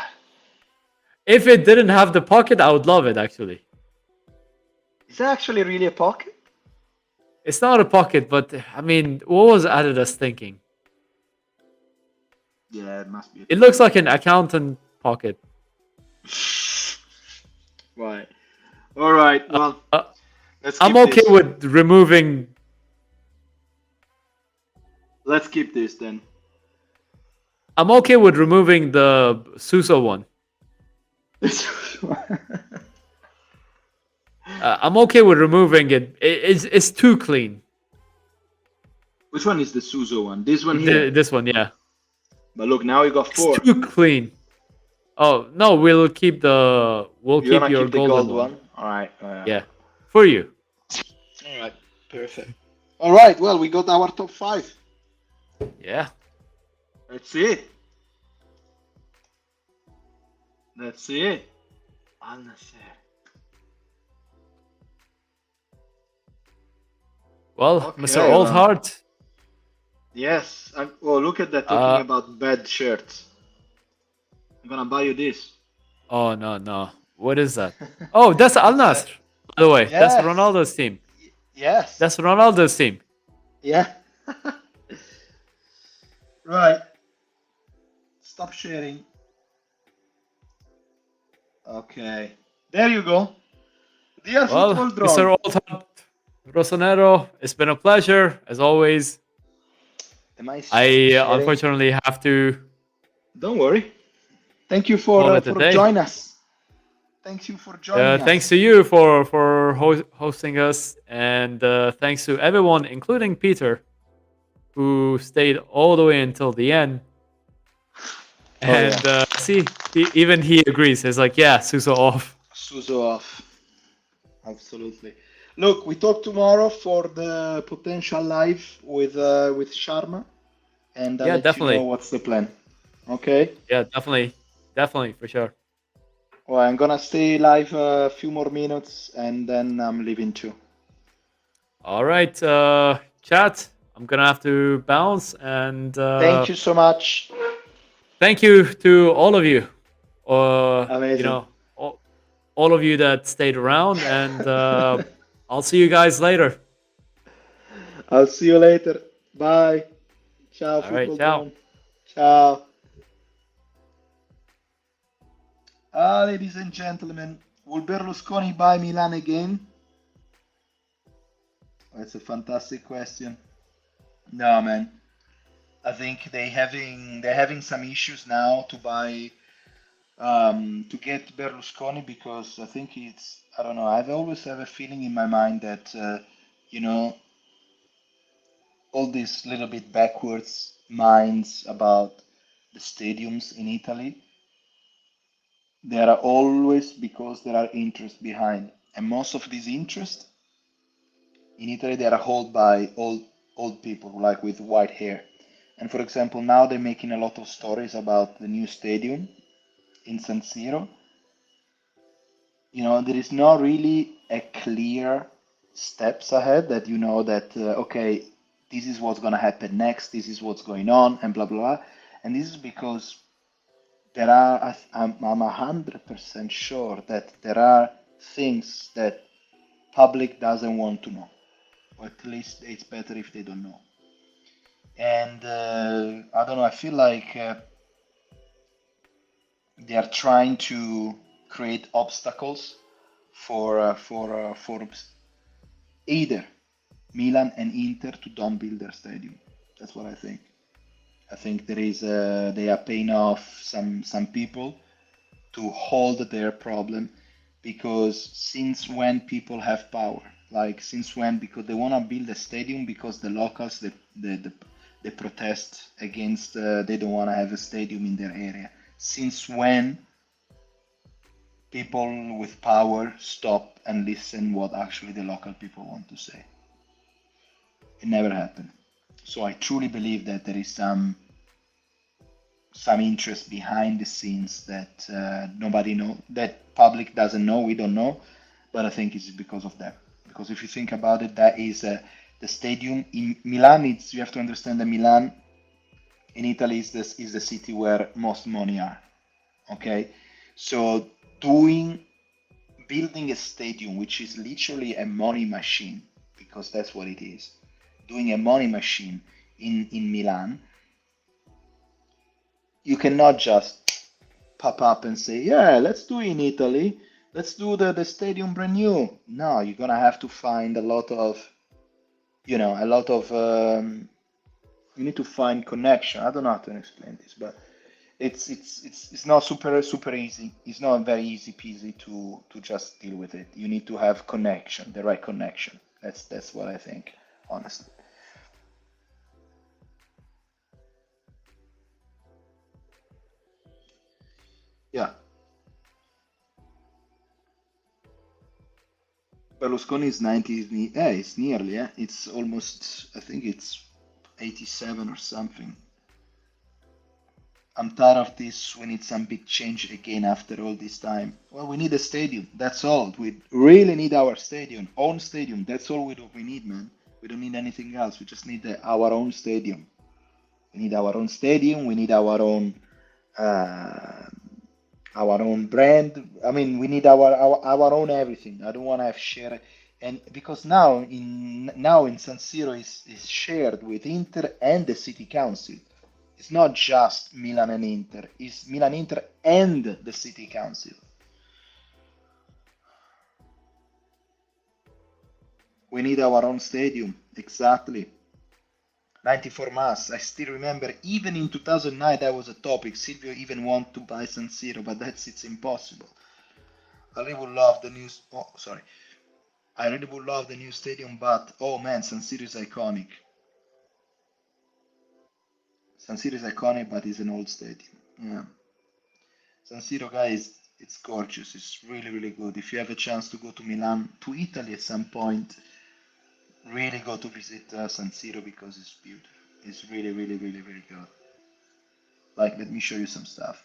S2: if it didn't have the pocket, I would love it actually.
S1: Is that actually really a pocket?
S2: It's not a pocket, but I mean, what was Adidas thinking?
S1: Yeah, it must be a
S2: It looks
S1: pocket.
S2: like an accountant pocket.
S1: Right. All right. Well,
S2: Uh,
S1: let's
S2: I'm
S1: keep
S2: okay
S1: this.
S2: with removing.
S1: Let's keep this then.
S2: I'm okay with removing the Suso one. I'm okay with removing it. It's too clean.
S1: Which one is the Suzo one? This one here.
S2: This one, yeah,
S1: But look, now you got
S2: it's
S1: four.
S2: too clean. Oh no, we'll
S1: You
S2: keep
S1: wanna
S2: your
S1: keep the
S2: golden
S1: gold
S2: one.
S1: one? All right.
S2: Yeah, for you.
S1: All right. Perfect. All right. Well, we got our top five.
S2: Yeah.
S1: That's it. That's it. Al Nassr.
S2: Well, Mr.
S1: Okay. Well.
S2: Oldhart.
S1: Yes. Oh, look at that. Talking
S2: Uh
S1: about bad shirts. I'm gonna buy you this.
S2: oh no. What is that? Oh, that's Al
S1: It's
S2: Nassr. By the way, that's
S1: yes.
S2: Ronaldo's team.
S1: Yes.
S2: That's Ronaldo's team.
S1: Yeah. Right. Stop sharing. Okay. There you go. Dear
S2: Well,
S1: football drone.
S2: Mr. Oldhart Rossonero, it's been a pleasure as always.
S1: Am I
S2: I
S1: sharing?
S2: unfortunately have to
S1: Don't worry. Thank you
S2: call it a
S1: for
S2: day.
S1: joining us. Thank you for joining
S2: Thanks
S1: us.
S2: to you for hosting us, and thanks to everyone, including Peter, who stayed all the way until the end.
S1: Oh yeah.
S2: And see, even he agrees. He's like, "Yeah, Suso off."
S1: Suso off. Absolutely. Look, we talk tomorrow for the potential live with Sharma, and I'll
S2: Yeah,
S1: let you know
S2: definitely.
S1: what's the plan. Okay.
S2: Yeah, definitely for sure.
S1: Well, I'm gonna stay live a few more minutes, and then I'm leaving too.
S2: All right, chat. I'm gonna have to bounce, and
S1: Thank you so much.
S2: thank you to all of you. You
S1: Amazing.
S2: know, all of you that stayed around, and I'll see you guys later.
S1: I'll see you later. Bye. Ciao,
S2: All right,
S1: football
S2: ciao.
S1: drone. Ciao. Ah, ladies and gentlemen, will Berlusconi buy Milan again? That's a fantastic question. No, man. I think they're having some issues now to buy to get Berlusconi because I think it's I don't know. I've always have a feeling in my mind that you know all these little bit backwards minds about the stadiums in Italy. There are always because there are interests behind, and most of these interests in Italy they are held by old people like with white hair. And for example, now they're making a lot of stories about the new stadium in San Siro. There is not really a clear steps ahead that you know that okay, this is what's going to happen next, this is what's going on, and blah blah blah. And this is because there are I'm 100% sure that there are things that public doesn't want to know, or at least it's better if they don't know. And I don't know, I feel like they are trying to create obstacles for Forbes. either Milan and Inter to don't build their stadium. That's what I think. I think they are paying off some people to hold their problem, because since when people have power? Like since when? Because they want to build a stadium because the locals they protest against, they don't want to have a stadium in their area. Since when people with power stop and listen what actually the local people want to say? It never happened. So I truly believe that there is some interest behind the scenes that nobody know, that public doesn't know, we don't know, but I think it's because of that. Because if you think about it, that is the stadium in Milan. It's, you have to understand that Milan in Italy is the city where most money are. Okay, so building a stadium, which is literally a money machine, because that's what it is, doing a money machine in Milan, you cannot just pop up and say, yeah, let's do it in Italy. Let's do the stadium brand new. No, you're gonna have to find a lot of, you need to find connection. I don't know how to explain this, but it's not super easy. It's not very easy peasy to just deal with it. You need to have connection, the right connection. That's what I think, honestly. Yeah, Berlusconi is 90. Yeah, it's nearly. Yeah, it's almost. I think it's 87 or something. I'm tired of this. We need some big change again after all this time. Well, we need a stadium. That's all. We really need our stadium, own stadium. That's all we need, man. We don't need anything else. We just need our own stadium. We need our own stadium. We need uh, our own brand. I mean, we need our own everything. I don't want to have share, and because now in San Siro is shared with Inter and the city council. It's not just Milan and Inter. It's Milan, Inter, and the city council. We need our own stadium. Exactly. 94 Mass. I still remember, even in 2009, that was a topic. Silvio even wanted to buy San Siro, but it's impossible. I really would love the new. Oh, sorry. I really would love the new stadium, but oh man, San Siro is iconic. San Siro is iconic, but it's an old stadium. Yeah. San Siro, guys, it's gorgeous. It's really, really good. If you have a chance to go to Milan, to Italy at some point, really go to visit San Siro because it's beautiful. It's really, really, really, really good. Like, let me show you some stuff.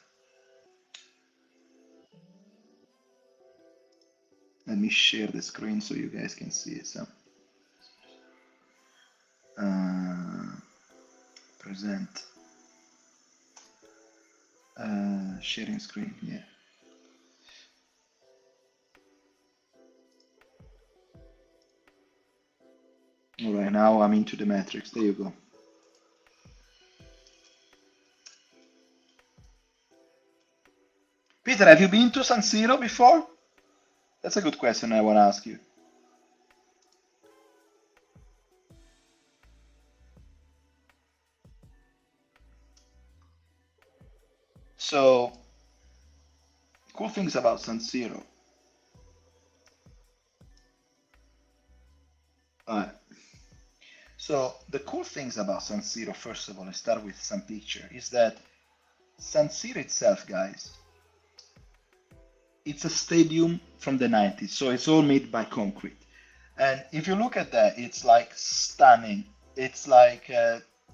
S1: Let me share the screen so you guys can see it. So, uh, present, sharing screen. Yeah. All right, now I'm into the matrix. There you go. Peter, have you been to San Siro before? That's a good question I want to ask you. So, cool things about San Siro. Alright. So, the cool things about San Siro, first of all, I start with some picture, is that San Siro itself, guys, it's a stadium from the 90s, so it's all made by concrete. And if you look at that, it's like stunning. It's like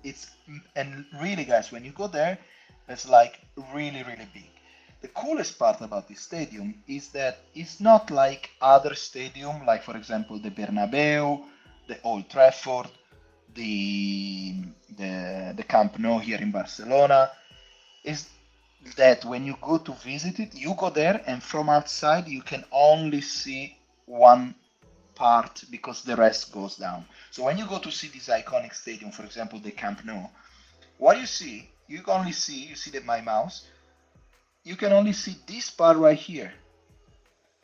S1: it's and really, guys, when you go there, it's like really, really big. The coolest part about this stadium is that it's not like other stadium, like for example the Bernabeu, the Old Trafford, the Camp Nou here in Barcelona. Is that when you go to visit it, you go there and from outside you can only see one part because the rest goes down. So when you go to see this iconic stadium, for example, the Camp Nou, what you see that my mouse, you can only see this part right here.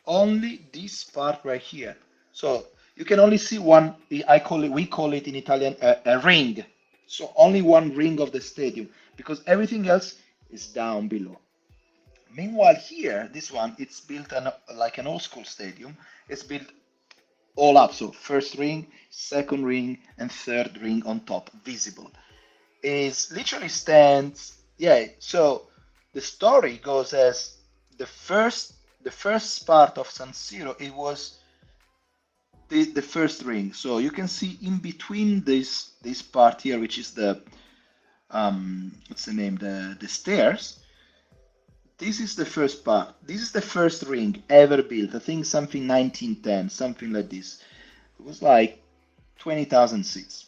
S1: Only this part right here. So you can only see one. We call it in Italian a ring. So only one ring of the stadium because everything else is down below. Meanwhile, here, this one, it's built like an old school stadium. It's built all up. So first ring, second ring, and third ring on top, visible. Is literally stands. Yeah. So the story goes as the first part of San Siro. It was the first ring. So you can see in between this part here, which is the what's the name, the stairs. This is the first part. This is the first ring ever built. I think something 1910, something like this. It was like 20,000 seats.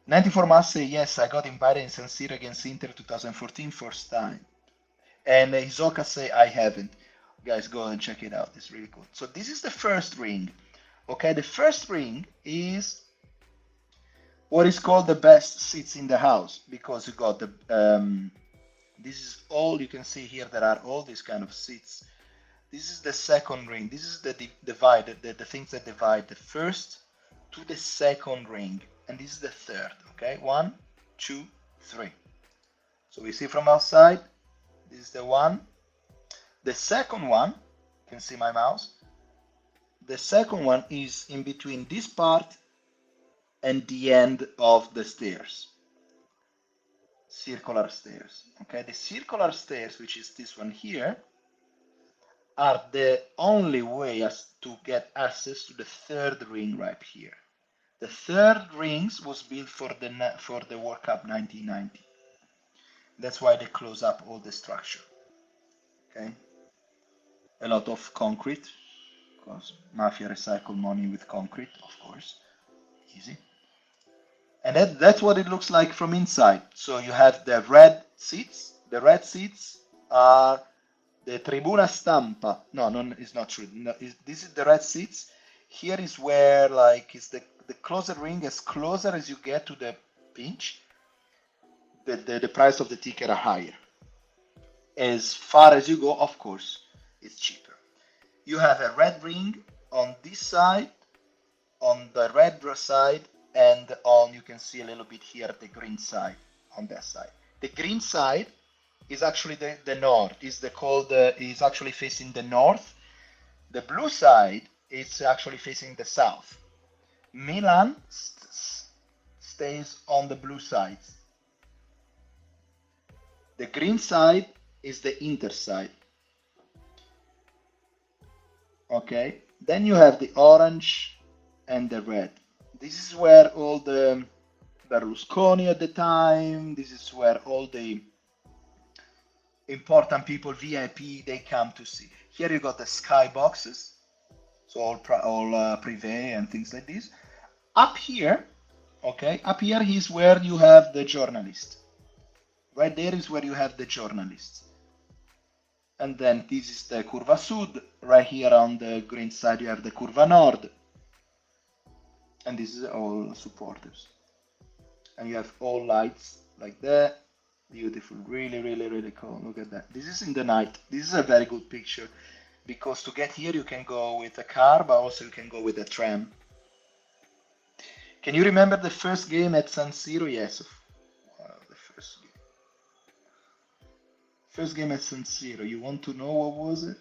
S1: 94 Mass say, yes, I got invited in San Siro against Inter 2014, first time. And Hisoka say, I haven't. Guys, go and check it out. It's really cool. So this is the first ring. Okay, the first ring is what is called the best seats in the house because you got the this is all you can see here. There are all these kind of seats. This is the second ring. This is the divide, the things that divide the first to the second ring, and this is the third. Okay, 1, 2, 3. So we see from outside. This is the one. The second one, you can see my mouse. The second one is in between this part and the end of the stairs. Circular stairs. Okay, the circular stairs, which is this one here, are the only way to get access to the third ring right here. The third rings was built for the World Cup 1990. That's why they close up all the structure. Okay, a lot of concrete, because mafia recycle money with concrete, of course, easy. And that's what it looks like from inside. So you have the red seats. The red seats are the Tribuna Stampa. No, it's not true. No, this is the red seats. Here is where, like, is the closer ring, as closer as you get to the pinch, the price of the ticket are higher. As far as you go, of course, it's cheaper. You have a red ring on this side, on the red side, and on, you can see a little bit here, the green side on that side. The green side is actually the north, is actually facing the north. The blue side is actually facing the south. Milan stays on the blue side. The green side is the Inter side. Okay, then you have the orange and the red. This is where all the Berlusconi at the time, this is where all the important people, VIP, they come to see. Here you got the sky boxes, so all privé and things like this. Up here, okay, up here is where you have the journalist. Right there is where you have the journalists. And then this is the Curva Sud. Right here on the green side you have the Curva Nord. And this is all supporters. And you have all lights like that. Beautiful, really, really, really cool. Look at that. This is in the night. This is a very good picture because to get here you can go with a car, but also you can go with a tram. Can you remember the first game at San Siro? Yes. Wow, the first game. First game at San Siro. You want to know what was it?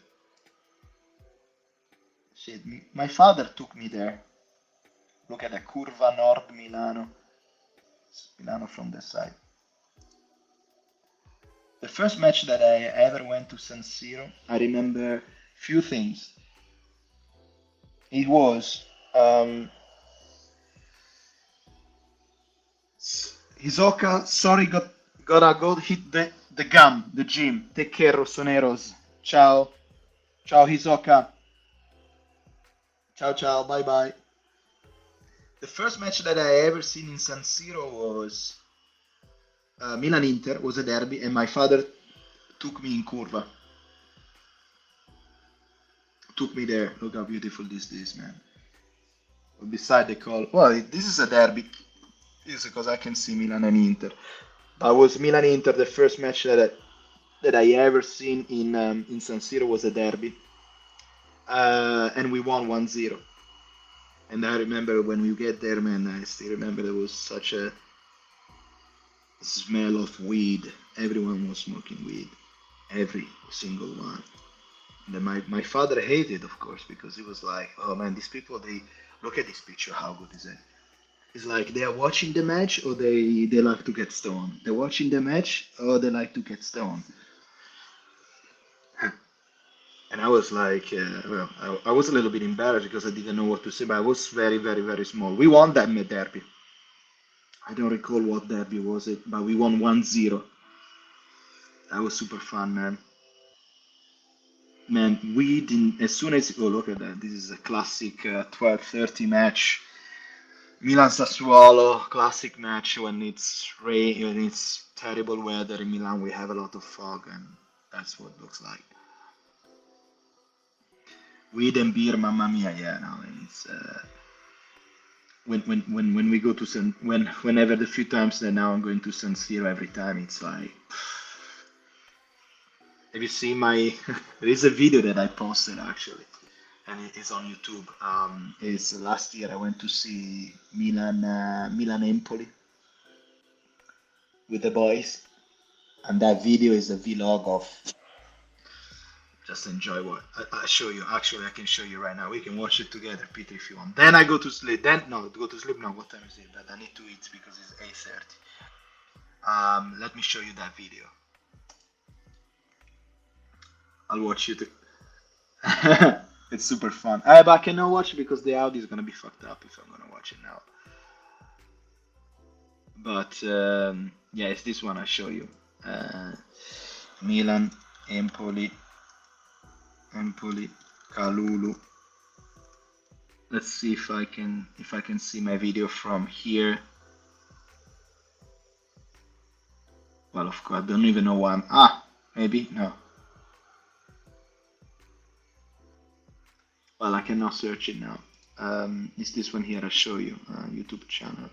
S1: Shit, my father took me there. Look at the Curva Nord Milano. It's Milano from the side. The first match that I ever went to San Siro, I remember few things. It was Hisoka, sorry, gotta go hit the gum, the gym. Take care, Rossoneros. Ciao. Ciao, Hisoka. Ciao, ciao. Bye, bye. The first match that I ever seen in San Siro was Milan Inter, was a derby, and my father took me in Curva. Took me there. Look how beautiful this is, man. Beside the call. Well, this is a derby. This is because I can see Milan and Inter. But was Milan Inter the first match that I ever seen in San Siro was a derby, and we won 1-0. And I remember when we get there, man, I still remember there was such a smell of weed. Everyone was smoking weed, every single one. And then my father hated, of course, because he was like, "Oh man, these people, they look at this picture. How good is it? It's like they are watching the match, or they like to get stoned. They're watching the match, or they like to get stoned." And I was like, well, I was a little bit embarrassed because I didn't know what to say, but I was very, very, very small. We won that derby. I don't recall what derby was it, but we won 1-0. That was super fun, man. Man, we didn't. As soon as oh look at that, this is a classic 12:30 match. Milan Sassuolo, classic match when it's rain, when it's terrible weather in Milan. We have a lot of fog, and that's what it looks like. Weed and beer, mamma mia, yeah. No, it's when we go to whenever the few times that now I'm going to San Siro, every time it's like, have you seen my? There is a video that I posted actually, and it is on YouTube. Is last year I went to see Milan Empoli with the boys, and that video is a vlog of just enjoy what I show you. Actually, I can show you right now. We can watch it together, Peter, if you want. Then I go to sleep. Then no, go to sleep. No, what time is it? But I need to eat because it's 8:30. Let me show you that video. I'll watch you too. It's super fun. But I cannot watch it because the audio is gonna be fucked up if I'm gonna watch it now. But yeah, it's this one I show you. Milan, Empoli, Kalulu. Let's see if I can see my video from here. Well, of course, I don't even know why I'm. Maybe no. Well, I cannot search it now. It's this one here. I'll show you. YouTube channel.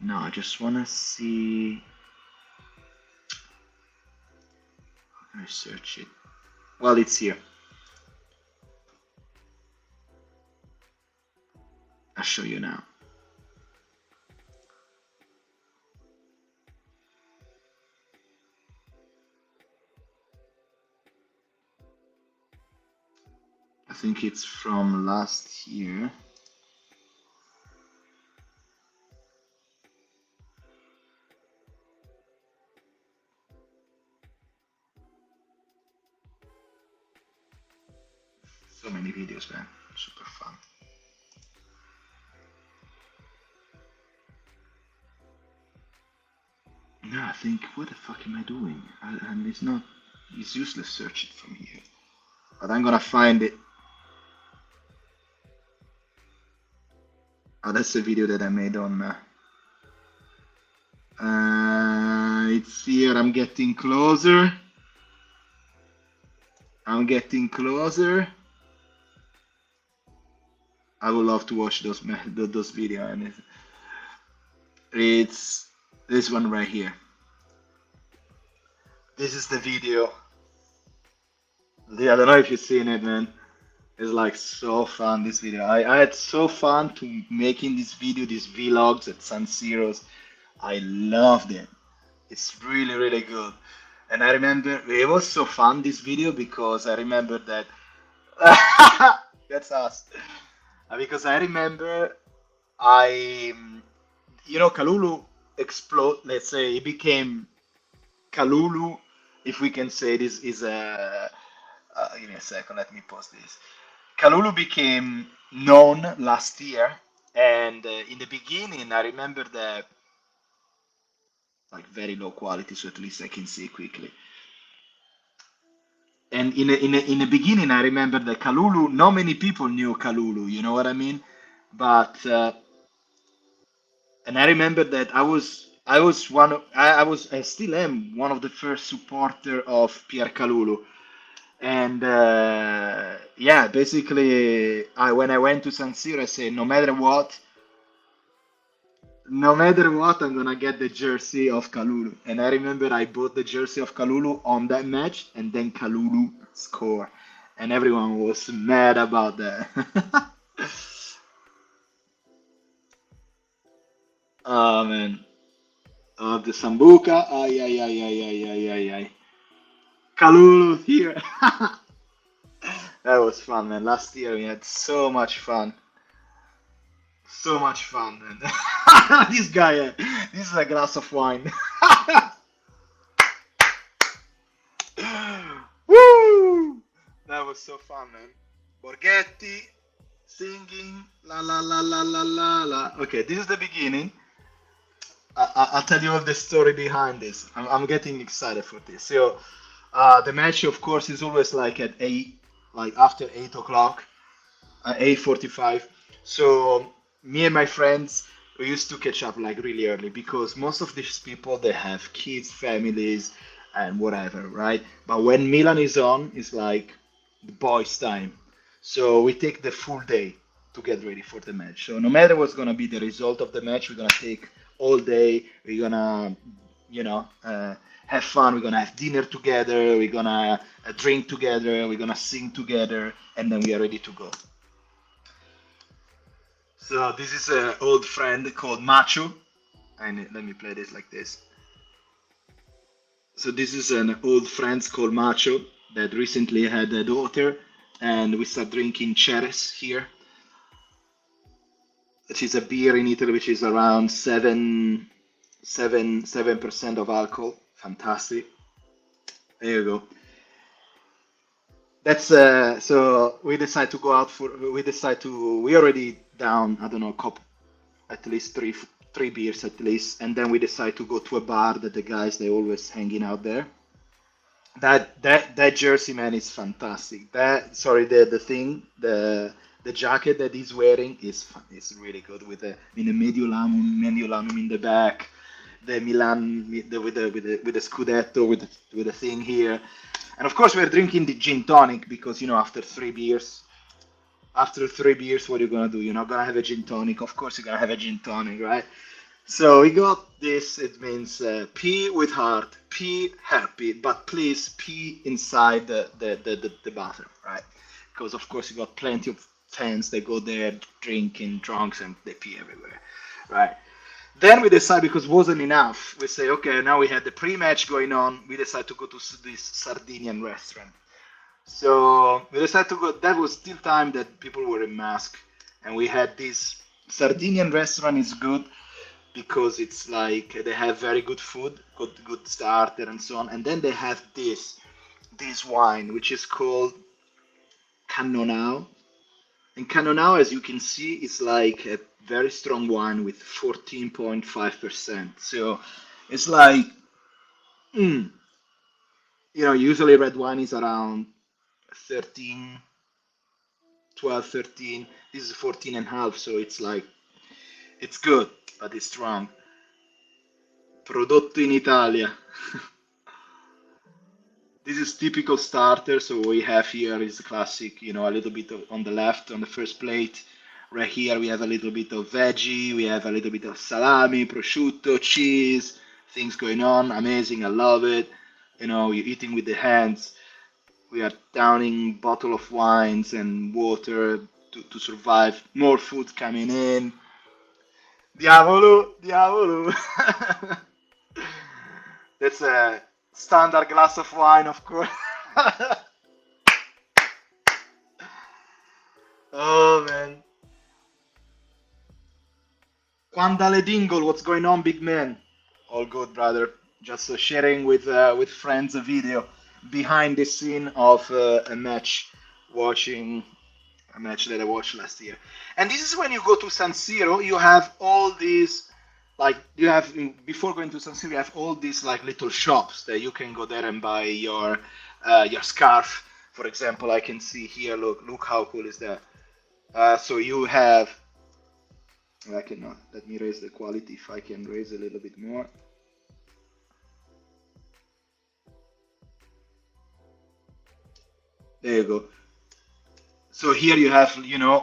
S1: No, I just wanna see. How can I search it? Well, it's here. I'll show you now. I think it's from last year. So many videos, man. Super fun. No, I think, what the fuck am I doing? And it's not, it's useless search it from here. But I'm gonna find it. Oh, that's a video that I made on. It's here. I'm getting closer. I'm getting closer. I would love to watch those videos, and it's this one right here. This is the video. Yeah, I don't know if you've seen it, man. It's like so fun, this video. I had so fun to making this video, these vlogs at San Siro's. I loved it. It's really, really good. And I remember it was so fun, this video, because I remember that that's us. Because I remember Kalulu explode. Let's say it became Kalulu, if we can say this is a. Give me a second. Let me pause this. Kalulu became known last year, and in the beginning, I remember that like very low quality, so at least I can see quickly. And in the beginning, I remember that Kalulu. Not many people knew Kalulu. You know what I mean? But and I remember that I still am one of the first supporter of Pierre Kalulu. And yeah, basically, when I went to San Siro, I said, no matter what, I'm gonna get the jersey of Kalulu. And I remember I bought the jersey of Kalulu on that match, and then Kalulu scored, and everyone was mad about that. Oh man, the Sambuca. Ay, ay, ay, ay, ay, ay, ay, ay. Kalulu here. That was fun, man. Last year we had so much fun. So much fun, man. This guy, this is a glass of wine. Woo! That was so fun, man. Borghetti singing la la la la la la la. Okay, this is the beginning. I'll tell you all the story behind this. I'm getting excited for this. So, the match, of course, is always like at 8, like after 8 o'clock, 8:45. So, me and my friends, we used to catch up like really early because most of these people they have kids, families, and whatever, right? But when Milan is on, it's like the boys' time. So we take the full day to get ready for the match. So no matter what's gonna be the result of the match, we're gonna take all day. We're gonna, have fun. We're gonna have dinner together. We're gonna drink together. We're gonna sing together, and then we are ready to go. So this is an old friend called Machu, and let me play this like this. So this is an old friend called Macho that recently had a daughter, and we start drinking Ceres here, which is a beer in Italy, which is around 7% of alcohol. Fantastic. There you go. That's so we decide to go out for. We decide to. We already down. I don't know, a couple, at least three beers at least, and then we decide to go to a bar that the guys they always hanging out there. That jersey, man, is fantastic. That sorry, the thing, the jacket that he's wearing is really good with the Mediolanum in the back, the Milan with the Scudetto with the thing here, and of course we're drinking the gin tonic because after three beers, what are you gonna do? You're not gonna have a gin tonic. Of course, you're gonna have a gin tonic, right? So we got this. It means pee with heart, pee happy, but please pee inside the bathroom, right? Because of course you got plenty of fans. They go there drinking, drunks, and they pee everywhere, right? Then we decide because it wasn't enough. We say, okay, now we had the pre-match going on. We decide to go to this Sardinian restaurant. So we decided to go. That was still time that people were in mask, and we had this Sardinian restaurant is good because it's like they have very good food, good starter and so on, and then they have this wine which is called Cannonau. And Cannonau, as you can see, is like a very strong wine with 14.5%. So it's like, mm, usually red wine is around 13, 12, 13. This is 14 and a half, so it's like, it's good, but it's strong. Prodotto in Italia. This is typical starter. So what we have here is the classic, a little bit on the left on the first plate. Right here we have a little bit of veggie, we have a little bit of salami, prosciutto, cheese, things going on. Amazing, I love it. You're eating with the hands. We are downing bottle of wines and water to survive. More food coming in. Diavolo, diavolo. That's a standard glass of wine, of course. Oh man. Quandale Dingle, what's going on, big man? All good, brother. Just sharing with friends a video behind the scene of a match, watching a match that I watched last year. And this is when you go to San Siro, you have all these, like before going to San Siro, you have all these like little shops that you can go there and buy your scarf. For example, I can see here. Look how cool is that. So you have. I cannot. Let me raise the quality if I can raise a little bit more. There you go. So here you have,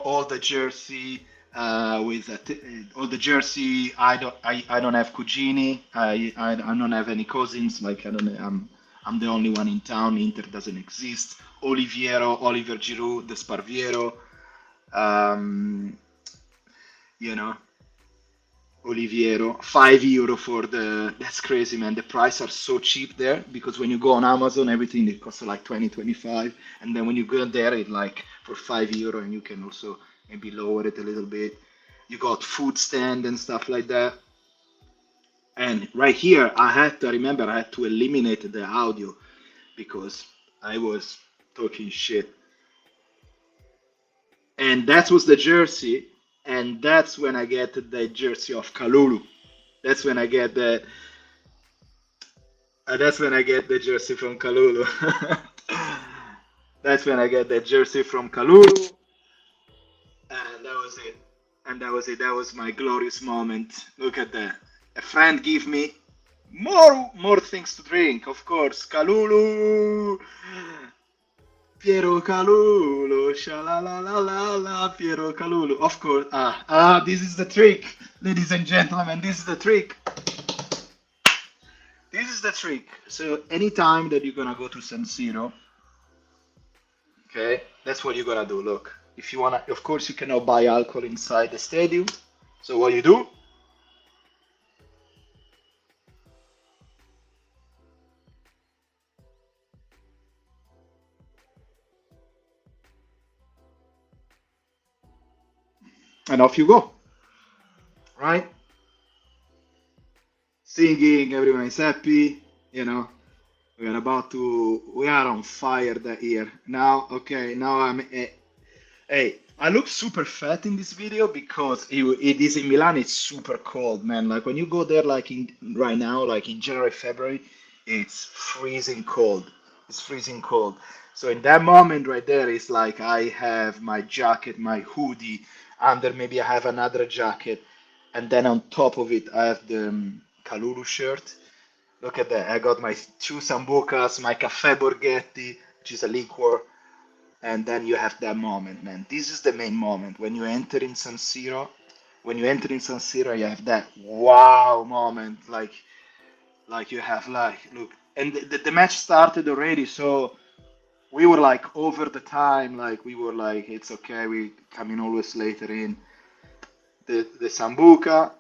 S1: all the jersey all the jersey. I don't have cugini. I don't have any cousins. Like I don't. I'm the only one in town. Inter doesn't exist. Oliver Giroud, the Sparviero. Um, you know, Oliviero, €5 for the. That's crazy, man. The prices are so cheap there because when you go on Amazon, everything it costs like 20, 25, and then when you go there, it like for €5, and you can also maybe lower it a little bit. You got food stand and stuff like that. And right here, I had to eliminate the audio because I was talking shit. And that was the jersey, and that's when I get the jersey of Kalulu. That's when I get the that's when I get the jersey from Kalulu. That's when I get the jersey from Kalulu, and that was it. And that was it. That was my glorious moment. Look at that. A friend gave me more things to drink, of course. Kalulu, Piero Calulu, la, Piero Calulu. Of course. This is the trick, ladies and gentlemen. This is the trick. This is the trick. So anytime that you're gonna go to San Siro, okay, that's what you're gonna do. Look, if you wanna, of course, you cannot buy alcohol inside the stadium. So what you do? And off you go, right? Singing, everyone is happy, you know. We are on fire that year. Now, okay, now hey, I look super fat in this video because it is in Milan. It's super cold, man. Like when you go there, like in right now, like in January, February, it's freezing cold. It's freezing cold. So in that moment right there, it's like I have my jacket, my hoodie, under maybe I have another jacket, and then on top of it, I have the Kalulu shirt. Look at that. I got my two sambucas, my caffè borghetti, which is a liquor, and then you have that moment, man. This is the main moment when you enter in San Siro. When you enter in San Siro, you have that wow moment, like you have like look, and the match started already, so we were like over the time, like we were like it's okay, we come in always later in the sambuca.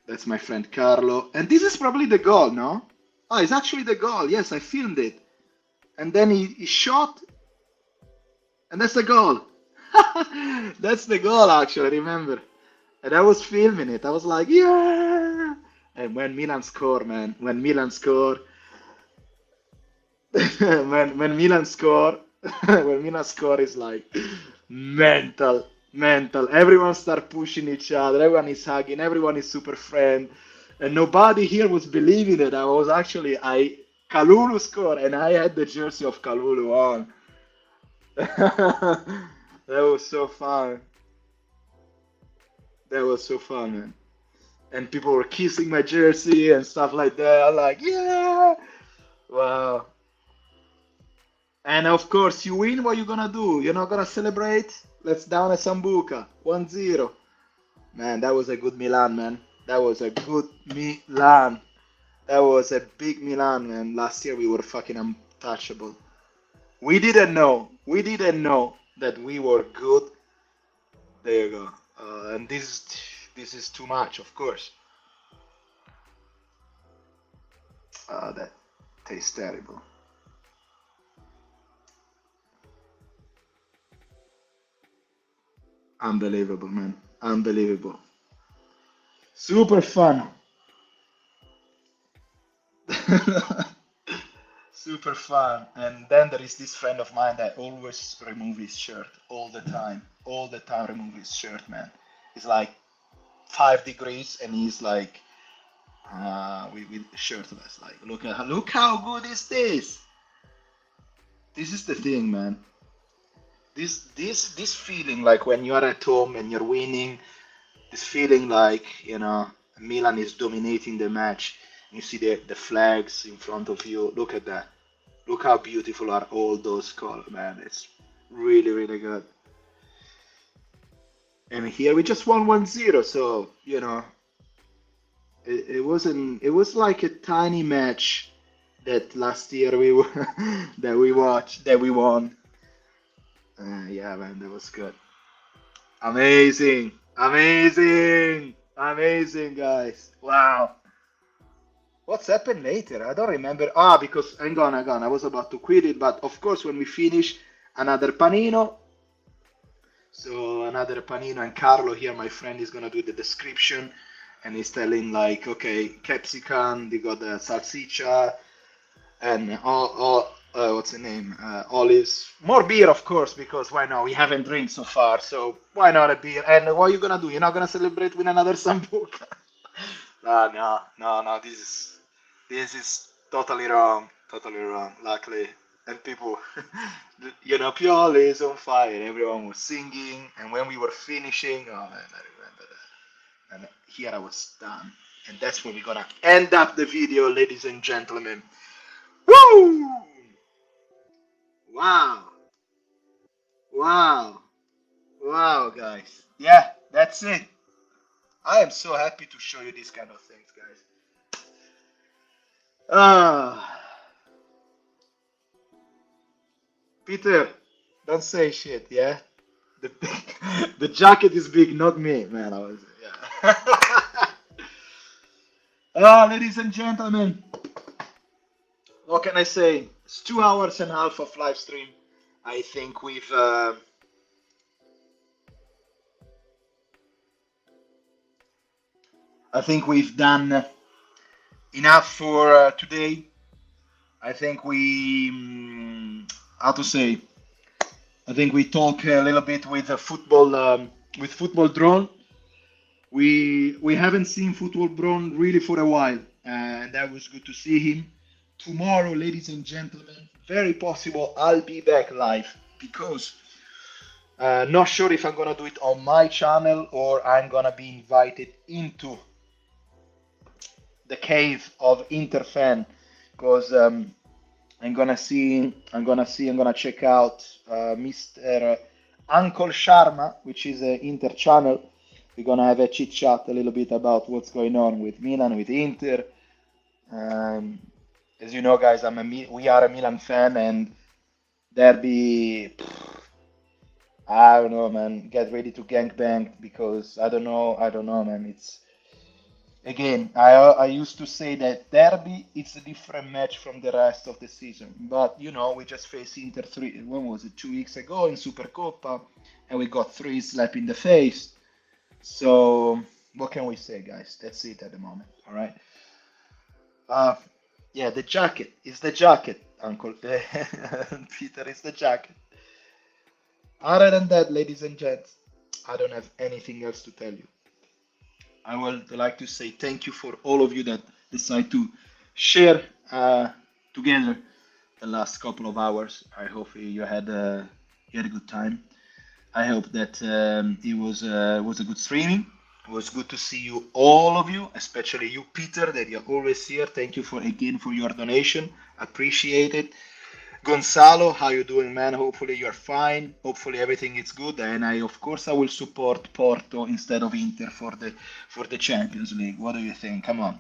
S1: That's my friend Carlo, and this is probably the goal, no? Oh, it's actually the goal. Yes, I filmed it, and then he shot, and that's the goal. That's the goal, actually, I remember. And I was filming it. I was like, yeah. And when Milan score, man, when Milan score, when Milan score, when Milan score is like mental, mental. Everyone start pushing each other. Everyone is hugging. Everyone is super friend, and nobody here was believing it. I Kalulu scored, and I had the jersey of Kalulu on. That was so fun. That was so fun, man. And people were kissing my jersey and stuff like that. I'm like, yeah, wow. And of course, you win. What you gonna do? You're not gonna celebrate? Let's down a sambuca. 1-0. Man, that was a good Milan, man. That was a good Milan. That was a big Milan, man. Last year we were fucking untouchable. We didn't know. We didn't know that we were good. There you go. And this is too much, of course. That tastes terrible. Unbelievable, man. Unbelievable. Super fun. Super fun. And then there is this friend of mine that always remove his shirt all the time. All the time remove his shirt, man. It's like 5 degrees and he's like with shirtless. Like look how good is this? This is the thing, man. This feeling like when you are at home and you're winning, this feeling like, Milan is dominating the match. You see the flags in front of you. Look at that. Look how beautiful are all those colors, man. It's really, really good. And here we just won 1-0, so, it wasn't, it was like a tiny match that last year that we watched, that we won. Yeah, man, that was good. Amazing. Amazing. Amazing, guys. Wow. What's happened later? I don't remember. Ah, because hang on. I was about to quit it, but of course, when we finish, another panino. So another panino, and Carlo here, my friend, is gonna do the description, and he's telling like, okay, capsicum, they got the salsiccia, and all what's the name? Olives. More beer, of course, because why not? We haven't drank so far, so why not a beer? And what are you gonna do? You're not gonna celebrate with another sambuca? No. This is totally wrong. Totally wrong. Luckily, and people, Pioli is on fire. Everyone was singing, and when we were finishing, oh man, I remember that. And here I was done, and that's where we're gonna end up the video, ladies and gentlemen. Woo! Wow! Wow! Wow, guys. Yeah, that's it. I am so happy to show you these kind of things, guys. Ah, Peter, don't say shit, yeah? The the jacket is big, not me, man. I was, yeah. Ladies and gentlemen, what can I say? It's 2 hours and a half of live stream. I think we've done enough for today. I think how to say? I think we talk a little bit with football drone. We haven't seen football drone really for a while, and that was good to see him. Tomorrow, ladies and gentlemen, very possible I'll be back live because not sure if I'm gonna do it on my channel or I'm gonna be invited into the cave of Interfan because I'm gonna check out Mr. Uncle Sharma, which is an Inter channel. We're gonna have a chit chat a little bit about what's going on with Milan, with Inter. Um, as you know, guys, we are a Milan fan, and Derby. I don't know, man. Get ready to gangbang because I don't know, man. It's again, I used to say that Derby it's a different match from the rest of the season, but we just faced Inter three. When was it? 2 weeks ago in Supercoppa, and we got three slap in the face. So what can we say, guys? That's it at the moment. All right. Uh, yeah, the jacket is the jacket, Uncle Peter is the jacket. Other than that, ladies and gents, I don't have anything else to tell you. I would like to say thank you for all of you that decide to share together the last couple of hours. I hope you had a good time. I hope that it was a good streaming. It was good to see you, all of you, especially you, Peter, that you're always here. Thank you for your donation. Appreciate it. Gonzalo, how you doing, man? Hopefully you're fine. Hopefully everything is good. And of course, I will support Porto instead of Inter for the Champions League. What do you think? Come on.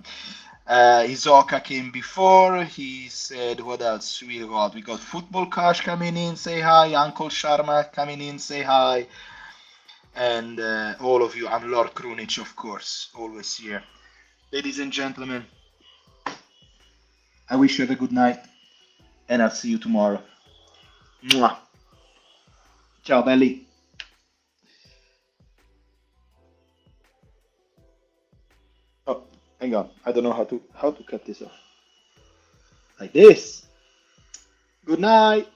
S1: Isoka came before. He said, what else we got? We got Football Cash coming in, say hi. Uncle Sharma coming in, say hi. And all of you. I'm Lord Krunic, of course, always here. Ladies and gentlemen, I wish you have a good night, and I'll see you tomorrow. Mwah. Ciao, belly. Oh, hang on. I don't know how to cut this off. Like this. Good night.